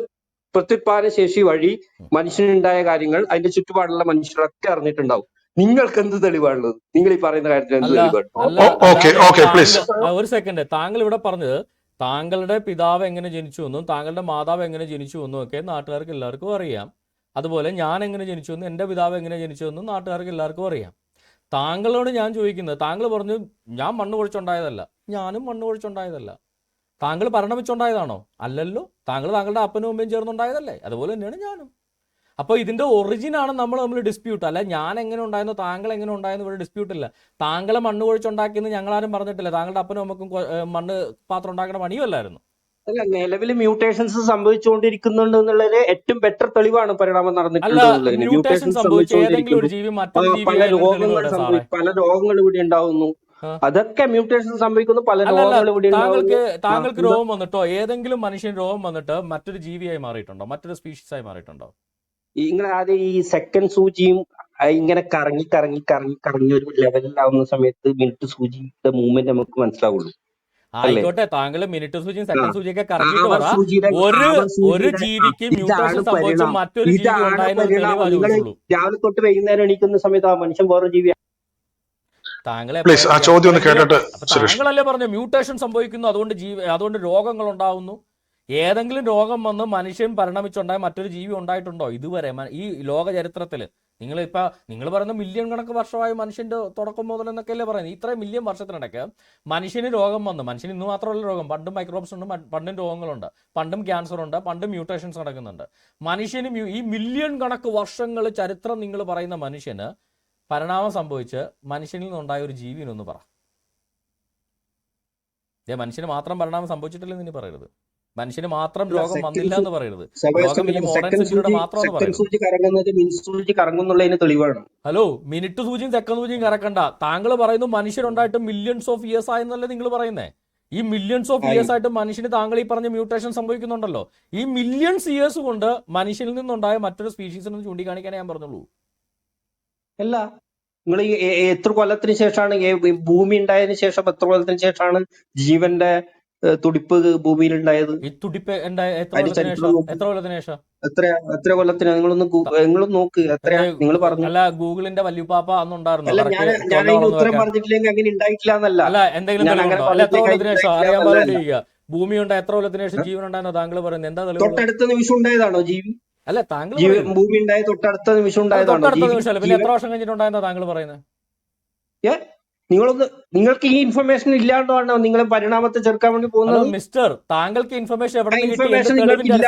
പ്രത്യുത്പാദന ശേഷി വഴി മനുഷ്യനുണ്ടായ കാര്യങ്ങൾ അതിന്റെ ചുറ്റുപാടുള്ള മനുഷ്യരൊക്കെ അറിഞ്ഞിട്ടുണ്ടാവും. നിങ്ങൾക്ക് എന്ത് തെളിവാണുള്ളത്? നിങ്ങൾ ഈ പറയുന്ന കാര്യത്തിൽ എന്ത് തെളിവാണ്? ഒരു സെക്കൻഡ്, താങ്കൾ ഇവിടെ പറഞ്ഞത് താങ്കളുടെ പിതാവ് എങ്ങനെ ജനിച്ചു എന്നും താങ്കളുടെ മാതാവ് എങ്ങനെ ജനിച്ചു എന്നും ഒക്കെ നാട്ടുകാർക്ക് എല്ലാവർക്കും അറിയാം. അതുപോലെ ഞാൻ എങ്ങനെ ജനിച്ചു എന്നും എൻ്റെ പിതാവ് എങ്ങനെ ജനിച്ചു എന്നും നാട്ടുകാർക്ക് എല്ലാവർക്കും അറിയാം. താങ്കളോട് ഞാൻ ചോദിക്കുന്നത്, താങ്കൾ പറഞ്ഞു ഞാൻ മണ്ണ് കുഴിച്ചുണ്ടായതല്ല. ഞാനും മണ്ണ് കുഴിച്ചുണ്ടായതല്ല. താങ്കൾ പരിണമിച്ചുണ്ടായതാണോ? അല്ലല്ലോ. താങ്കളുടെ അപ്പനും അമ്മയും ചേർന്നുണ്ടായതല്ലേ? അതുപോലെ തന്നെയാണ് ഞാനും. അപ്പോൾ ഇതിന്റെ ഒറിജിനാണ് നമ്മൾ ഡിസ്പ്യൂട്ട്. അല്ല ഞാൻ എങ്ങനെ ഉണ്ടായിരുന്നു താങ്കൾ എങ്ങനെ ഉണ്ടായെന്ന് ഇവിടെ ഡിസ്പ്യൂട്ട് ഇല്ല. താങ്കളെ മണ്ണ് കുഴിച്ചുണ്ടാക്കിയെന്ന് ഞങ്ങളാരും പറഞ്ഞിട്ടില്ല. താങ്കളുടെ അപ്പനും അമ്മക്കും മണ്ണ് പാത്രം ഉണ്ടാക്കുന്ന പണിയുമല്ലായിരുന്നു. അല്ല, നിലവിൽ മ്യൂട്ടേഷൻസ് സംഭവിച്ചുകൊണ്ടിരിക്കുന്നുണ്ട് എന്നുള്ളത് ഏറ്റവും ബെറ്റർ തെളിവാണ് പരിണാമം നടന്നിട്ടുള്ളത്. മ്യൂട്ടേഷൻ സംഭവിച്ചു ഏതെങ്കിലും ഒരു ജീവി മറ്റൊരു ജീവി പല രോഗങ്ങൾ ഇവിടെ ഉണ്ടാവുന്നു. അതൊക്കെ മ്യൂട്ടേഷൻ സംഭവിക്കുന്നു. പല രോഗങ്ങൾ ഇവിടെ താങ്കൾക്ക് രോഗം വന്നിട്ടോ ഏതെങ്കിലും മനുഷ്യൻ രോഗം വന്നിട്ട് മറ്റൊരു ജീവിയായി മാറിയിട്ടുണ്ടോ? മറ്റൊരു സ്പീഷീസ് ആയി മാറിയിട്ടുണ്ടോ? ഇങ്ങനെ ആദ്യം ഈ സെക്കൻഡ് സൂചിയും ഇങ്ങനെ കറങ്ങി ഒരു ലെവലിലാവുന്ന സമയത്ത് മിനിറ്റ് സൂചിയുടെ മൂവ്മെന്റ് നമുക്ക് മനസ്സിലാവുള്ളൂ. ആയിക്കോട്ടെ, താങ്കൾ മിനിറ്റ് സൂചിയും സെക്കൻഡ് സൂചിയൊക്കെ കറങ്ങിയിട്ട് പറ. ഒരു ജീവിക്ക് മ്യൂട്ടേഷൻ സംഭവിച്ച മറ്റൊരു ജീവി ഉണ്ടായിരുന്നു. രാവിലെ തൊട്ട് വൈകുന്നേരം എണീക്കുന്ന സമയത്ത് ആ മനുഷ്യൻ വേറൊരു ജീവി. താങ്കളല്ലേ പറഞ്ഞു മ്യൂട്ടേഷൻ സംഭവിക്കുന്നു, അതുകൊണ്ട് രോഗങ്ങൾ ഉണ്ടാവുന്നു. ഏതെങ്കിലും രോഗം വന്ന് മനുഷ്യൻ പരിണമിച്ചുണ്ടായ മറ്റൊരു ജീവി ഉണ്ടായിട്ടുണ്ടോ ഇതുവരെ ഈ ലോക ചരിത്രത്തിൽ? നിങ്ങൾ പറയുന്ന മില്യൺ കണക്ക് വർഷമായ മനുഷ്യന്റെ തുടക്കം മുതൽ എന്നൊക്കെയല്ലേ പറയുന്നത്. ഇത്രയും മില്യൺ വർഷത്തിനിടയ്ക്ക് മനുഷ്യന് രോഗം വന്നു. മനുഷ്യന് ഇന്ന് മാത്രമല്ല രോഗം, പണ്ടും മൈക്രോബ്സ് ഉണ്ട്, പണ്ടും രോഗങ്ങളുണ്ട്, പണ്ടും ക്യാൻസർ ഉണ്ട്, പണ്ടും മ്യൂട്ടേഷൻസ് നടക്കുന്നുണ്ട്. മനുഷ്യന് ഈ മില്യൺ കണക്ക് വർഷങ്ങൾ ചരിത്രം നിങ്ങൾ പറയുന്ന മനുഷ്യന് പരിണാമം സംഭവിച്ച് മനുഷ്യനിൽ നിന്നുണ്ടായ ഒരു ജീവിനൊന്ന് പറ. മനുഷ്യന് മാത്രം പരിണാമം സംഭവിച്ചിട്ടില്ലെന്ന് ഇനി പറയരുത്. മനുഷ്യന് മാത്രം രോഗം വന്നില്ല എന്ന് പറയരുത്. ഹലോ, മിനിറ്റ് സൂചിയും സെക്കൻഡ് സൂചിയും കറക്കണ്ട. താങ്കൾ പറയുന്നു മനുഷ്യരുണ്ടായിട്ട് മില്യൺസ് ഓഫ് ഇയേഴ്സ് ആയെന്നല്ലേ നിങ്ങൾ പറയുന്നേ? ഈ മില്യൺസ് ഓഫ് ഇയേഴ്സ് ആയിട്ട് മനുഷ്യന് താങ്കൾ ഈ പറഞ്ഞ മ്യൂട്ടേഷൻ സംഭവിക്കുന്നുണ്ടല്ലോ. ഈ മില്യൺസ് ഇയേഴ്സ് കൊണ്ട് മനുഷ്യനിൽ നിന്നുണ്ടായ മറ്റൊരു സ്പീഷീസിനൊന്നും ചൂണ്ടിക്കാണിക്കാനേ ഞാൻ പറഞ്ഞുള്ളൂ. അല്ല, നിങ്ങൾ എത്ര കൊല്ലത്തിന് ശേഷമാണ് ഭൂമി ഉണ്ടായതിനു ശേഷം എത്ര കൊല്ലത്തിന് ശേഷമാണ് ജീവന്റെ തുടിപ്പ് ഭൂമിയിൽ ഉണ്ടായത്? ഈ തുടിപ്പ് എത്ര കൊല്ലത്തിന് ശേഷം? എത്ര കൊല്ലത്തിന്? നിങ്ങളൊന്ന് നോക്ക്. എത്രയാ നിങ്ങൾ പറഞ്ഞു? അല്ല, ഗൂഗിളിന്റെ വല്യുപ്പാപ്പ അന്നുണ്ടായിരുന്നു. ഞാൻ ഉത്തരം പറഞ്ഞിട്ടില്ലെങ്കിൽ അങ്ങനെ ഉണ്ടായിട്ടില്ല എന്നല്ല. അല്ല, എന്തെങ്കിലും എത്ര കൊല്ലത്തിന് ശേഷം അറിയാൻ പാടില്ല. ഭൂമി ഉണ്ടായ എത്ര കൊല്ലത്തിന് ശേഷം ജീവൻ ഉണ്ടായെന്നോ താങ്കൾ പറയുന്നത്? എന്താ തൊട്ടടുത്ത നിമിഷം ഉണ്ടായതാണോ ജീവി? അല്ല, താങ്കൾ ഭൂമി ഉണ്ടായ തൊട്ടടുത്ത നിമിഷം ഉണ്ടായതാണോ? പിന്നെ എത്ര വർഷം കഴിഞ്ഞിട്ടുണ്ടായെന്നാ താങ്കൾ പറയുന്നത്? നിങ്ങൾക്ക് ഈ ഇൻഫർമേഷൻ ഇല്ലാണ്ടാണോ നിങ്ങൾ പരിണാമത്തെ ചെറുക്കാൻ വേണ്ടി പോകുന്നത്? മിസ്റ്റർ, താങ്കൾക്ക് ഇൻഫർമേഷൻ എവിടെ നിന്ന് കിട്ടി?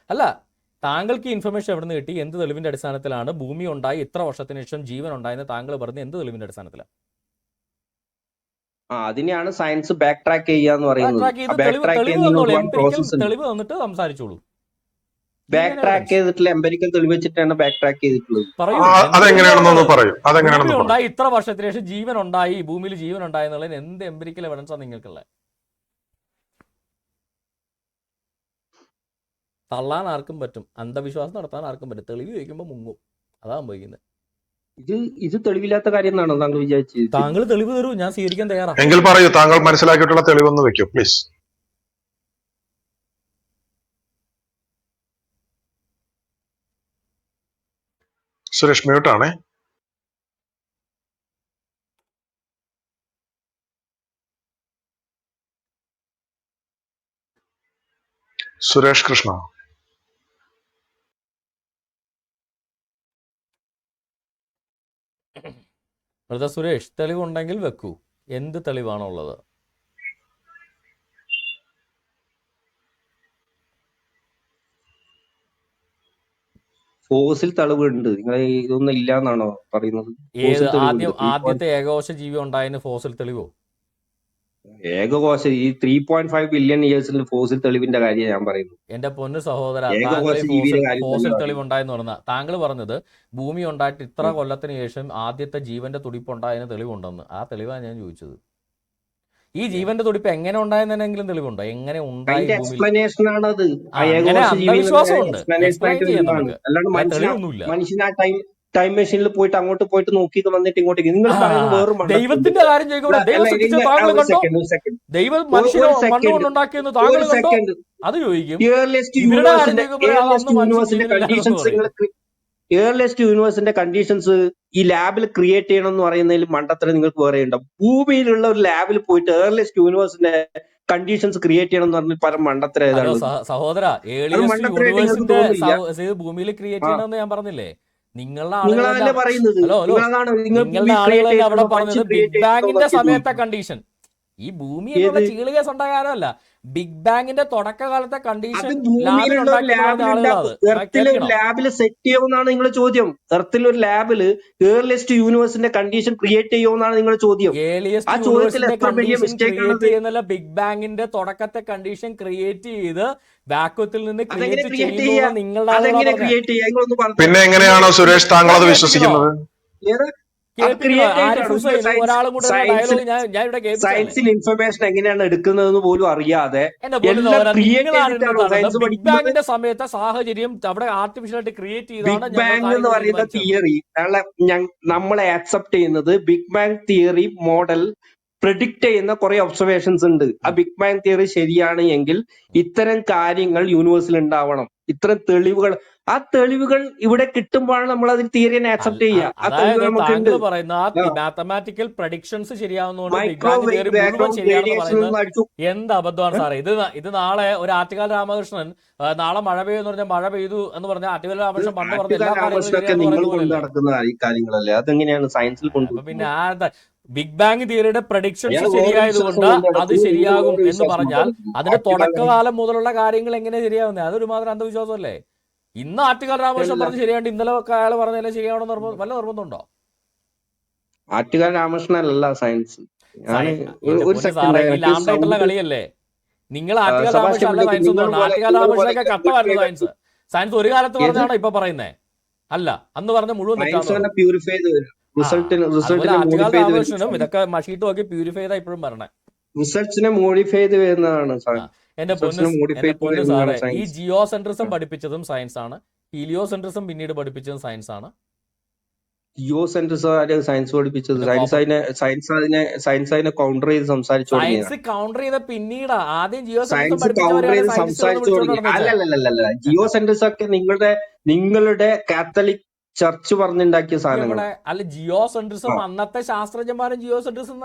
അല്ല, താങ്കൾക്ക് ഇൻഫർമേഷൻ എവിടെ നിന്ന് കിട്ടി? എന്ത് തെളിവിന്റെ അടിസ്ഥാനത്തിലാണ് ഭൂമി ഉണ്ടായി ഇത്ര വർഷത്തിന് ശേഷം ജീവൻ ഉണ്ടായെന്ന് താങ്കൾ പറഞ്ഞത്? എന്ത് തെളിവിന്റെ അടിസ്ഥാനത്തിലാണ്? അതിനെയാണ് സയൻസ് ബാക്ക് ട്രാക്ക് ചെയ്യാന്ന് പറയുന്നത്. തെളിവ് തന്നിട്ട് സംസാരിച്ചോളൂ. ബാക്ക് ട്രാക്ക് ചെയ്തിട്ടുള്ള എംപെരിക്കൽ തെളിവ് വെച്ചിട്ടാണ് ബാക്ക് ട്രാക്ക് ചെയ്തിട്ടുള്ളത്. പറയൂ, അതെങ്ങനെയാണെന്നൊന്ന് പറയൂ. ഭൂമി ഉണ്ടായി ഇത്ര വർഷത്തിന് ശേഷം ജീവൻ ഉണ്ടായി, ഭൂമിയിൽ ജീവൻ ഉണ്ടായി എന്നുള്ളതിന് എന്ത് എംപെരിക്കൽ എവിഡൻസാണ് നിങ്ങൾക്കുള്ളത്? തള്ളാൻ ആർക്കും പറ്റും, അന്ധവിശ്വാസം നടത്താൻ ആർക്കും പറ്റും, തെളിവ് ചോദിക്കുമ്പോൾ മുങ്ങും. അതാ സംഭവിക്കുന്നത്. ഇത് തെളിവില്ലാത്ത കാര്യം എന്നാണോ താങ്കൾ വിചാരിച്ചത്? താങ്കൾ തെളിവ് തരൂ, ഞാൻ സ്വീകരിക്കാൻ തയ്യാറാണ്. എങ്കിൽ പറയൂ, താങ്കൾ മനസ്സിലാക്കിയിട്ടുള്ള തെളിവൊന്ന് വെക്കൂ പ്ലീസ്. സുരേഷ് മ്യൂട്ടാണേ. സുരേഷ് കൃഷ്ണ. ബ്രദർ സുരേഷ്, തെളിവുണ്ടെങ്കിൽ വെക്കൂ. എന്ത് തെളിവാണുള്ളത്? ഫോസിൽ തെളിവുണ്ട്. നിങ്ങൾ ഇതൊന്നും ഇല്ല എന്നാണോ പറയുന്നത്? ഏത് ആദ്യത്തെ ഏകകോശ ജീവി ഉണ്ടായതിന് ഫോസിൽ തെളിവോ? ഏകകോശ ഈ 3.5 ബില്യൺ ഇയേഴ്സിൽ ഫോസിൽ തെളിവിന്റെ കാര്യം ഞാൻ പറയുന്നു. എന്റെ പൊന്നു സഹോദര, ഫോസിൽ തെളിവ് ഉണ്ടായെന്ന് പറഞ്ഞ താങ്കൾ പറഞ്ഞത് ഭൂമി ഉണ്ടായിട്ട് ഇത്ര കൊല്ലത്തിന് ശേഷം ആദ്യത്തെ ജീവന്റെ തുടിപ്പ് ഉണ്ടായതിന് തെളിവുണ്ടെന്ന്. ആ തെളിവാണ് ഞാൻ ചോദിച്ചത്. ഈ ജീവന്റെ തുടിപ്പ് എങ്ങനെ ഉണ്ടായെന്നെങ്കിലും തെളിവുണ്ടോ? എങ്ങനെ ഉണ്ടായി? അന്ധവിശ്വാസമുണ്ട്, തെളിവൊന്നുമില്ല. മനുഷ്യൻ ടൈം മെഷീനിൽ പോയിട്ട് അങ്ങോട്ട് പോയിട്ട് നോക്കിയിട്ട് വന്നിട്ട് ഇങ്ങോട്ടേക്ക് നിങ്ങൾ ദൈവത്തിന്റെ കാര്യം ചോദിക്കുമ്പോൾ ദൈവം സൃഷ്ടിച്ച താങ്കൾ കണ്ടോ? ദൈവം മനുഷ്യനെ മണ്ണുകൊണ്ടുണ്ടാക്കിയെന്ന് താങ്കൾ കണ്ടോ? അത് ചോദിക്കും. ഇവരുടെ കാര്യം ചോദിക്കുമ്പോൾ എയർലെസ്റ്റ് യൂണിവേഴ്സിന്റെ കണ്ടീഷൻസ് ഈ ലാബിൽ ക്രിയേറ്റ് ചെയ്യണം എന്ന് പറയുന്നതിൽ മണ്ടത്തരം നിങ്ങൾക്ക് വേറെ ഉണ്ടാവും. ഭൂമിയിലുള്ള ഒരു ലാബിൽ പോയിട്ട് എയർലെസ്റ്റ് യൂണിവേഴ്സിന്റെ കണ്ടീഷൻസ് ക്രിയേറ്റ് ചെയ്യണം എന്ന് പറഞ്ഞ പല മണ്ടത്തരം ഏതാണ് സഹോദര? ഭൂമിയിൽ ക്രിയേറ്റ് ചെയ്യണമെന്ന് ഞാൻ പറഞ്ഞില്ലേ? നിങ്ങളുടെ ആളുകളെ അവിടെ പറഞ്ഞത് ബിഗ് ബാങ്ങിന്റെ സമയത്തെ കണ്ടീഷൻ. ഈ ഭൂമി എന്നുള്ള ചീളുകേസ് ഉണ്ടായ കാര്യമല്ല, ബിഗ് ബാങ്ങിന്റെ തുടക്കകാലത്തെ കണ്ടീഷൻ ലാബില് സെറ്റ് ചെയ്യുമെന്നാണ് നിങ്ങളുടെ ചോദ്യം. എർത്തിലൊരു ലാബില് എയർലിസ്റ്റ് യൂണിവേഴ്സിന്റെ കണ്ടീഷൻ ക്രിയേറ്റ് ചെയ്യുമെന്നാണ് നിങ്ങളുടെ ചോദ്യം. ആ ചോദ്യത്തിൽ എത്ര വലിയ മിസ്റ്റേക്ക് ആണ്? ബിഗ് ബാങ്ങിന്റെ തുടക്കത്തെ കണ്ടീഷൻ ക്രിയേറ്റ് ചെയ്ത് വാക്വത്തിൽ നിന്ന് ക്രിയേറ്റ് ചെയ്യുന്ന നിങ്ങളുടെ പിന്നെ എങ്ങനെയാണോ സുരേഷ് താങ്കൾ അത് വിശ്വസിക്കുന്നത്? സയൻസിൽ ഇൻഫർമേഷൻ എങ്ങനെയാണ് എടുക്കുന്നതെന്ന് പോലും അറിയാതെ ബിഗ് ബാങ്ങിന്റെ സമയത്തെ സാഹചര്യം അവിടെ ആർട്ടിഫിഷ്യലായിട്ട് ക്രിയേറ്റ് ചെയ്താണ് ബിഗ് ബാങ് എന്ന് പറയുന്ന തിയറി നമ്മളെ ആക്സെപ്റ്റ് ചെയ്യുന്നത്. Big bang theory model predict ചെയ്യുന്ന കുറെ ഒബ്സർവേഷൻസ് ഉണ്ട്. ആ ബിഗ് ബാങ് തിയറി ശരിയാണ് എങ്കിൽ ഇത്തരം കാര്യങ്ങൾ യൂണിവേഴ്സിൽ ഉണ്ടാവണം. ഇത്തരം തെളിവുകൾ, ആ തെളിവുകൾ ഇവിടെ കിട്ടുമ്പോഴാണ് നമ്മൾ അതിൽ തിയറിനെ ആക്സെപ്റ്റ് ചെയ്യുക. ആ തെളിവുകൾ നമുക്കുണ്ട്. മാത്തമാറ്റിക്കൽ പ്രഡിക്ഷൻസ് ശരിയാവുന്നതുകൊണ്ട് എന്ത് അബദ്ധമാണ് സാറേ ഇത്? ഇത് നാളെ ഒരു ആറ്റുകാൽ രാമകൃഷ്ണൻ നാളെ മഴ പെയ്യുമെന്ന് പറഞ്ഞാൽ മഴ പെയ്തു എന്ന് പറഞ്ഞാൽ ആറ്റുകാൽ രാമകൃഷ്ണൻ പണ്ട് പറഞ്ഞ എല്ലാ കാര്യങ്ങളല്ലേ? അതെങ്ങനെയാണ് സയൻസിൽ കൊണ്ടുപോകുന്നത്? പിന്നെ ബിഗ് ബാങ് തിയറിയുടെ പ്രഡിക്ഷൻസ് ശരിയായതുകൊണ്ട് അത് ശരിയാകും എന്ന് പറഞ്ഞാൽ അതിന്റെ തുടക്കകാലം മുതലുള്ള കാര്യങ്ങൾ എങ്ങനെ ശരിയാവുന്നത്? അതൊരു മാത്രം അന്ധവിശ്വാസമല്ലേ? ഇന്ന് ആറ്റുകാൽ രാമകൃഷ്ണൻ പറഞ്ഞ് ശരിയാണ്ട് ഇന്നലെ അയാൾ പറഞ്ഞാലും ശരിയാവണം വല്ല നിർബന്ധമുണ്ടോ? ആറ്റുകാൽ രാമകൃഷ്ണനല്ല സയൻസ്. ലാംഡായിട്ടുള്ള കളിയല്ലേ നിങ്ങൾ? ആറ്റുകാൽ രാമകൃഷ്ണൻ അല്ല സയൻസ് ഒന്നും. ആറ്റുകാൽ രാമകൃഷ്ണനൊക്കെ കട്ടമായിരുന്നു സയൻസ്. സയൻസ് ഒരു കാലത്ത് പറഞ്ഞാണോ ഇപ്പൊ പറയുന്നേ? അല്ല, അന്ന് പറഞ്ഞ മുഴുവൻ ഇതൊക്കെ മഷീട്ട് നോക്കി പ്യൂരിഫൈ ചെയ്താ ഇപ്പോഴും പറഞ്ഞേ. റിസൾട്ട്സിനെ മോഡിഫൈ ചെയ്ത് വരുന്നതാണ്. എന്റെ പൊന്ന് സാറേ, ഈ ജിയോ സെൻട്രിസം പഠിപ്പിച്ചതും സയൻസ് ആണ്, ഹീലിയോ സെൻട്രിസം പിന്നീട് പഠിപ്പിച്ചതും സയൻസ് ആണ്. ജിയോ സെൻട്രിസം സയൻസ് പഠിപ്പിച്ചത്. സയൻസ് അതിനെ കൗണ്ടർ ചെയ്ത് സംസാരിച്ചു. സയൻസ് കൗണ്ടർ ചെയ്ത പിന്നീട് ആദ്യം ജിയോ സംസാരിച്ചു. അല്ലല്ല, ജിയോ സെൻട്രിസം ഒക്കെ നിങ്ങളുടെ കാത്തലിക് ചർച്ച് പറഞ്ഞുണ്ടാക്കിയ സാധനങ്ങൾ അല്ല. ജിയോ സെൻട്രിസം അന്നത്തെ ശാസ്ത്രജ്ഞന്മാരും ജിയോ സെൻട്രിസം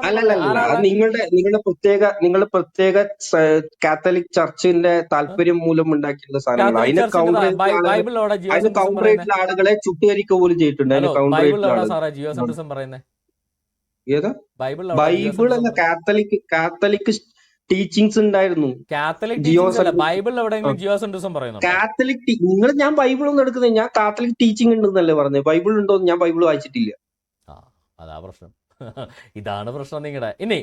നിങ്ങളുടെ പ്രത്യേക കാത്തലിക് ചർച്ചിന്റെ താല്പര്യം മൂലം ഉണ്ടാക്കിയുള്ള സാധനങ്ങൾ. അതിനെ കൗണ്ടർ ചെയ്തിട്ടുള്ള ആളുകളെ ചുട്ടുകരിക്കുക പോലും ചെയ്തിട്ടുണ്ട്. അതിനെ കൗണ്ടർ ചെയ്തിട്ടുള്ള ഏതാ? ബൈബിൾ അല്ല, കാത്തലിക് ടീച്ചിങ്സ് ഉണ്ടായിരുന്നു. കാത്തലിക് ഞാൻ ബൈബിൾ ഒന്നും എടുക്കുന്നത്, ഞാൻ കാത്തലിക് ടീച്ചിങ് ഉണ്ടെന്നല്ലേ പറഞ്ഞത്. ബൈബിൾ ഉണ്ടോ? ഞാൻ ബൈബിൾ വായിച്ചിട്ടില്ല. അതാ പ്രശ്നം. ഇതാണ് പ്രശ്നം നിങ്ങളുടെ. ഇനി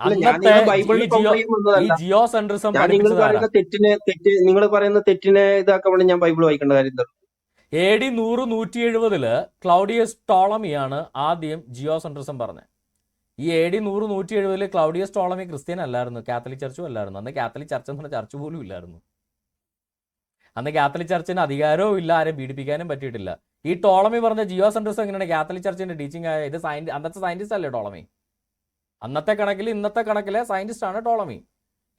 അന്നത്തെ ബൈബിളിൽ ഈ ജിയോ സെൻട്രിസം ഞാൻ നിങ്ങൾ പറയുന്ന നിങ്ങൾ പറയുന്ന തെറ്റിനെ ഇതാക്കാൻ വേണ്ടി ഞാൻ ബൈബിൾ വായിക്കേണ്ട കാര്യം എന്താ? AD 100-170 ക്ലൗഡിയസ് ടോളമിയാണ് ആദ്യം ജിയോ സെൻട്രിസം പറഞ്ഞത്. ഈ AD 100-170 ക്ലൗഡിയസ് ടോളമി ക്രിസ്ത്യൻ അല്ലായിരുന്നു, കാത്തലിക് ചർച്ചും അല്ലായിരുന്നു. അന്ന് കാത്തലിക് ചർച്ച് എന്ന് പറഞ്ഞ ചർച്ച് പോലും ഇല്ലായിരുന്നു. അന്ന് കാത്തലിക് ചർച്ചിന് അധികാരവും ഇല്ല, ആരും പീഡിപ്പിക്കാനും പറ്റിയിട്ടില്ല. ഈ ടോളമി പറഞ്ഞ ജിയോ സെൻട്രിസം എങ്ങനെയാണ് കാത്തലിക് ചർച്ചിന്റെ ടീച്ചിങ് ആയ? ഇത് അന്നത്തെ സയന്റിസ്റ്റ് അല്ലേ ടോളമി? അന്നത്തെ കണക്കിൽ ഇന്നത്തെ കണക്കിലെ സയന്റിസ്റ്റ് ആണ് ടോളമി.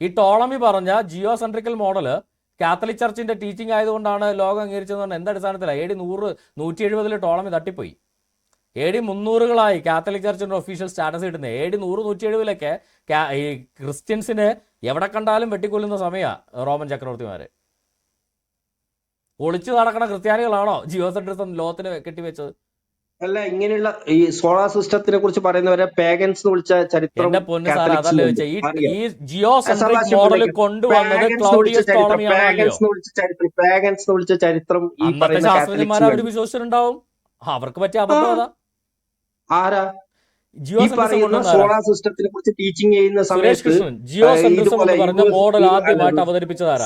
ഈ ടോളമി പറഞ്ഞ ജിയോ സെൻട്രിക്കൽ മോഡല് കാത്തലിക് ചർച്ചിന്റെ ടീച്ചിങ് ആയതുകൊണ്ടാണ് ലോകം അംഗീകരിച്ചതെന്ന് പറഞ്ഞാൽ എന്ത് അടിസ്ഥാനത്തിലാണ്? AD 100-170 ടോളമി തട്ടിപ്പോയി. AD 300 കാത്തലിക് ചർച്ചിന്റെ ഒഫീഷ്യൽ സ്റ്റാറ്റസ് കിട്ടുന്നത്. AD 100-170 ഈ ക്രിസ്ത്യൻസിന് എവിടെ കണ്ടാലും വെട്ടിക്കൊല്ലുന്ന സമയമാണ് റോമൻ ചക്രവർത്തിമാര്. ഒളിച്ചു നടക്കണ ക്രിസ്ത്യാനികളാണോ ജിയോ സെൻട്രിസം ലോകത്തിന് കെട്ടിവെച്ചത്? അല്ല, ഇങ്ങനെയുള്ള ഈ സോളാർ സിസ്റ്റത്തിനെ കുറിച്ച് പറയുന്നവരെ പാഗൻസ് എന്ന് വിളിച്ച ചരിത്രം എന്റെ പൊന്ന് സാർ, അതല്ലേ ചോദിച്ചാൽ ഈ ജിയോ സെൻട്രിക് മോഡൽ കൊണ്ടുവന്നത് ക്ലൗഡിയസ് ടോളമിയാണോ അല്ലയോ? പാഗൻസ് എന്ന് വിളിച്ച ചരിത്രം ഈ അന്നത്തെ ശാസ്ത്രജ്ഞന്മാർ അവർ വിശ്വസിച്ചിട്ടുണ്ടാവും. അവർക്ക് പറ്റിയ അബദ്ധം ആരാ? ജിയോ പറയുന്ന സോളാർ സിസ്റ്റത്തിനെ കുറിച്ച് ടീച്ചിങ് ചെയ്യുന്ന സമയത്ത് ജിയോ സെൻട്രിസം എന്ന് പറഞ്ഞ മോഡൽ ആദ്യമായിട്ട് അവതരിപ്പിച്ചതാരാ?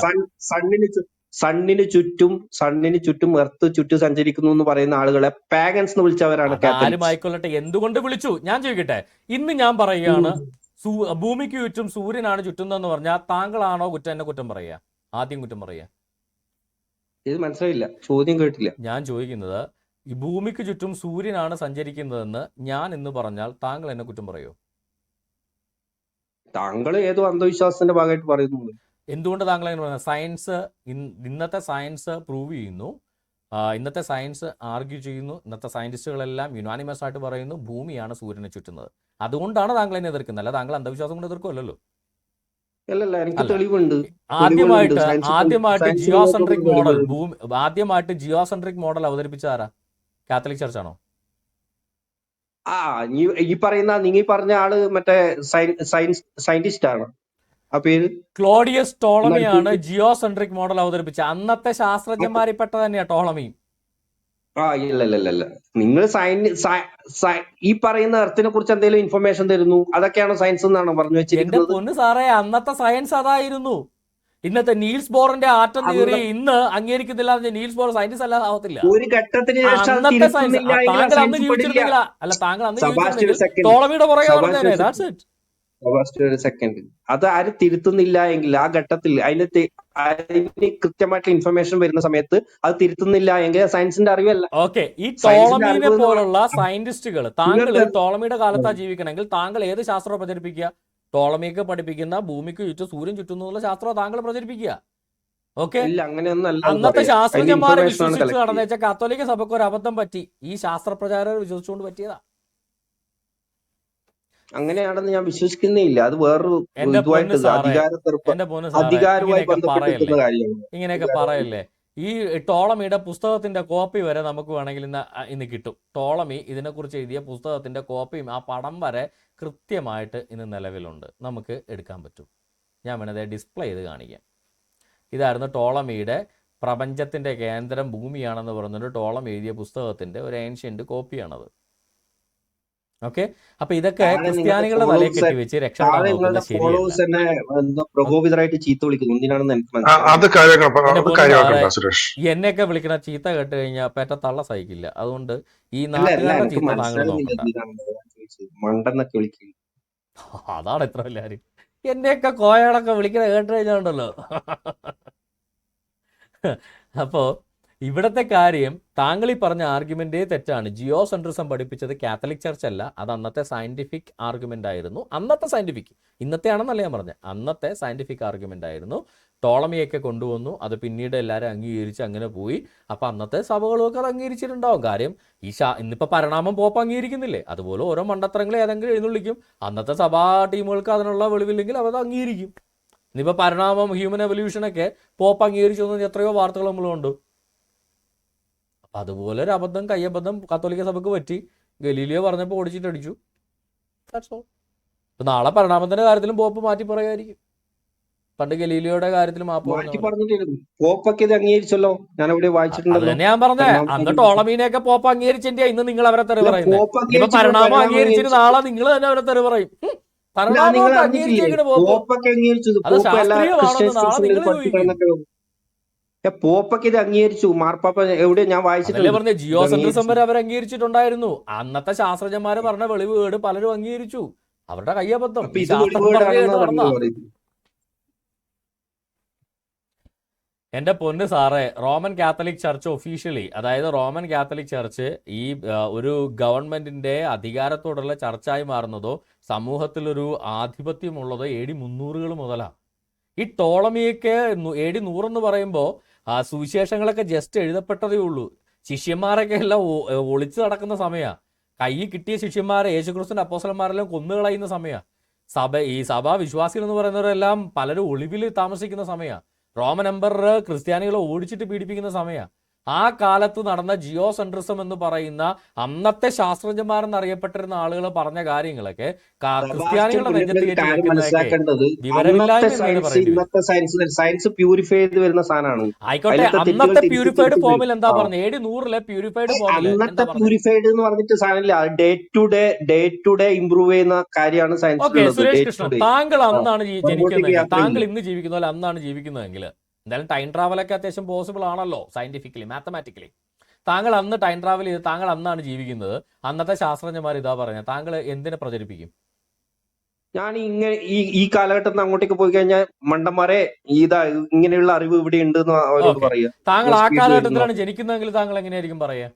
സണ്ണിന് ചുറ്റും എർത്ത് ചുറ്റും സഞ്ചരിക്കുന്നു എന്ന് പറയുന്ന ആളുകളെ പാഗൻസ് എന്ന് വിളിച്ചവരാണ്. ആരും ആയിക്കൊള്ളട്ടെ, എന്തുകൊണ്ട് വിളിച്ചു ഞാൻ ചോദിക്കട്ടെ. ഇന്ന് ഞാൻ പറയുകയാണ് ഭൂമിക്ക് ചുറ്റും സൂര്യനാണ് ചുറ്റുന്നതെന്ന് പറഞ്ഞാൽ താങ്കളാണോ എന്നെ കുറ്റം പറയുക? ആദ്യം കുറ്റം പറയുക. ഇത് മനസ്സിലായില്ല, ചോദ്യം കേട്ടില്ല. ഞാൻ ചോദിക്കുന്നത്, ഈ ഭൂമിക്ക് ചുറ്റും സൂര്യനാണ് സഞ്ചരിക്കുന്നതെന്ന് ഞാൻ ഇന്ന് പറഞ്ഞാൽ താങ്കൾ എന്നെ കുറ്റം പറയുമോ? താങ്കൾ ഏതോ അന്ധവിശ്വാസത്തിന്റെ ഭാഗമായിട്ട് പറയുന്നുണ്ട്. എന്തുകൊണ്ട് താങ്കൾ അങ്ങനെ പറയുന്നത്? സയൻസ് ഇന്നത്തെ സയൻസ് പ്രൂവ് ചെയ്യുന്നു, ഇന്നത്തെ സയൻസ് ആർഗ്യൂ ചെയ്യുന്നു, ഇന്നത്തെ സയന്റിസ്റ്റുകളെല്ലാം യുനാനിമസ് ആയിട്ട് പറയുന്നു ഭൂമിയാണ് സൂര്യനെ ചുറ്റുന്നത്. അതുകൊണ്ടാണ് താങ്കൾ എന്നെ എതിർക്കുന്നത്, അല്ല താങ്കൾ അന്ധവിശ്വാസം കൊണ്ട് എതിർക്കുമല്ലോ. എനിക്ക് തെളിവുണ്ട്. ആദ്യമായിട്ട് ജിയോസെൻട്രിക് മോഡൽ ജിയോസെൻട്രിക് മോഡൽ അവതരിപ്പിച്ച ആരാ? കാത്തലിക് ചർച്ചാണോ? ഈ പറയുന്ന നിങ്ങൾ പറഞ്ഞ ആള് മറ്റേ സയന്റിസ്റ്റ് ആണ്. ആ പേര് ക്ലോഡിയസ് ടോളമിയാണ് ജിയോസെൻട്രിക് മോഡൽ അവതരിപ്പിച്ച. അന്നത്തെ ശാസ്ത്രജ്ഞന്മാരിൽ പെട്ട തന്നെയാ ടോളമി. ഇല്ല, നിങ്ങൾ ഈ പറയുന്ന എർത്തിനെ കുറിച്ച് എന്തെങ്കിലും ഇൻഫർമേഷൻ തരുന്നു, അതൊക്കെയാണോ സയൻസ് എന്നാണോ പറഞ്ഞു വെച്ചിരിക്കുന്നത്? എന്റെ പൊന്ന് സാറേ, അന്നത്തെ സയൻസ് അതായിരുന്നു. ഇന്നത്തെ നീൽസ് ബോറിന്റെ ആറ്റം തിയറി ഇന്ന് അംഗീകരിക്കുന്നില്ല. നീൽസ് ബോർ സയന്റിസ്റ്റ് അല്ലാതെ ആവത്തില്ല. ഒരു ഘട്ടത്തിന് അന്നത്തെ സയൻസ് താങ്കൾ അന്ന് ജീവിച്ചിരുന്നില്ല. അല്ല, താങ്കൾ അന്ന് ജീവിച്ചിരുന്നെങ്കിൽ ടോളമിയുടെ പുറകെ പറഞ്ഞേനെ. That's it. ഒരു സെക്കൻഡ്, അത് ആരും തിരുത്തുന്നില്ല എങ്കിൽ ആ ഘട്ടത്തിൽ അതിന് കൃത്യമായിട്ടുള്ള ഇൻഫർമേഷൻ വരുന്ന സമയത്ത് അത് തിരുത്തുന്നില്ല എങ്കിൽ സയൻസിന്റെ അറിവല്ല. ഓക്കെ, ഈ ടോളമിനെ പോലുള്ള സയന്റിസ്റ്റുകൾ, താങ്കൾ ടോളമിയുടെ കാലത്താ ജീവിക്കണമെങ്കിൽ താങ്കൾ ഏത് ശാസ്ത്രം പ്രചരിപ്പിക്കുക? ടോളമിയൊക്കെ പഠിപ്പിക്കുന്ന ഭൂമിക്ക് ചുറ്റും സൂര്യൻ ചുറ്റുന്നുള്ള ശാസ്ത്രം താങ്കൾ പ്രചരിപ്പിക്കുക. ഓക്കെ, അന്നത്തെ ശാസ്ത്രജ്ഞന്മാരെ വിശ്വസിച്ച് നടന്നേച്ച കാത്തോലിക്ക സഭയ്ക്ക് ഒരു അബദ്ധം പറ്റി. ഈ ശാസ്ത്രപ്രചാരകർ വിശ്വസിച്ചുകൊണ്ട് പറ്റിയതാ. അങ്ങനെയാണെന്ന് ഞാൻ വിശ്വസിക്കുന്നേ ഇല്ല. അത് വേറൊരു അധികാരവുമായി ബന്ധപ്പെട്ടിരിക്കുന്ന കാര്യമാണ്. ഇങ്ങനെയൊക്കെ പറയല്ലേ. ഈ ടോളമിയുടെ പുസ്തകത്തിന്റെ കോപ്പി വരെ നമുക്ക് വേണമെങ്കിൽ ഇന്ന് കിട്ടും. ടോളമി ഇതിനെക്കുറിച്ച് എഴുതിയ പുസ്തകത്തിന്റെ കോപ്പിയും ആ പടം വരെ കൃത്യമായിട്ട് ഇന്ന് നിലവിലുണ്ട്, നമുക്ക് എടുക്കാൻ പറ്റും. ഞാൻ വേണത് ഡിസ്പ്ലേ ചെയ്ത് കാണിക്കാം. ഇതായിരുന്നു ടോളമിയുടെ പ്രപഞ്ചത്തിന്റെ കേന്ദ്രം ഭൂമിയാണെന്ന് പറഞ്ഞൊരു ടോളമി എഴുതിയ പുസ്തകത്തിന്റെ ഒരു ഏൻഷ്യന്റ് കോപ്പിയാണത്. ഓക്കെ, അപ്പൊ ഇതൊക്കെ ക്രിസ്ത്യാനികളുടെ തലയിൽ കെട്ടിവെച്ച് രക്ഷപ്പെടാൻ പ്രകോപിതരായിട്ട് ചീത്ത വിളിക്കുന്നു. എന്നെയൊക്കെ വിളിക്കണ ചീത്ത കേട്ട് കഴിഞ്ഞാൽ പെറ്റ തള്ള സഹിക്കില്ല. അതുകൊണ്ട് ഈ നാട്ടുകാരുടെ ചീത്ത താങ്കൾ മണ്ടെന്നൊക്കെ വിളിക്കും. അതാണ് എത്ര എല്ലാരും എന്നെയൊക്കെ കോയകളൊക്കെ വിളിക്കണ കേട്ട് കഴിഞ്ഞാണ്ടല്ലോ. അപ്പോ ഇവിടത്തെ കാര്യം, താങ്കൾ ഈ പറഞ്ഞ ആർഗ്യുമെന്റേ തെറ്റാണ്. ജിയോ സെൻട്രിസം പഠിപ്പിച്ചത് കാത്തലിക് ചർച്ച് അല്ല, അത് അന്നത്തെ സയന്റിഫിക് ആർഗ്യുമെന്റ് ആയിരുന്നു. അന്നത്തെ സയന്റിഫിക്, ഇന്നത്തെ ആണെന്നല്ല ഞാൻ പറഞ്ഞത്, അന്നത്തെ സയന്റിഫിക് ആർഗ്യുമെന്റ് ആയിരുന്നു. ടോളമിയൊക്കെ കൊണ്ടുവന്നു, അത് പിന്നീട് എല്ലാവരും അംഗീകരിച്ച് അങ്ങനെ പോയി. അപ്പൊ അന്നത്തെ സഭകളൊക്കെ അത് അംഗീകരിച്ചിട്ടുണ്ടാവും. കാര്യം ഇന്നിപ്പോ പരിണാമം പോപ്പ് അംഗീകരിക്കുന്നില്ലേ, അതുപോലെ ഓരോ മണ്ടത്തരങ്ങൾ ഏതെങ്കിലും എഴുന്നള്ളിക്കും. അന്നത്തെ സഭാ ടീമുകൾക്ക് അതിനുള്ള വെളിവില്ലെങ്കിൽ അവർ അംഗീകരിക്കും. ഇന്നിപ്പോ പരിണാമം, ഹ്യൂമൻ എവല്യൂഷനൊക്കെ പോപ്പ് അംഗീകരിച്ചു എത്രയോ വാർത്തകൾ നമ്മളുണ്ട്. അതുപോലെ ഒരു അബദ്ധം, കയ്യബദ്ധം കത്തോലിക്ക സഭയ്ക്ക് പറ്റി. ഗലീലിയോ പറഞ്ഞപ്പോൾ ഓടിച്ചിട്ടടിച്ചു. ഇപ്പൊ നാളെ പരിണാമത്തിന്റെ കാര്യത്തിലും പോപ്പ് മാറ്റി പറയുമായിരിക്കും. പണ്ട് ഗലീലിയോയുടെ കാര്യത്തിൽ ഞാൻ പറഞ്ഞേ, അന്ന് ടോളമീനെയൊക്കെ പോപ്പ് അംഗീകരിച്ചെന്റെ ഇന്ന് നിങ്ങൾ അവരെ തെറി പറയുന്നത്. ഇപ്പൊ പരിണാമം അംഗീകരിച്ചിട്ട് നാളെ നിങ്ങൾ തന്നെ അവരെ തെറി പറയും. നിങ്ങൾ പരിണാമമൊക്കെ അറിഞ്ഞിട്ടില്ലേ? അംഗീകരിച്ചേക്കണ് പോപ്പ്. പോപ്പൊക്കെ അംഗീകരിച്ചത്. അത് പോപ്പ് എല്ലാ ശാസ്ത്രീയമാണെന്ന് ക്രിസ്ത്യൻ നാളെ സ്കൂൾസിലും നിങ്ങൾ ചോദിക്കും. പഠിപ്പിക്കണമെന്നൊക്കെ പോപ്പൊക്കെ ഇത് അംഗീകരിച്ചു. മാർപ്പാപ്പ എവിടെ ഞാൻ അതല്ലേ വായിച്ചിട്ടുണ്ട് പറഞ്ഞ ജിയോ ഇത് സെൻട്രിസം അംഗീകരിച്ചു. വരെ അവർ അംഗീകരിച്ചിട്ടുണ്ടായിരുന്നു. അന്നത്തെ ശാസ്ത്രജ്ഞന്മാര് പറഞ്ഞ വെളിവ് കേട് പലരും അംഗീകരിച്ചു. അവരുടെ കയ്യബദ്ധം. അപ്പൊ ഈ ഇത് ശാസ്ത്രം പറഞ്ഞു കേട്ട് വെളിവേടാണെന്നാണ് നടന്ന. നിങ്ങൾ പറയുന്നത്. എൻ്റെ പൊന്ന് സാറേ, റോമൻ കാത്തലിക് ചർച്ച് ഒഫീഷ്യലി, അതായത് റോമൻ കാത്തലിക് ചർച്ച് ഈ ഒരു ഗവൺമെന്റിന്റെ അധികാരത്തോടുള്ള ചർച്ചായി മാറുന്നതോ സമൂഹത്തിലൊരു ആധിപത്യമുള്ളതോ AD 300 മുതലാണ്. ഈ ടോളമിയൊക്കെ AD 100 എന്ന് പറയുമ്പോൾ സുവിശേഷങ്ങളൊക്കെ ജസ്റ്റ് എഴുതപ്പെട്ടതേ ഉള്ളൂ. ശിഷ്യന്മാരൊക്കെ എല്ലാം ഒളിച്ചു നടക്കുന്ന സമയമാണ്. കൈ കിട്ടിയ ശിഷ്യന്മാരെ യേശുക്രിസ്തുവിന്റെ അപ്പോസ്തലന്മാരെല്ലാം കൊന്നുകളയുന്ന സമയമാണ്. ഈ സഭാ വിശ്വാസികൾ എന്ന് പറയുന്നവരെല്ലാം പലരും ഒളിവിൽ താമസിക്കുന്ന സമയമാണ്. റോമൻ എംപറർ ക്രിസ്ത്യാനികളെ ഓടിച്ചിട്ട് പീഡിപ്പിക്കുന്ന സമയമാണ്. ആ കാലത്ത് നടന്ന ജിയോ സെൻട്രിസം എന്ന് പറയുന്ന അന്നത്തെ ശാസ്ത്രജ്ഞന്മാരെന്നറിയപ്പെട്ടിരുന്ന ആളുകൾ പറഞ്ഞ കാര്യങ്ങളൊക്കെ ക്രിസ്ത്യാനികളുടെ നെഞ്ചത്ത് കയറ്റി വെക്കുന്നതൊക്കെ മനസ്സിലാക്കേണ്ടത് വിവരമില്ലായ്മ എന്ന് തന്നെ പറയേണ്ടി വരും. ഇന്നത്തെ സയൻസ് പ്യൂരിഫൈ ചെയ്ത് വരുന്ന സാധനമാണ്. ആയിക്കോട്ടെ, അതിലത്തെ അന്നത്തെ തെറ്റുകൾ പ്യൂരിഫൈഡ് തിരുത്തി ഫോമിൽ എന്താ വരും. പറഞ്ഞത്? AD 100 പ്യൂരിഫൈഡ് ഫോമിൽ അന്നത്തെ എന്താ പറഞ്ഞത്? പ്യൂരിഫൈഡ് എന്ന് പറഞ്ഞിട്ട് സാധനമില്ല. ഡേ ടു ഡേ ഇമ്പ്രൂവ് ചെയ്യുന്ന കാര്യമാണ് ഓക്കെ, സയൻസിലുള്ളത്. സുരേഷ് കൃഷ്ണൻ, താങ്കൾ അന്നാണ് മുമ്പോട്ടേക്ക് ജനിക്കുന്നതെങ്കിൽ, യാത്ര താങ്കൾ ഇല്ല. ഇന്ന് ജീവിക്കുന്ന പോലെ അന്നാണ് ജീവിക്കുന്നതെങ്കിൽ, എന്തായാലും ടൈം ട്രാവലൊക്കെ അത്യാവശ്യം പോസിബിൾ ആണല്ലോ സയന്റിഫിക്കലി, മാത്തമാറ്റിക്കലി. താങ്കൾ അന്ന് ടൈം ട്രാവൽ ചെയ്ത് താങ്കൾ അന്നാണ് ജീവിക്കുന്നത്. അന്നത്തെ ശാസ്ത്രജ്ഞന്മാർ ഇതാ പറഞ്ഞത്. താങ്കൾ എന്തിനെ പ്രചരിപ്പിക്കും? ഞാൻ ഇങ്ങനെ ഈ കാലഘട്ടത്തിൽ നിന്ന് അങ്ങോട്ടേക്ക് പോയി കഴിഞ്ഞാൽ മണ്ടന്മാരെ ഇങ്ങനെയുള്ള അറിവ് ഇവിടെ ഉണ്ട് എന്ന് അവരോട് ഓക്കെ, പറയാ. താങ്കൾ ആ സ്പീഡിൽ വരുന്നു. കാലഘട്ടത്തിലാണ് ജനിക്കുന്നതെങ്കിൽ താങ്കൾ എങ്ങനെയായിരിക്കും പറയാ?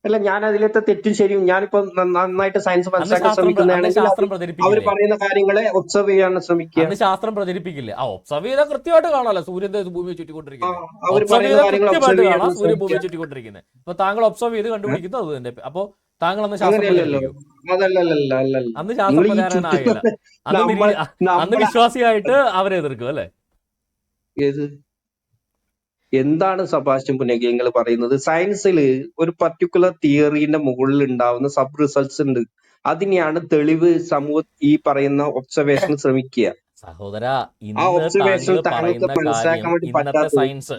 അല്ല, ഞാൻ അതിലത്തെ തെറ്റും ശരിയും ഞാനിപ്പോ നന്നായിട്ട് സയൻസ് അന്ന് മനസ്സിലാക്കാൻ ശാസ്ത്രം ശ്രമിക്കുന്നതാണെങ്കിൽ അവർ പ്രചരിപ്പിക്കില്ലേ? പറയുന്ന കാര്യങ്ങളെ ഒബ്സർവ് ചെയ്യാൻ ശ്രമിക്കുക. അന്ന് ശാസ്ത്രം പ്രചരിപ്പിക്കില്ലേ? ഒബ്സർവ് ചെയ്താൽ കൃത്യമായിട്ട് കാണാമല്ലോ സൂര്യൻ ഭൂമിയെ ചുറ്റിക്കൊണ്ടിരിക്കുന്നത്. അവർ ഒബ്സർവ് പറയുന്ന ചെയ്താൽ കാര്യങ്ങൾ കൃത്യമായിട്ട് ഒബ്സർവ് കാണാം ചെയ്യാൻ സൂര്യൻ ഭൂമിയെ ശ്രമിക്കുക. ചുറ്റിക്കൊണ്ടിരിക്കുന്നത്. അപ്പൊ താങ്കൾ ഒബ്സർവ് ചെയ്ത് കണ്ടുപിടിക്കുന്നത് അത് തന്നെ. അപ്പൊ താങ്കൾ അന്ന് ശാസ്ത്രം അങ്ങനെയല്ലല്ലോ. പ്രചരിപ്പിക്കും. അതല്ലല്ല. അന്ന് നിങ്ങൾ ശാസ്ത്ര ഈ പ്രചാരകനായില്ല. നമ്മൾ അന്ന് നമ്മളെ വിശ്വാസിയായിട്ട് അവരെ എതിർക്കും അല്ലെ? ഏത് എന്താണ് സെബാസ്റ്റ്യൻ പുന്നേക്ക് നിങ്ങൾ പറയുന്നത്? സയൻസിൽ ഒരു പർട്ടിക്കുലർ തിയറിന്റെ മുകളിൽ ഉണ്ടാവുന്ന സബ് റിസൾട്ട്സ് ഉണ്ട്. അതിനെയാണ് തെളിവ് ഈ പറയുന്ന ഒബ്സർവേഷൻ ശ്രമിക്കുക. സഹോദര, ആ ഇന്ന് ഒബ്സർവേഷൻ താങ്കൾ താങ്കൾക്ക് പറയുന്ന മനസ്സിലാക്കാൻ കാര്യം വേണ്ടി ഇന്നത്തെ പറ്റാത്തത്. സയൻസ്.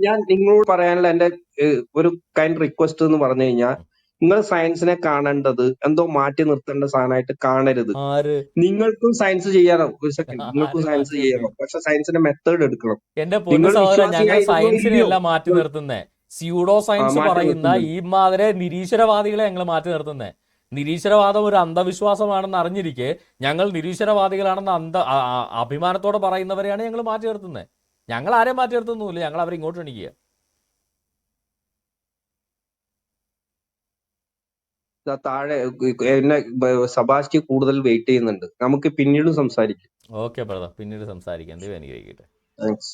ഞാൻ നിങ്ങളോട് പറയാനുള്ള എന്റെ ഒരു കൈൻഡ് റിക്വസ്റ്റ് എന്ന് പറഞ്ഞു കഴിഞ്ഞാൽ, നിങ്ങൾ സയൻസിനെ കാണേണ്ടത് എന്തോ മാറ്റി നിർത്തേണ്ട സാധനമായിട്ട് കാണരുത്. ആര് നിങ്ങൾക്കും സയൻസ് ചെയ്യണം. ഒരു സെക്കൻഡ്, നിങ്ങൾക്കും ആര് സയൻസ് മാറ്റി ചെയ്യണം. നിർത്തി? പക്ഷെ സയൻസിന്റെ മെത്തേഡ് എടുക്കണം. എന്റെ പൊന്നു നിങ്ങൾ സഹോദര, ഞങ്ങൾ വിശ്വാസിയായിരുന്നോ സയൻസിനെ ഇല്ലയോ? അല്ല മാറ്റി നിർത്തുന്നേ. സ്യൂഡോ സയൻസ് മാറ്റി പറയുന്ന നിർത്തുന്നത്. ഈ മാതിരി നിരീശ്വരവാദികളെ ഞങ്ങൾ മാറ്റി നിർത്തുന്നേ. നിരീശ്വരവാദം ഒരു അന്ധവിശ്വാസമാണെന്ന് അറിഞ്ഞിരിക്കെ ഞങ്ങൾ നിരീശ്വരവാദികളാണെന്ന് അഭിമാനത്തോടെ പറയുന്നവരെയാണ് ഞങ്ങൾ മാറ്റി നിർത്തുന്നത്. ഞങ്ങൾ ആരെയും മാറ്റി നിർത്തുന്നില്ല. ഞങ്ങൾ അവരെ ഇങ്ങോട്ട് ക്ഷണിക്കുക. താഴെ എന്നെ സെബാസ്റ്റ്യൻ കൂടുതൽ വെയിറ്റ് ചെയ്യുന്നുണ്ട്. നമുക്ക് പിന്നീട് സംസാരിക്കാം. ഓക്കെ ബ്രദർ, പിന്നീട് സംസാരിക്കാം. ദൈവം അനുഗ്രഹിക്കട്ടെ. താങ്ക്സ്.